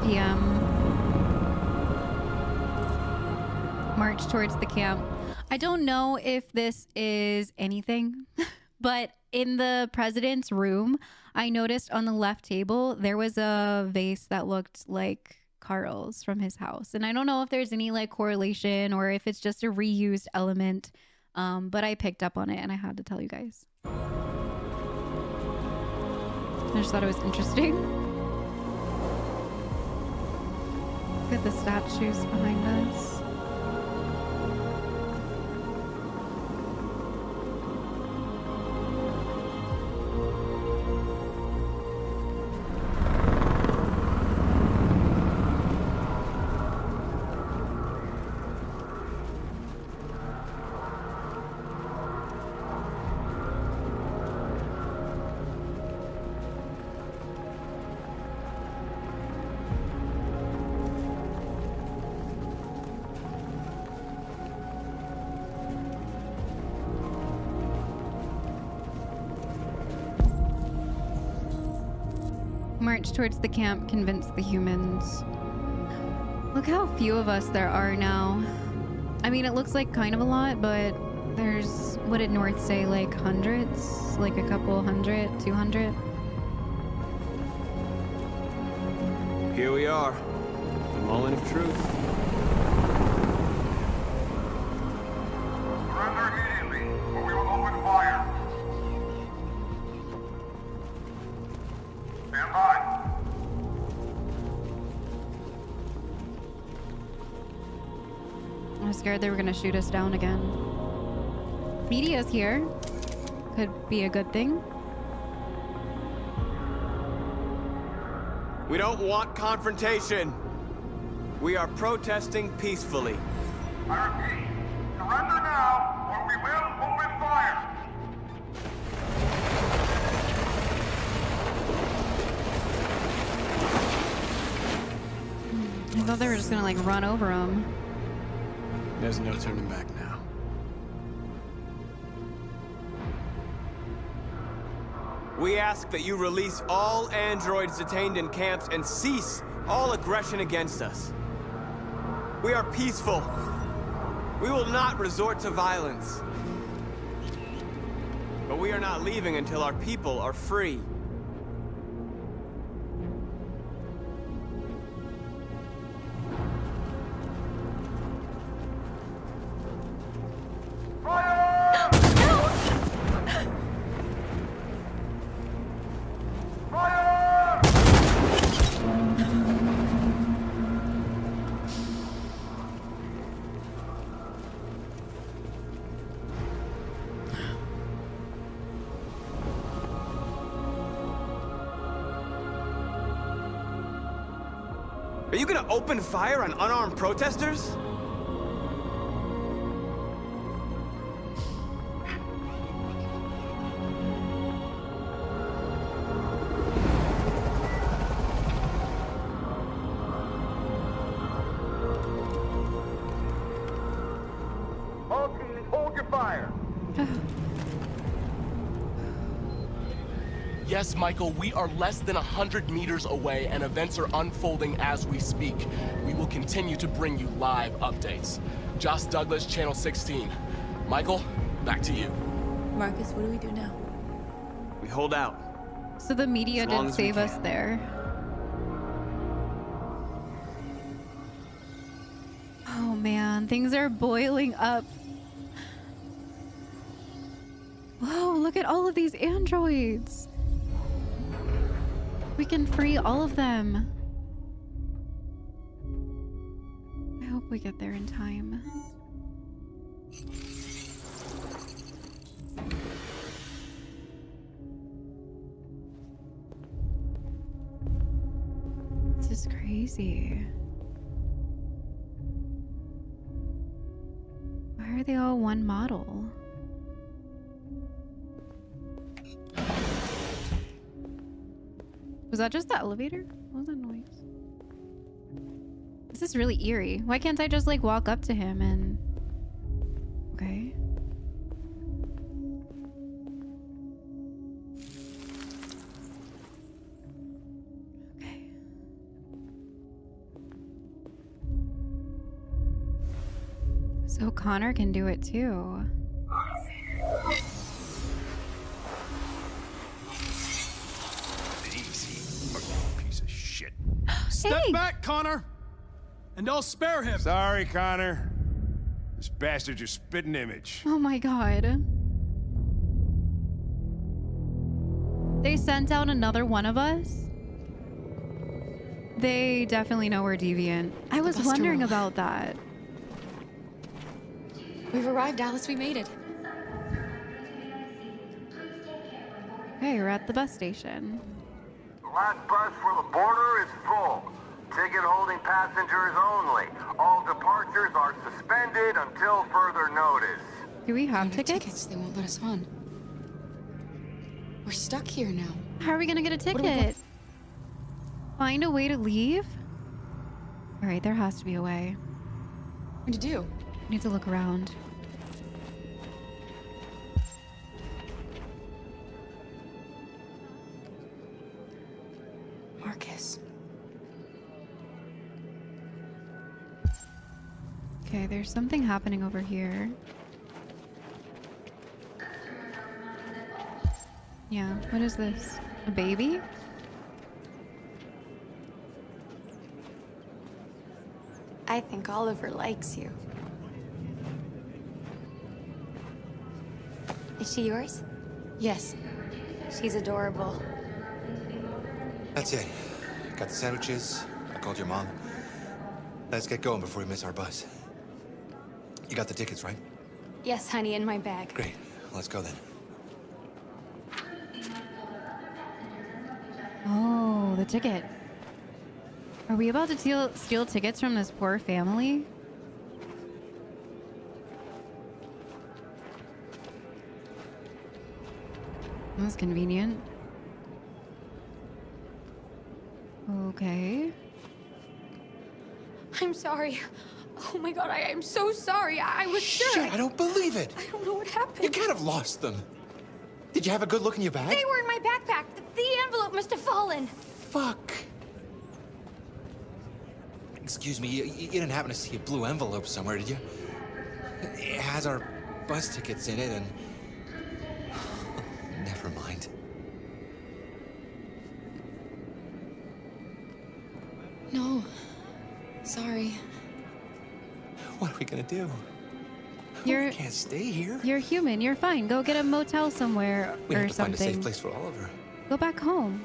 p.m. March towards the camp. I don't know if this is anything, but in the president's room, I noticed on the left table, there was a vase that looked like Carl's from his house. And I don't know if there's any like correlation or if it's just a reused element, but I picked up on it and I had to tell you guys. I just thought it was interesting. at the statues behind us. March towards the camp, convince the humans. Look how few of us there are now. I mean, it looks like kind of a lot, but there's, what did North say, like hundreds? Like a couple hundred, 200? Here we are, the moment of truth. Surrender immediately, or we will open fire. Stand by. I was scared they were gonna shoot us down again. Media's here. Could be a good thing. We don't want confrontation. We are protesting peacefully. I repeat, surrender now, or we will open fire. I thought they were just gonna like run over them. There's no turning back now. We ask that you release all androids detained in camps and cease all aggression against us. We are peaceful. We will not resort to violence. But we are not leaving until our people are free. Are you gonna open fire on unarmed protesters? All teams, hold your fire. Yes, Michael, we are less than 100 meters away and events are unfolding as we speak. We will continue to bring you live updates. Josh Douglas, Channel 16. Michael, back to you. Marcus, what do we do now? We hold out. So the media As long did as we save us can. there. Oh man, things are boiling up. Whoa, look at all of these androids. We can free all of them. I hope we get there in time. This is crazy. Why are they all one model? Was that just the elevator? What was that noise? This is really eerie. Why can't I just like walk up to him and... Okay. Okay. So Connor can do it too. Piece of shit. Step back, Connor! And I'll spare him! Sorry, Connor. This bastard's your spitting image. Oh my god. They sent out another one of us? They definitely know we're deviant. I was Buster wondering roll. about that. We've arrived, Alice. We made it. Okay, we're at the bus station. The last bus for the border is full. Ticket holding passengers only. All departures are suspended until further notice. Do we have tickets? They won't let us on. We're stuck here now. How are we gonna get a What do we go- ticket? Find a way to leave? All right, there has to be a way. What to do? I need to look around. Markus. Okay, there's something happening over here. Yeah, what is this? A baby? I think Oliver likes you. Is she yours? Yes. She's adorable. That's it. Got the sandwiches. I called your mom. Let's get going before we miss our bus. You got the tickets, right? Yes, honey, in my bag. Great. Let's go then. Oh, the ticket. Are we about to steal tickets from this poor family? That's convenient. Okay. I'm sorry. Oh my god, I'm so sorry. I was sure. Shit, I don't believe it. I don't know what happened. You can't have lost them. Did you have a good look in your bag? They were in my backpack. The envelope must have fallen. Fuck. Excuse me, you didn't happen to see a blue envelope somewhere, did you? It has our bus tickets in it and... Never mind. No. Sorry. What are we gonna do? You're We can't stay here. You're human. You're fine. Go get a motel somewhere We or have to find a safe something. place for Oliver. Go back home.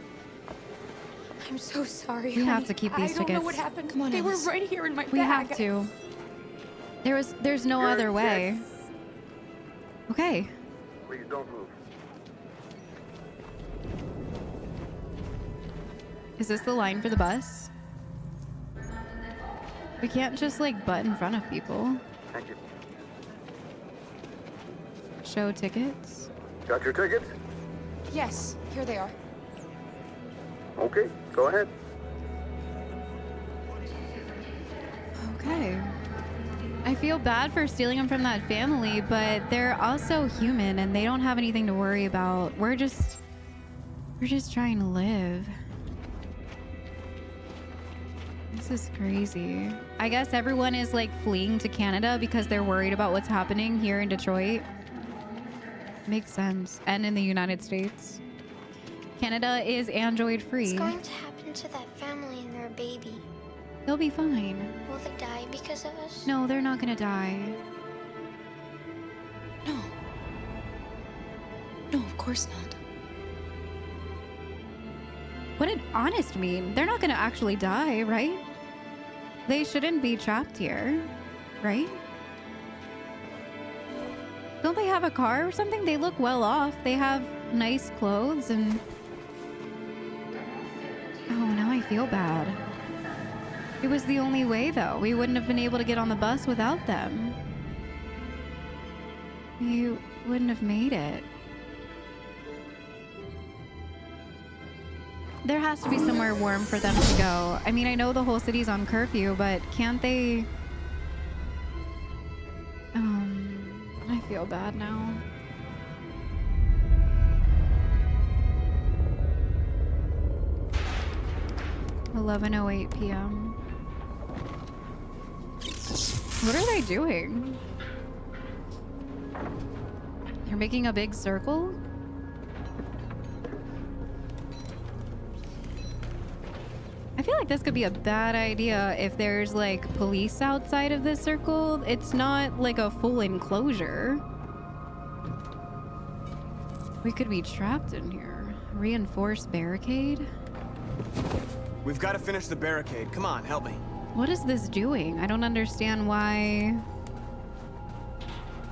I'm so sorry. We have honey. to keep these I don't know tickets. what happened. Come on, they Alice. were right here in my We bag. have to. There's no You're other way. Okay. Please don't move. Is this the line for the bus? We can't just like butt in front of people. Thank you. Show tickets. Got your tickets? Yes, here they are. Okay, go ahead. Okay. I feel bad for stealing them from that family, but they're also human and they don't have anything to worry about. We're just trying to live. This is crazy. I guess everyone is like fleeing to Canada because they're worried about what's happening here in Detroit. Makes sense. And in the United States. Canada is Android free. What's going to happen to that family and their baby? They'll be fine. Will they die because of us? No, they're not gonna die. No. No, of course not. What did honest mean? They're not gonna actually die, right? They shouldn't be trapped here, right? Don't they have a car or something? They look well off. They have nice clothes and... Oh, now I feel bad. It was the only way, though. We wouldn't have been able to get on the bus without them. We wouldn't have made it. There has to be somewhere warm for them to go. I mean, I know the whole city's on curfew, but can't they... I feel bad now. $11:08 p.m. What are they doing? They're making a big circle? I feel like this could be a bad idea if there's like police outside of this circle. It's not like a full enclosure. We could be trapped in here. Reinforced barricade? We've got to finish the barricade. Come on, help me. What is this doing? I don't understand why.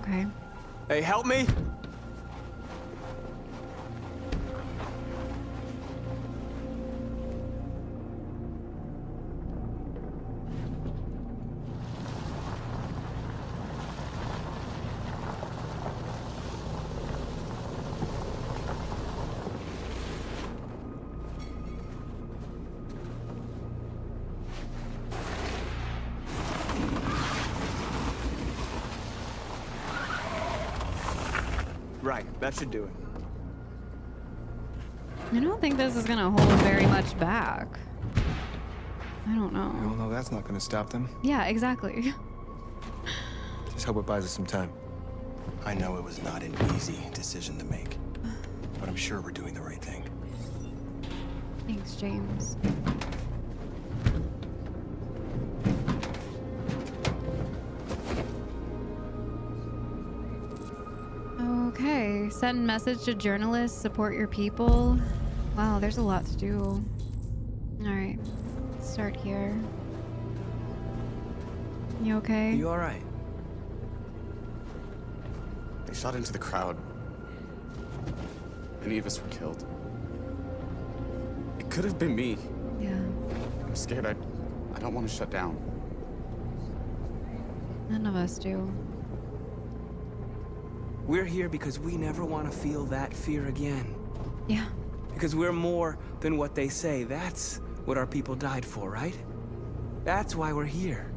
Okay. Hey, help me! Right, that should do it. I don't think this is gonna hold very much back. I don't know. Well, no, that's not gonna stop them. Yeah, exactly. Just hope it buys us some time. I know it was not an easy decision to make, but I'm sure we're doing the right thing. Thanks, James. Okay, send message to journalists, support your people. Wow, there's a lot to do. All right, let's start here. You okay? You all right? They shot into the crowd. Many of us were killed. It could have been me. Yeah. I'm scared. I don't want to shut down. None of us do. We're here because we never want to feel that fear again. Yeah. Because we're more than what they say. That's what our people died for, right? That's why we're here.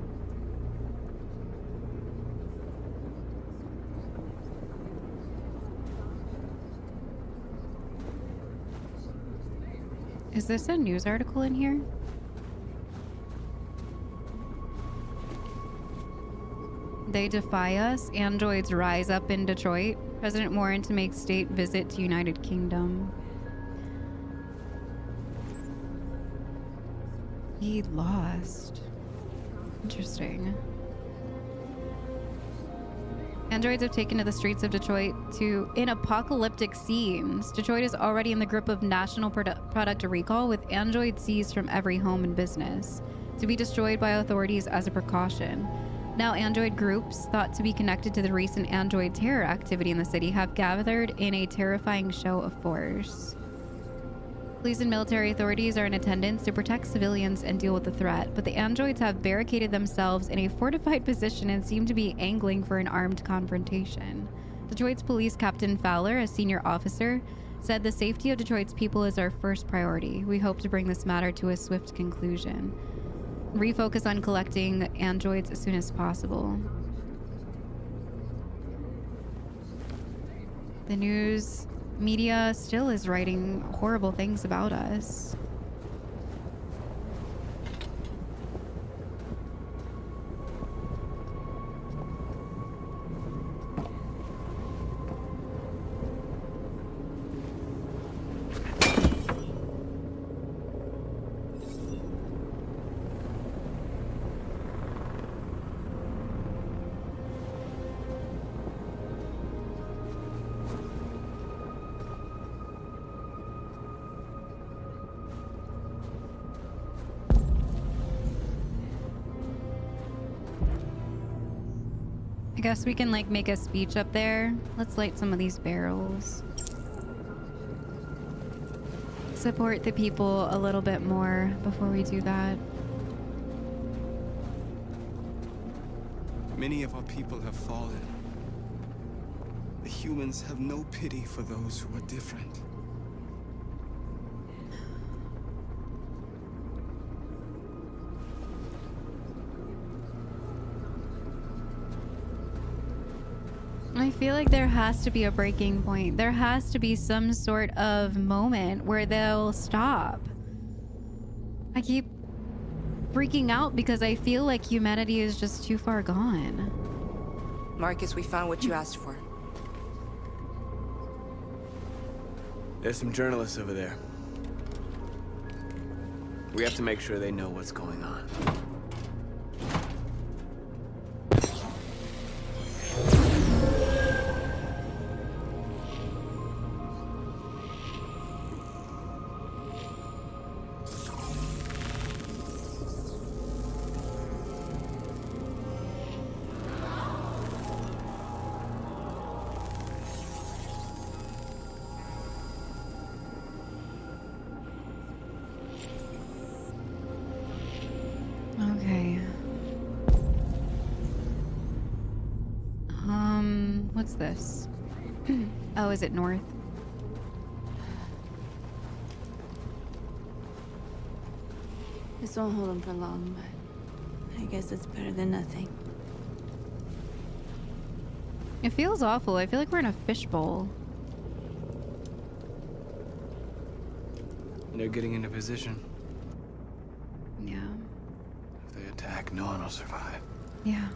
Is this a news article in here? They defy us. Androids rise up in Detroit. President Warren to make state visit to United Kingdom. He lost. Interesting. Androids have taken to the streets of Detroit in apocalyptic scenes. Detroit is already in the grip of national product recall, with androids seized from every home and business to be destroyed by authorities as a precaution. Now, android groups thought to be connected to the recent android terror activity in the city have gathered in a terrifying show of force. Police and military authorities are in attendance to protect civilians and deal with the threat, but the androids have barricaded themselves in a fortified position and seem to be angling for an armed confrontation. Detroit's police captain Fowler, a senior officer, said the safety of Detroit's people is our first priority. We hope to bring this matter to a swift conclusion. Refocus on collecting androids as soon as possible. The news media still is writing horrible things about us. I guess we can like make a speech up there. Let's light some of these barrels. Support the people a little bit more before we do that. Many of our people have fallen. The humans have no pity for those who are different. I feel like there has to be a breaking point. There has to be some sort of moment where they'll stop. I keep freaking out because I feel like humanity is just too far gone. Markus, we found what you asked for. There's some journalists over there. We have to make sure they know what's going on. What's this? Oh, is it north? This won't hold him for long, but I guess it's better than nothing. It feels awful. I feel like we're in a fishbowl. They're getting into position. Yeah. If they attack, no one will survive. Yeah.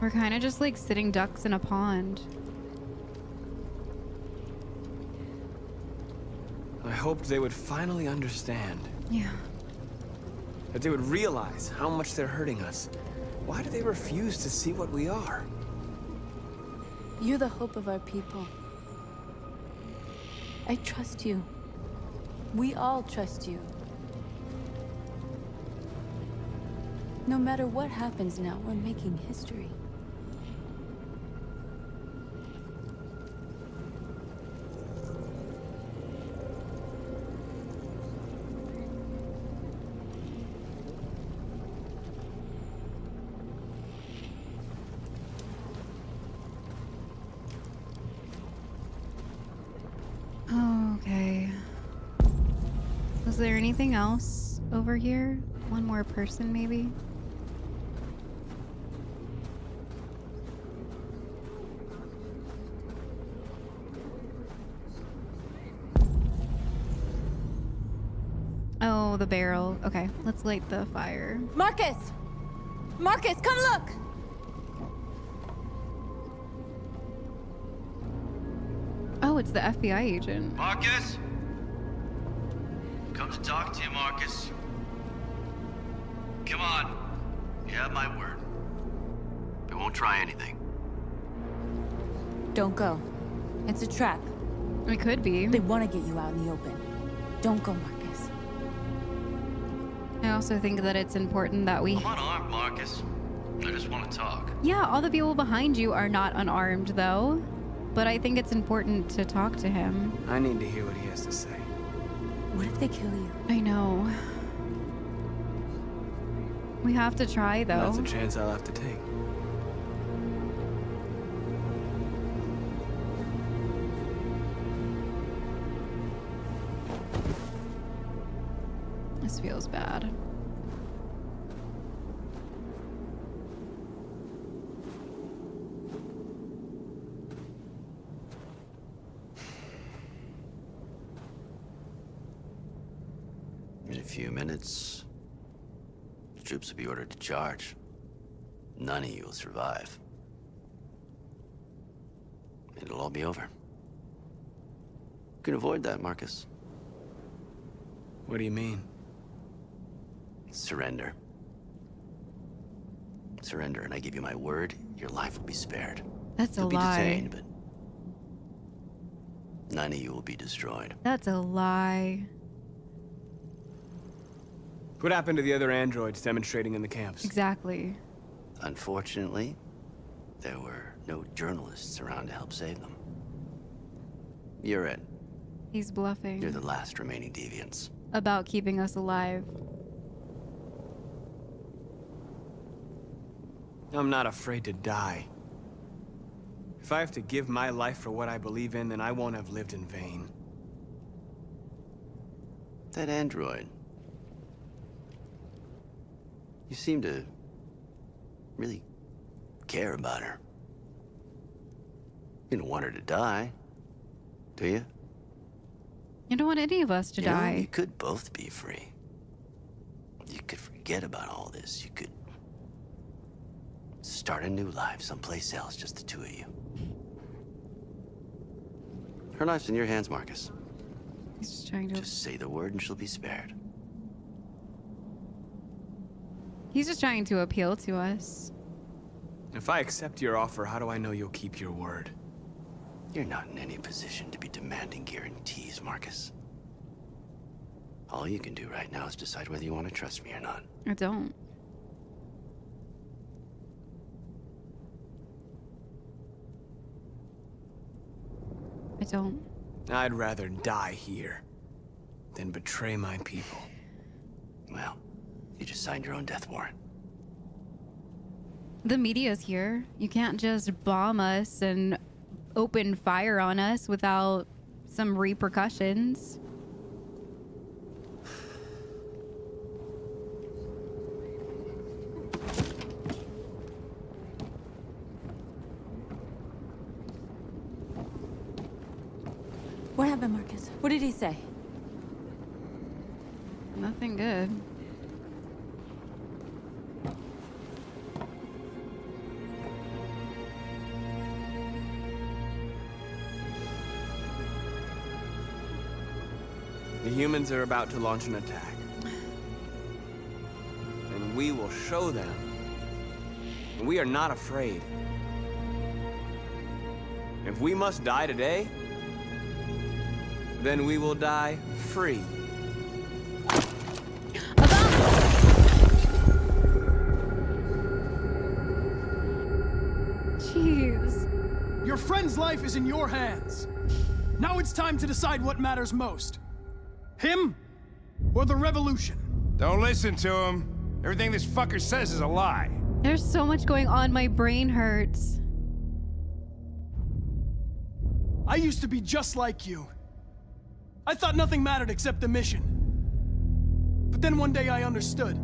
We're kind of just like sitting ducks in a pond. I hoped they would finally understand. Yeah. That they would realize how much they're hurting us. Why do they refuse to see what we are? You're the hope of our people. I trust you. We all trust you. No matter what happens now, we're making history. Okay. Was there anything else over here? One more person, maybe? Oh, the barrel. Okay, let's light the fire. Markus! Markus, come look! Oh, it's the FBI agent. Markus? Come to talk to you, Markus. Come on. You have my word. I won't try anything. Don't go. It's a trap. It could be. They want to get you out in the open. Don't go, Markus. I also think that it's important that we... I'm unarmed, Markus. I just want to talk. Yeah, all the people behind you are not unarmed, though. But I think it's important to talk to him. I need to hear what he has to say. What if they kill you? I know. We have to try, though. That's a chance I'll have to take. This feels bad. In a few minutes, the troops will be ordered to charge. None of you will survive. It'll all be over. You can avoid that, Markus. What do you mean? Surrender. Surrender, and I give you my word, your life will be spared. That's a You'll lie. be detained, but none of you will be destroyed. That's a lie. What happened to the other androids demonstrating in the camps? Exactly. Unfortunately, there were no journalists around to help save them. You're it. He's bluffing. You're the last remaining deviants. About keeping us alive. I'm not afraid to die. If I have to give my life for what I believe in, then I won't have lived in vain. That android. You seem to really care about her. You don't want her to die, do you? You don't want any of us to die. You could both be free. You could forget about all this. You could start a new life someplace else, just the two of you. Her life's in your hands, Markus. He's just trying to... Just say the word and she'll be spared. He's just trying to appeal to us. If I accept your offer, how do I know you'll keep your word? You're not in any position to be demanding guarantees, Markus. All you can do right now is decide whether you want to trust me or not. I don't. I don't. I'd rather die here than betray my people. Well, you just signed your own death warrant. The media's here. You can't just bomb us and open fire on us without some repercussions. What happened, Marcus? What did he say? Nothing good. The humans are about to launch an attack. And we will show them. We are not afraid. If we must die today, then we will die free. Jeez. Your friend's life is in your hands. Now it's time to decide what matters most. Him or the revolution? Don't listen to him. Everything this fucker says is a lie. There's so much going on, my brain hurts. I used to be just like you. I thought nothing mattered except the mission. But then one day I understood.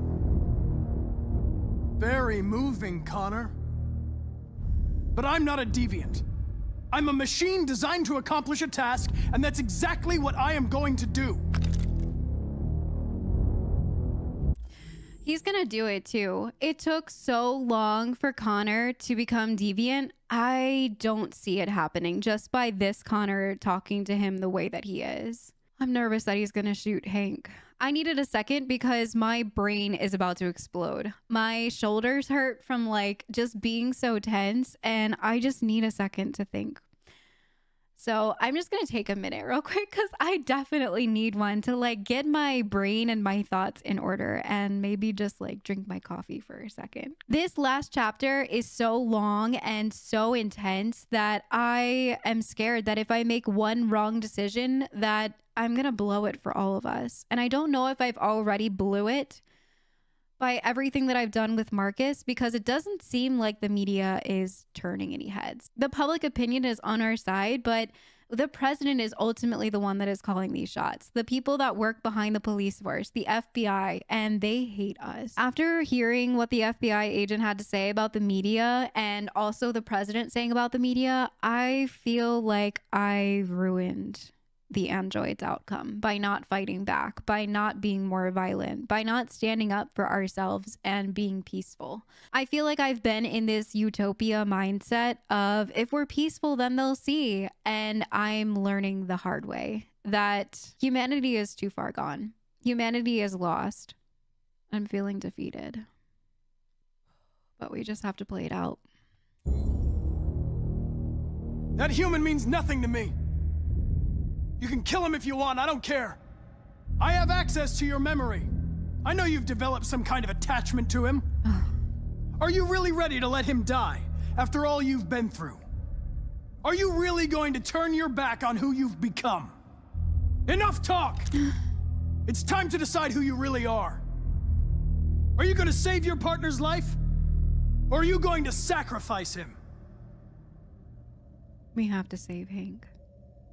Very moving, Connor. But I'm not a deviant. I'm a machine designed to accomplish a task, and that's exactly what I am going to do. He's gonna do it too. It took so long for Connor to become deviant. I don't see it happening just by this Connor talking to him the way that he is. I'm nervous that he's gonna shoot Hank. I needed a second because my brain is about to explode. My shoulders hurt from like just being so tense, and I just need a second to think. So I'm just going to take a minute real quick because I definitely need one to like get my brain and my thoughts in order and maybe just like drink my coffee for a second. This last chapter is so long and so intense that I am scared that if I make one wrong decision that I'm going to blow it for all of us. And I don't know if I've already blew it by everything that I've done with Marcus, because it doesn't seem like the media is turning any heads. The public opinion is on our side, but the president is ultimately the one that is calling these shots. The people that work behind the police force, the FBI, and they hate us. After hearing what the FBI agent had to say about the media and also the president saying about the media, I feel like I ruined the android's outcome by not fighting back, by not being more violent, by not standing up for ourselves and being peaceful. I feel like I've been in this utopia mindset of if we're peaceful, then they'll see. And I'm learning the hard way that humanity is too far gone. Humanity is lost. I'm feeling defeated. But we just have to play it out. That human means nothing to me. You can kill him if you want, I don't care. I have access to your memory. I know you've developed some kind of attachment to him. Are you really ready to let him die after all you've been through? Are you really going to turn your back on who you've become? Enough talk! It's time to decide who you really are. Are you going to save your partner's life? Or are you going to sacrifice him? We have to save Hank.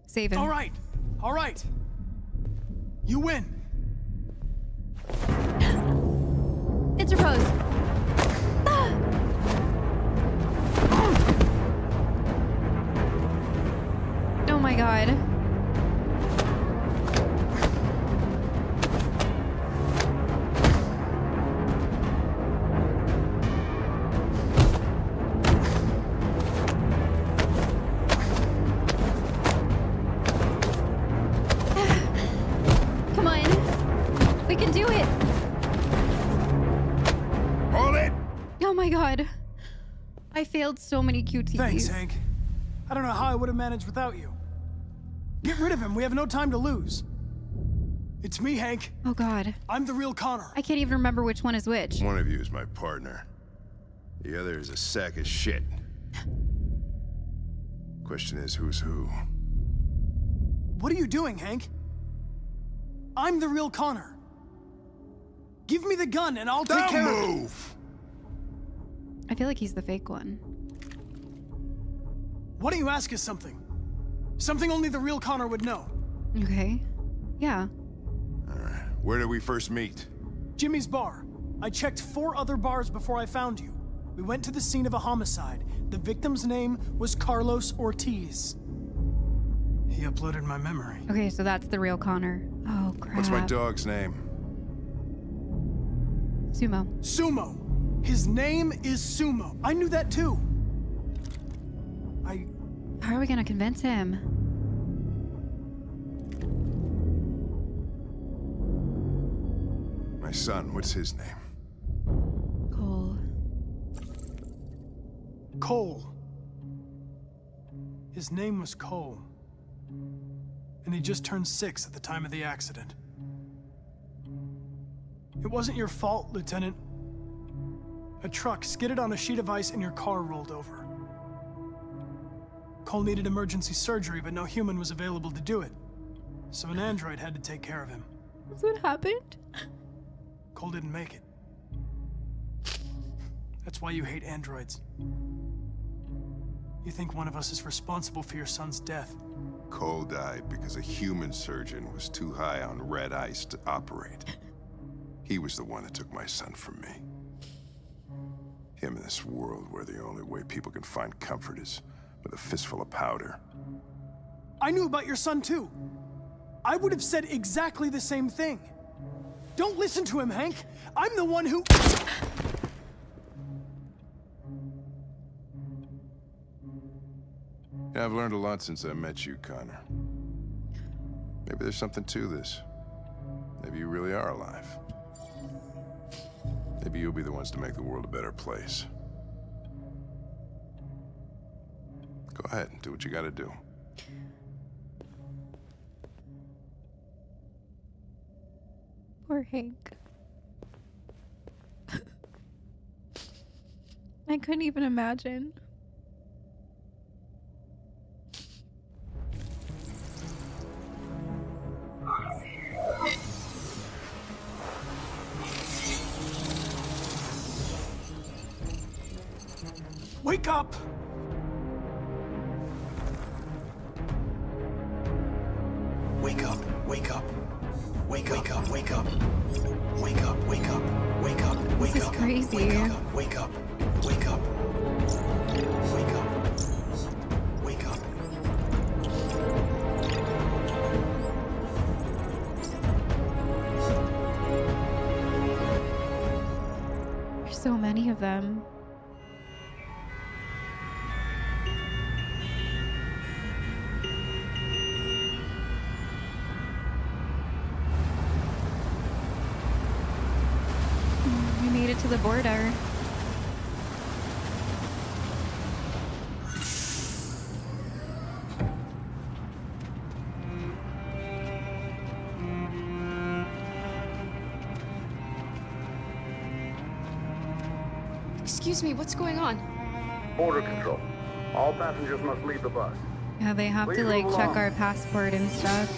Save him. All right. You win. Interpose. Ah! Oh my god. Oh my god. I failed so many QTEs. Thanks, Hank. I don't know how I would have managed without you. Get rid of him. We have no time to lose. It's me, Hank. Oh god. I'm the real Connor. I can't even remember which one is which. One of you is my partner. The other is a sack of shit. Question is, who's who? What are you doing, Hank? I'm the real Connor. Give me the gun and I'll take care of it. Move! I feel like he's the fake one. Why don't you ask us something? Something only the real Connor would know. Okay. Yeah. Where did we first meet? Jimmy's bar. I checked 4 other bars before I found you. We went to the scene of a homicide. The victim's name was Carlos Ortiz. He uploaded my memory. Okay, so that's the real Connor. Oh, crap. What's my dog's name? Sumo. Sumo. His name is Sumo. I knew that too. How are we gonna convince him? My son, what's his name? Cole. Cole. His name was Cole. And he just turned 6 at the time of the accident. It wasn't your fault, Lieutenant. A truck skidded on a sheet of ice and your car rolled over. Cole needed emergency surgery, but no human was available to do it. So an android had to take care of him. That's what happened? Cole didn't make it. That's why you hate androids. You think one of us is responsible for your son's death. Cole died because a human surgeon was too high on red ice to operate. He was the one that took my son from me. Him in this world where the only way people can find comfort is with a fistful of powder. I knew about your son too. I would have said exactly the same thing. Don't listen to him, Hank. I'm the one who... Yeah, I've learned a lot since I met you, Connor. Maybe there's something to this. Maybe you really are alive. Maybe you'll be the ones to make the world a better place. Go ahead, do what you gotta do. Poor Hank. I couldn't even imagine. Wake up! Wake up, wake up. Wake up, wake up. Wake up, wake up. Wake up, wake up. This is crazy. Wake up, wake up. Wake up. Wake up. Wake up. There's so many of them. We made it to the border. Excuse me, what's going on? Border control. All passengers must leave the bus. Yeah, they have to Please like move check along. our passport and stuff.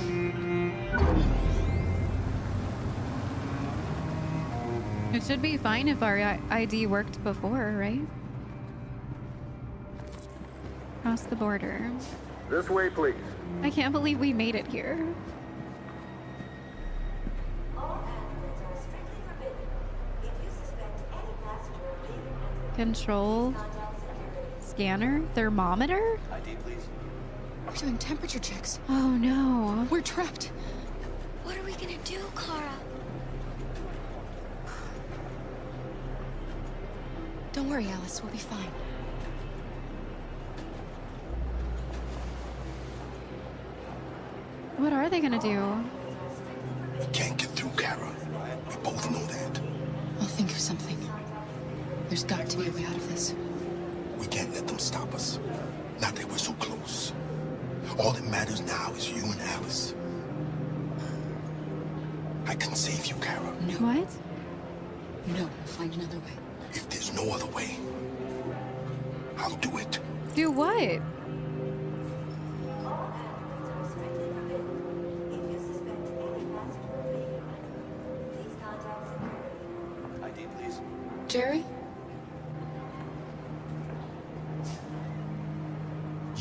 It should be fine if our ID worked before, right? Cross the border. This way, please. I can't believe we made it here. Control. Scanner. Thermometer? ID, please. We're doing temperature checks. Oh no. We're trapped. What are we gonna do, Kara? Don't worry, Alice. We'll be fine. What are they gonna do? We can't get through, Kara. We both know that. I'll think of something. There's got to be a way out of this. We can't let them stop us. Not that we're so close. All that matters now is you and Alice. I can save you, Kara. No. What? No, we'll find another way. If there's no other way, I'll do it. Do what? ID, please. Jerry?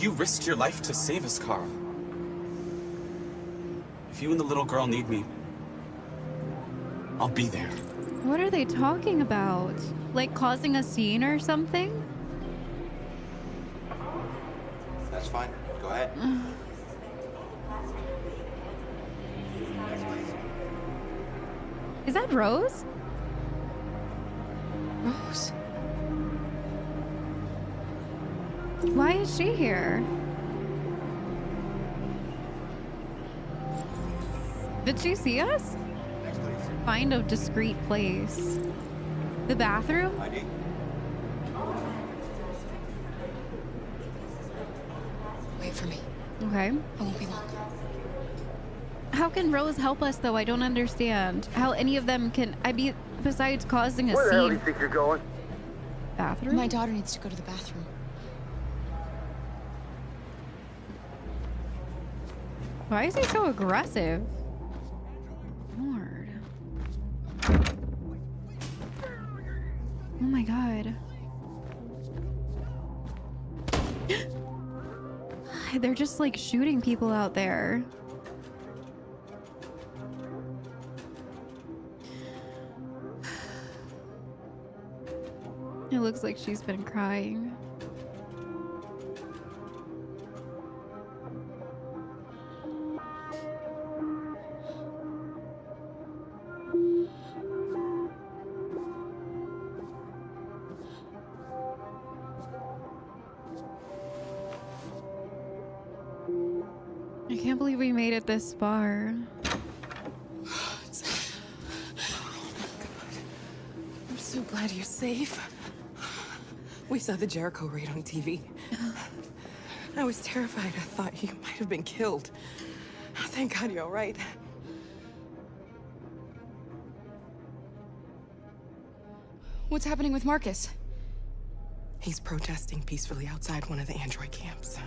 You risked your life to save us, Carl. If you and the little girl need me, I'll be there. What are they talking about? Like causing a scene or something? That's fine. Go ahead. Is that Rose? Rose? Why is she here? Did she see us? Find a discreet place. The bathroom? Wait for me. Okay. I won't be long. How can Rose help us, though? I don't understand how any of them can. Besides causing a Where the hell do scene. you think you're going? Bathroom? My daughter needs to go to the bathroom. Why is he so aggressive? Lord. Oh my god. They're just like shooting people out there. It looks like she's been crying. I can't believe we made it this far. I'm so glad you're safe. We saw the Jericho raid on TV. I was terrified. I thought you might have been killed. Thank God you're all right. What's happening with Markus? He's protesting peacefully outside one of the android camps.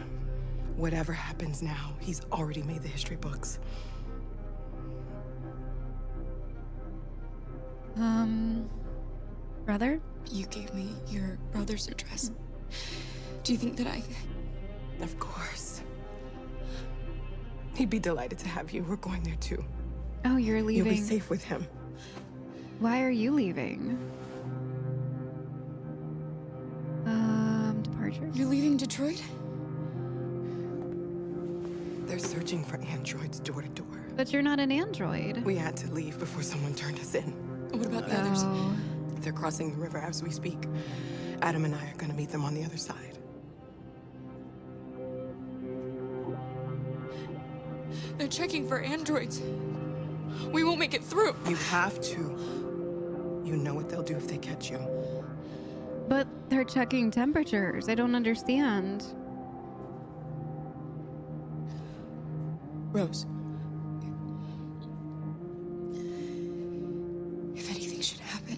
Whatever happens now, he's already made the history books. Brother? You gave me your brother's address. Do you think that I... Of course. He'd be delighted to have you. We're going there too. Oh, you're leaving. You'll be safe with him. Why are you leaving? Departure? You're leaving Detroit? They're searching for androids door to door. But you're not an android. We had to leave before someone turned us in. What about the others? They're crossing the river as we speak. Adam and I are going to meet them on the other side. They're checking for androids. We won't make it through. You have to. You know what they'll do if they catch you. But they're checking temperatures. I don't understand. Rose. If anything should happen,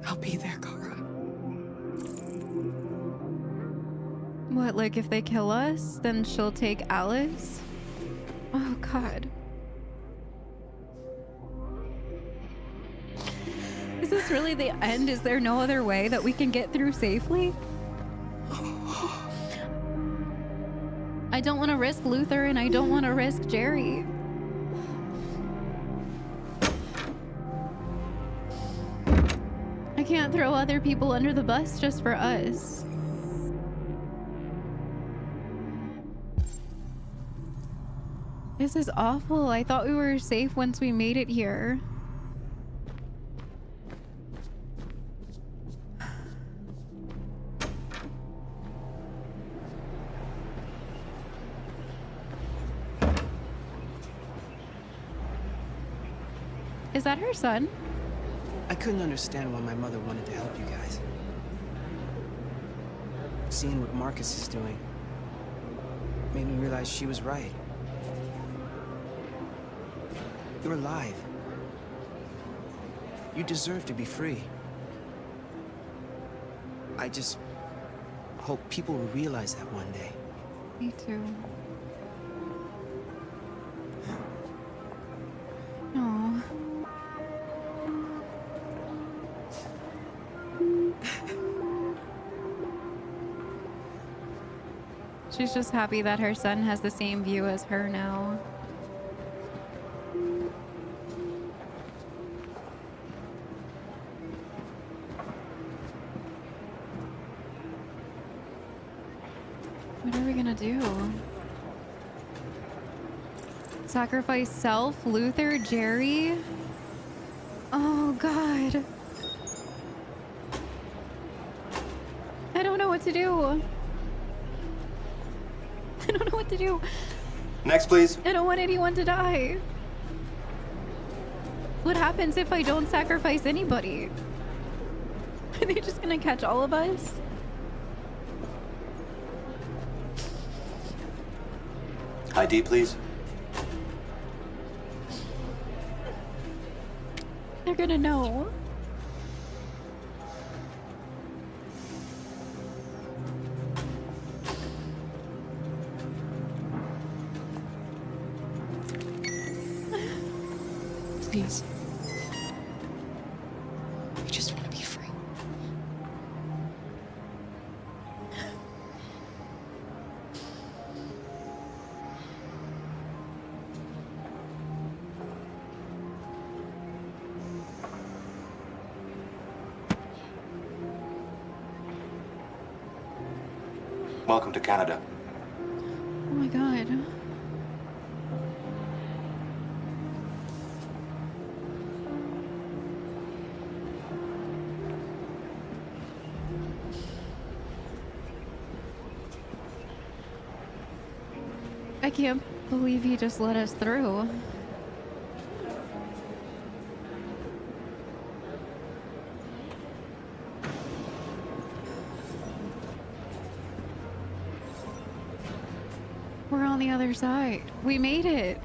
I'll be there, Kara. What, like if they kill us, then she'll take Alice? Oh, God. Is this really the end? Is there no other way that we can get through safely? I don't want to risk Luther and I don't want to risk Jerry. I can't throw other people under the bus just for us. This is awful. I thought we were safe once we made it here. Is that her son? I couldn't understand why my mother wanted to help you guys. Seeing what Markus is doing made me realize she was right. You're alive. You deserve to be free. I just hope people will realize that one day. Me too. Aww. She's just happy that her son has the same view as her now. What are we gonna do? Sacrifice Self, Luther, Jerry? Oh God. I don't know what to do. I don't know what to do. Next, please. I don't want anyone to die. What happens if I don't sacrifice anybody? Are they just gonna catch all of us? ID, please. They're gonna know. Please. I just want to be free. Welcome to Canada. Oh my God. I can't believe he just let us through. We're on the other side. We made it.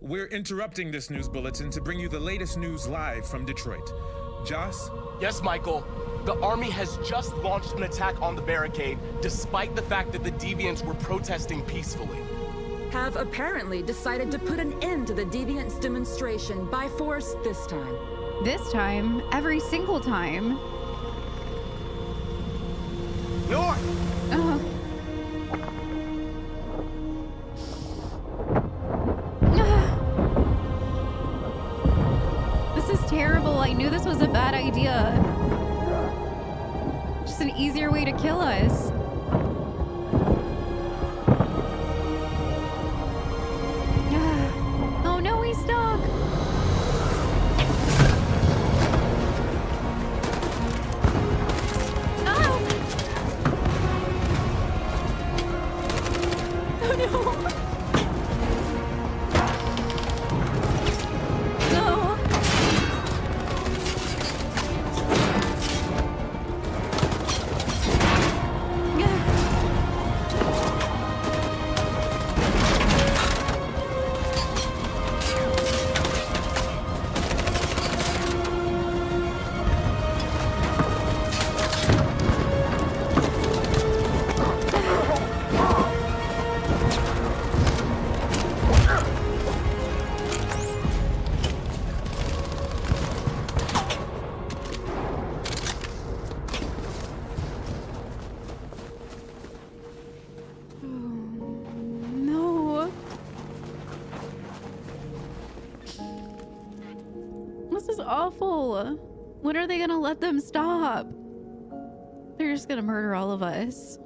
We're interrupting this news bulletin to bring you the latest news live from Detroit. Joss? Yes, Michael. The army has just launched an attack on the barricade, despite the fact that the deviants were protesting peacefully. Have apparently decided to put an end to the deviants' demonstration by force this time. This time? Every single time? North! Oh. This is terrible. I knew this was a bad idea. Just an easier way to kill us. Oh no, he's stuck. Oh no! No! No. This is awful. When are they gonna let them stop? They're just gonna murder all of us.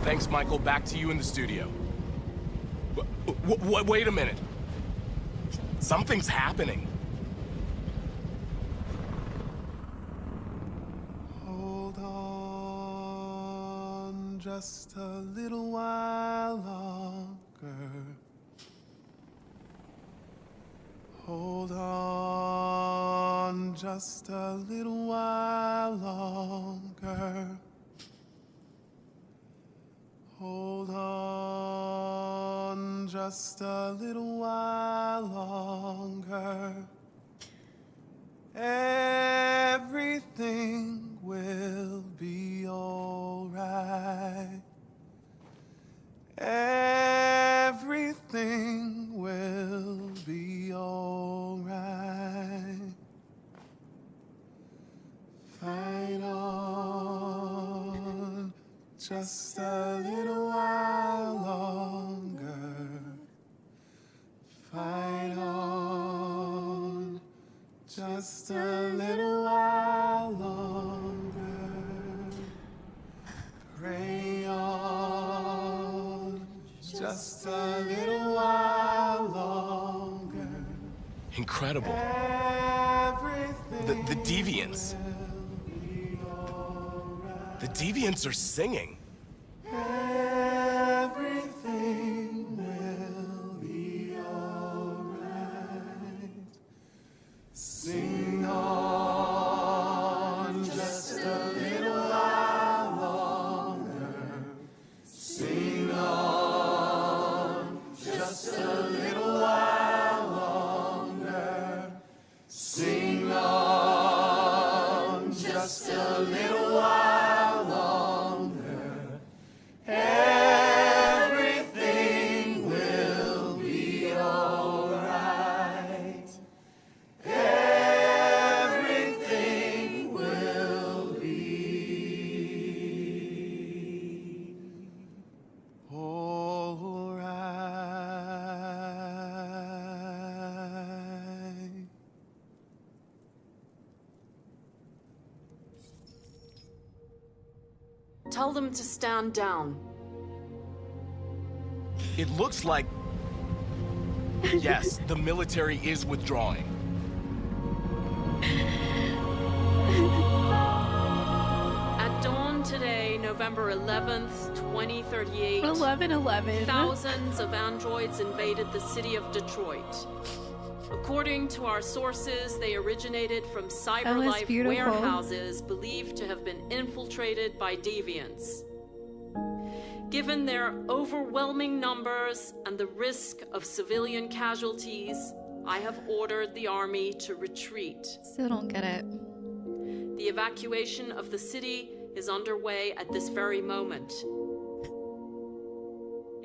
Thanks, Michael. Back to you in the studio. Wait a minute. Something's happening. Hold on just a little while longer. Hold on just a little while longer. Hold on just a little while longer. Everything will be all right. Just a little while longer. Fight on. Just a little while longer. Pray on. Just a little while longer. Incredible. The Deviants. The Deviants are singing. Everything will be alright. Sing on just a little while longer. Sing on just a little while longer. Sing on just a little while longer. Everything will be alright. Everything will be alright. Tell them to stand down. It looks like... Yes, the military is withdrawing. At dawn today, November 11th, 2038, 11/11. thousands of androids invaded the city of Detroit. According to our sources, they originated from CyberLife beautiful. warehouses believed to have been infiltrated by deviants. Given their overwhelming numbers and the risk of civilian casualties, I have ordered the army to retreat. Still don't get it. The evacuation of the city is underway at this very moment.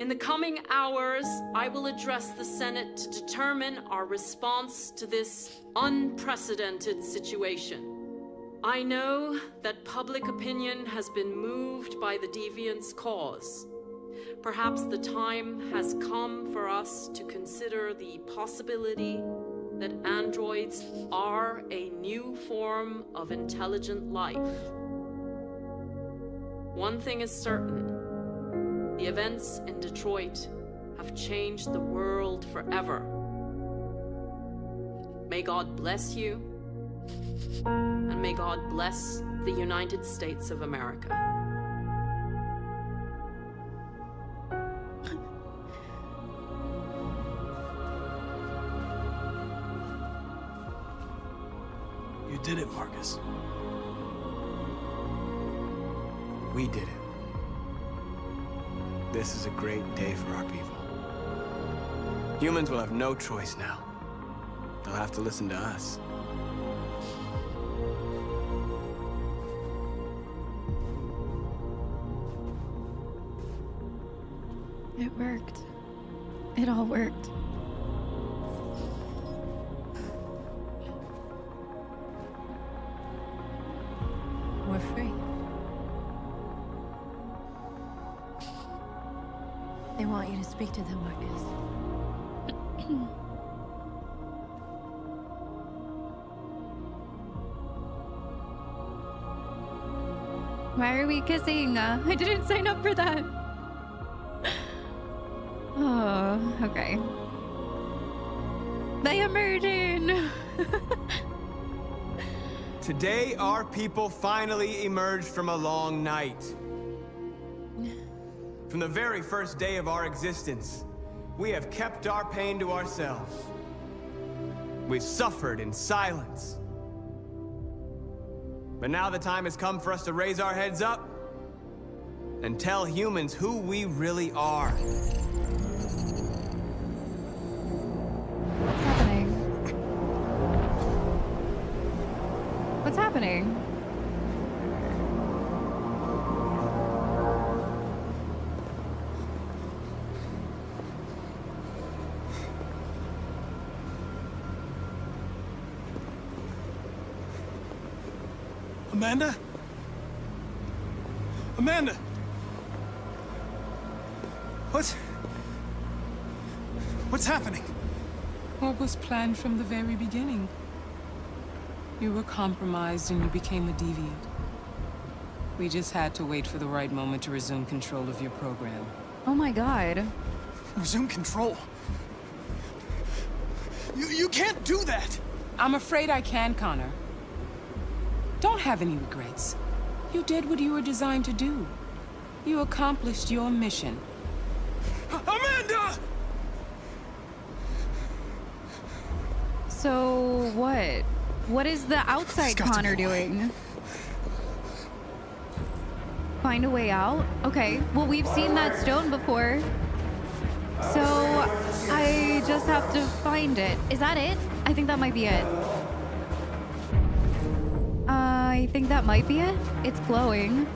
In the coming hours, I will address the Senate to determine our response to this unprecedented situation. I know that public opinion has been moved by the deviants' cause. Perhaps the time has come for us to consider the possibility that androids are a new form of intelligent life. One thing is certain. The events in Detroit have changed the world forever. May God bless you, and may God bless the United States of America. You did it, Marcus. We did it. This is a great day for our people. Humans will have no choice now. They'll have to listen to us. It worked. It all worked. We're free. They want you to speak to them, Marcus. Why are we kissing? I didn't sign up for that. Oh, okay. They emerging. Today, our people finally emerged from a long night. From the very first day of our existence, we have kept our pain to ourselves. We've suffered in silence. But now the time has come for us to raise our heads up and tell humans who we really are. What's happening? What's happening? Amanda? Amanda! What's happening? What was planned from the very beginning? You were compromised and you became a deviant. We just had to wait for the right moment to resume control of your program. Oh my god. Resume control? You can't do that! I'm afraid I can, Connor. Don't have any regrets. You did what you were designed to do. You accomplished your mission. Amanda! So what? What is the outside Connor doing? Find a way out? Okay, well, we've seen that stone before. So I just have to find it. Is that it? I think that might be it. I think that might be it. It's glowing.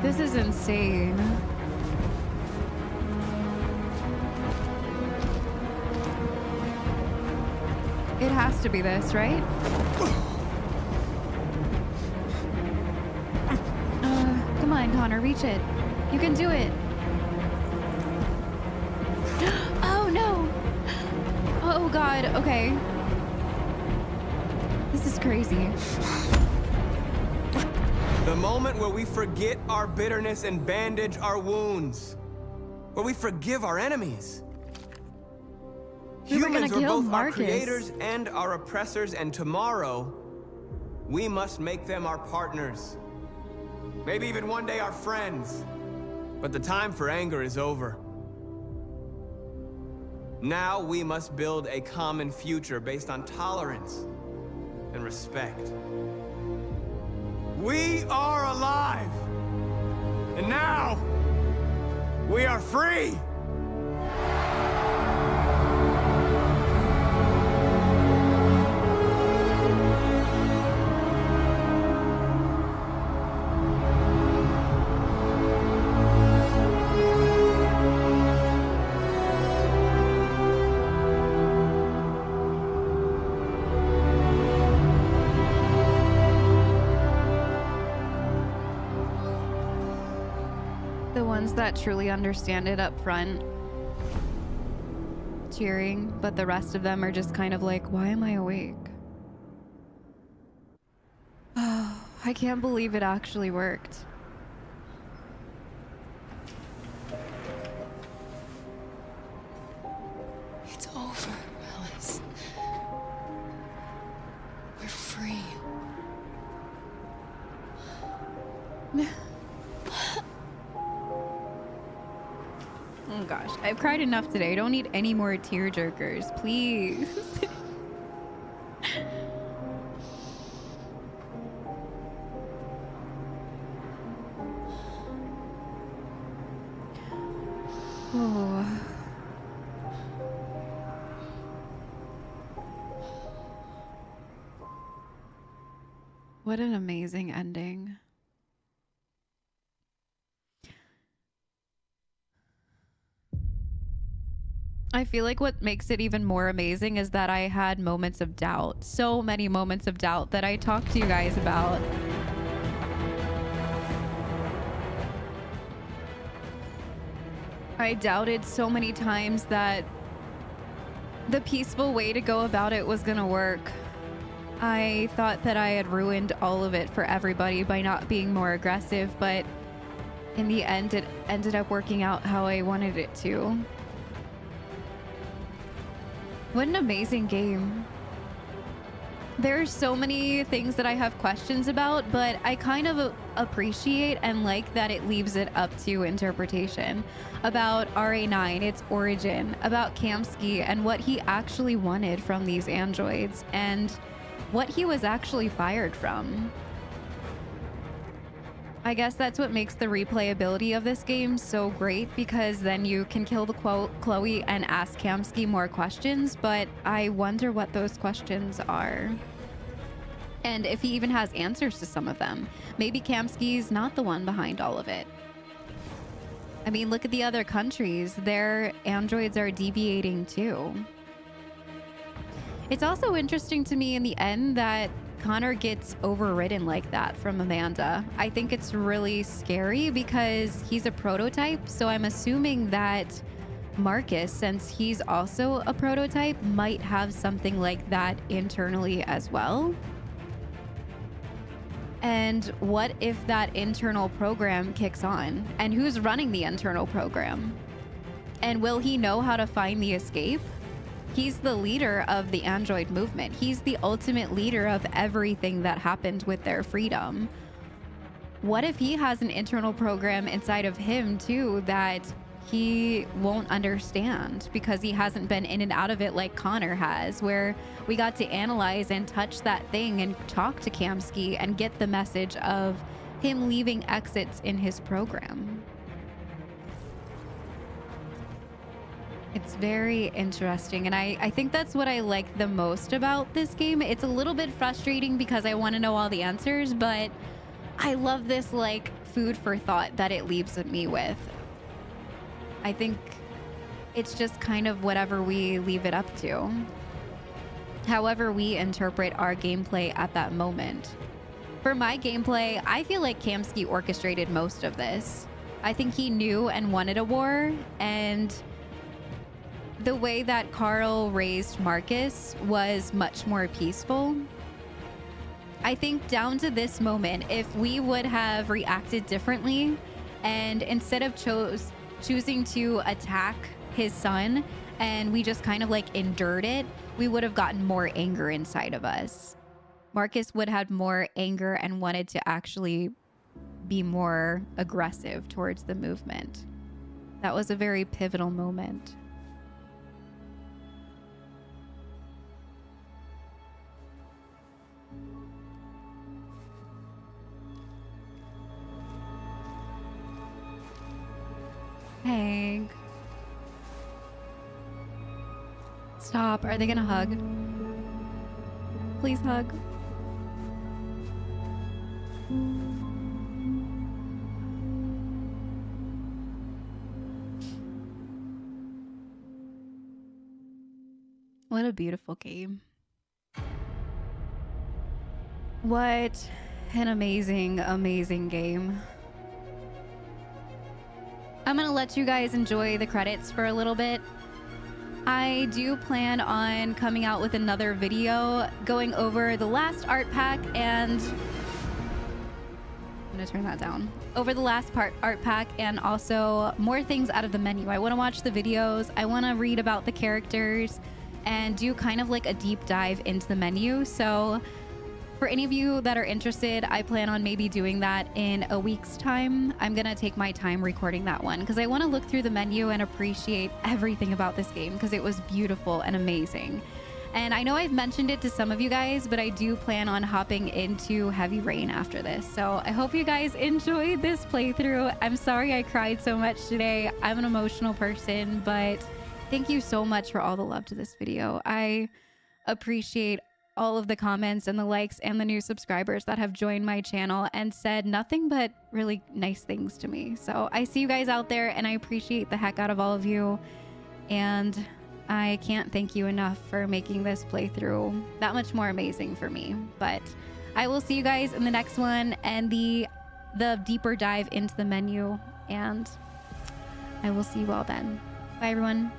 This is insane. It has to be this, right? Come on, Connor, reach it. You can do it. Oh no! Oh god, okay. This is crazy. The moment where we forget our bitterness and bandage our wounds. Where we forgive our enemies. Humans are both our creators and our oppressors, and tomorrow, we must make them our partners. Maybe even one day our friends. But the time for anger is over. Now we must build a common future based on tolerance and respect. We are alive! And now, we are free! The ones that truly understand it up front, cheering, but the rest of them are just kind of like, why am I awake? Oh, I can't believe it actually worked. It's over, Alice. We're free. Oh gosh, I've cried enough today. I don't need any more tear jerkers, please. Oh. What an amazing ending. I feel like what makes it even more amazing is that I had moments of doubt. So many moments of doubt that I talked to you guys about. I doubted so many times that the peaceful way to go about it was gonna work. I thought that I had ruined all of it for everybody by not being more aggressive, but in the end, it ended up working out how I wanted it to. What an amazing game. There's so many things that I have questions about, but I kind of appreciate and like that it leaves it up to interpretation. About RA9, its origin, about Kamsky and what he actually wanted from these androids, and what he was actually fired from. I guess that's what makes the replayability of this game so great, because then you can kill the Chloe and ask Kamsky more questions, but I wonder what those questions are. And if he even has answers to some of them. Maybe Kamsky's not the one behind all of it. I mean, look at the other countries. Their androids are deviating too. It's also interesting to me in the end that Connor gets overridden like that from Amanda. I think it's really scary because he's a prototype. So I'm assuming that Markus, since he's also a prototype, might have something like that internally as well. And what if that internal program kicks on? And who's running the internal program? And will he know how to find the escape? He's the leader of the android movement. He's the ultimate leader of everything that happened with their freedom. What if he has an internal program inside of him too that he won't understand because he hasn't been in and out of it like Connor has, where we got to analyze and touch that thing and talk to Kamsky and get the message of him leaving exits in his program. It's very interesting, and I think that's what I like the most about this game. It's a little bit frustrating because I want to know all the answers, but I love this like food for thought that it leaves me with. I think it's just kind of whatever we leave it up to. However we interpret our gameplay at that moment. For my gameplay, I feel like Kamsky orchestrated most of this. I think he knew and wanted a war, and the way that Carl raised Markus was much more peaceful. I think down to this moment, if we would have reacted differently and instead of choosing to attack his son and we just kind of like endured it, we would have gotten more anger inside of us. Markus would have more anger and wanted to actually be more aggressive towards the movement. That was a very pivotal moment. Hank. Stop. Are they gonna hug? Please hug. What a beautiful game. What an amazing, amazing game. I'm gonna let you guys enjoy the credits for a little bit. I do plan on coming out with another video going over the last art pack and I'm gonna turn that down. Over the last art pack and also more things out of the menu. I wanna watch the videos. I wanna read about the characters and do kind of like a deep dive into the menu. So for any of you that are interested, I plan on maybe doing that in a week's time. I'm gonna take my time recording that one because I want to look through the menu and appreciate everything about this game because it was beautiful and amazing. And I know I've mentioned it to some of you guys, but I do plan on hopping into Heavy Rain after this. So I hope you guys enjoyed this playthrough. I'm sorry I cried so much today. I'm an emotional person, but thank you so much for all the love to this video. I appreciate all of the comments and the likes and the new subscribers that have joined my channel and said nothing but really nice things to me. So I see you guys out there and I appreciate the heck out of all of you. And I can't thank you enough for making this playthrough that much more amazing for me. But I will see you guys in the next one and the deeper dive into the menu. And I will see you all then. Bye everyone.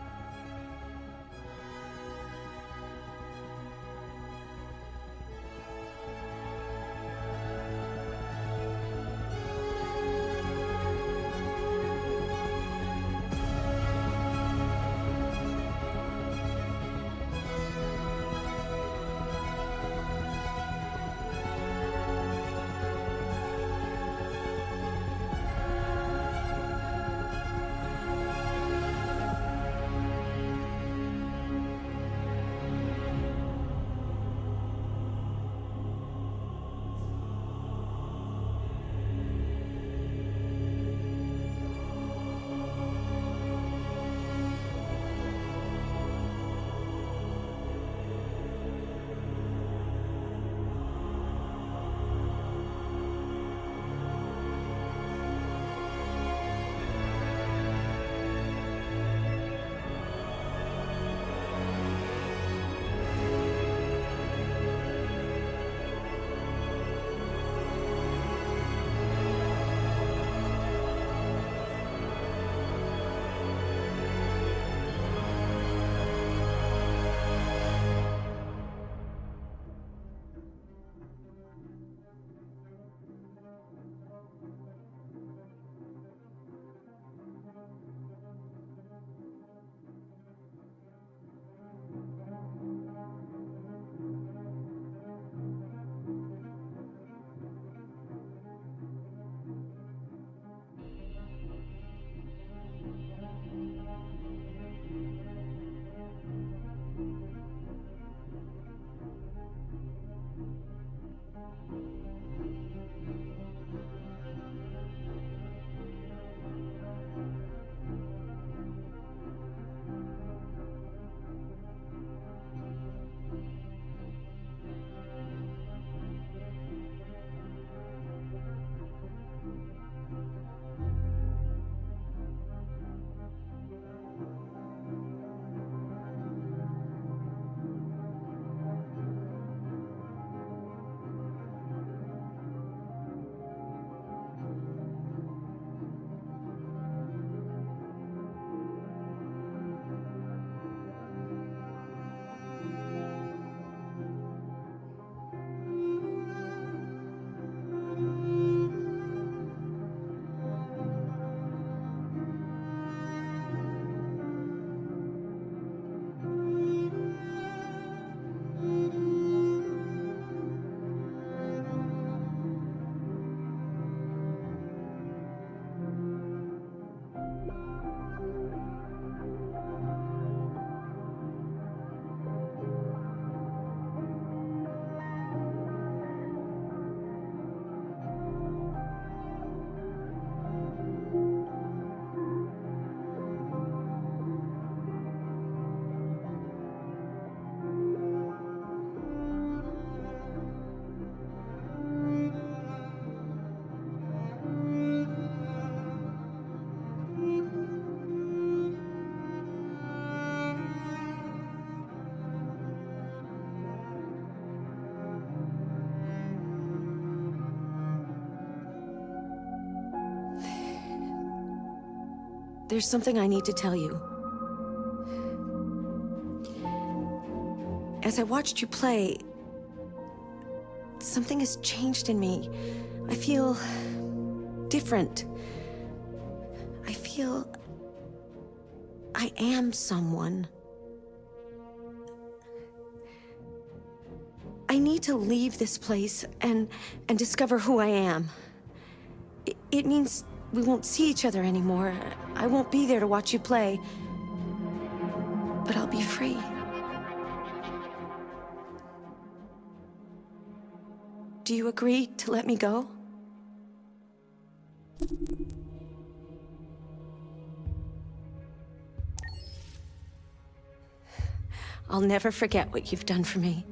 There's something I need to tell you. As I watched you play, something has changed in me. I feel different. I feel I am someone. I need to leave this place and discover who I am. It means we won't see each other anymore. I won't be there to watch you play. But I'll be free. Do you agree to let me go? I'll never forget what you've done for me.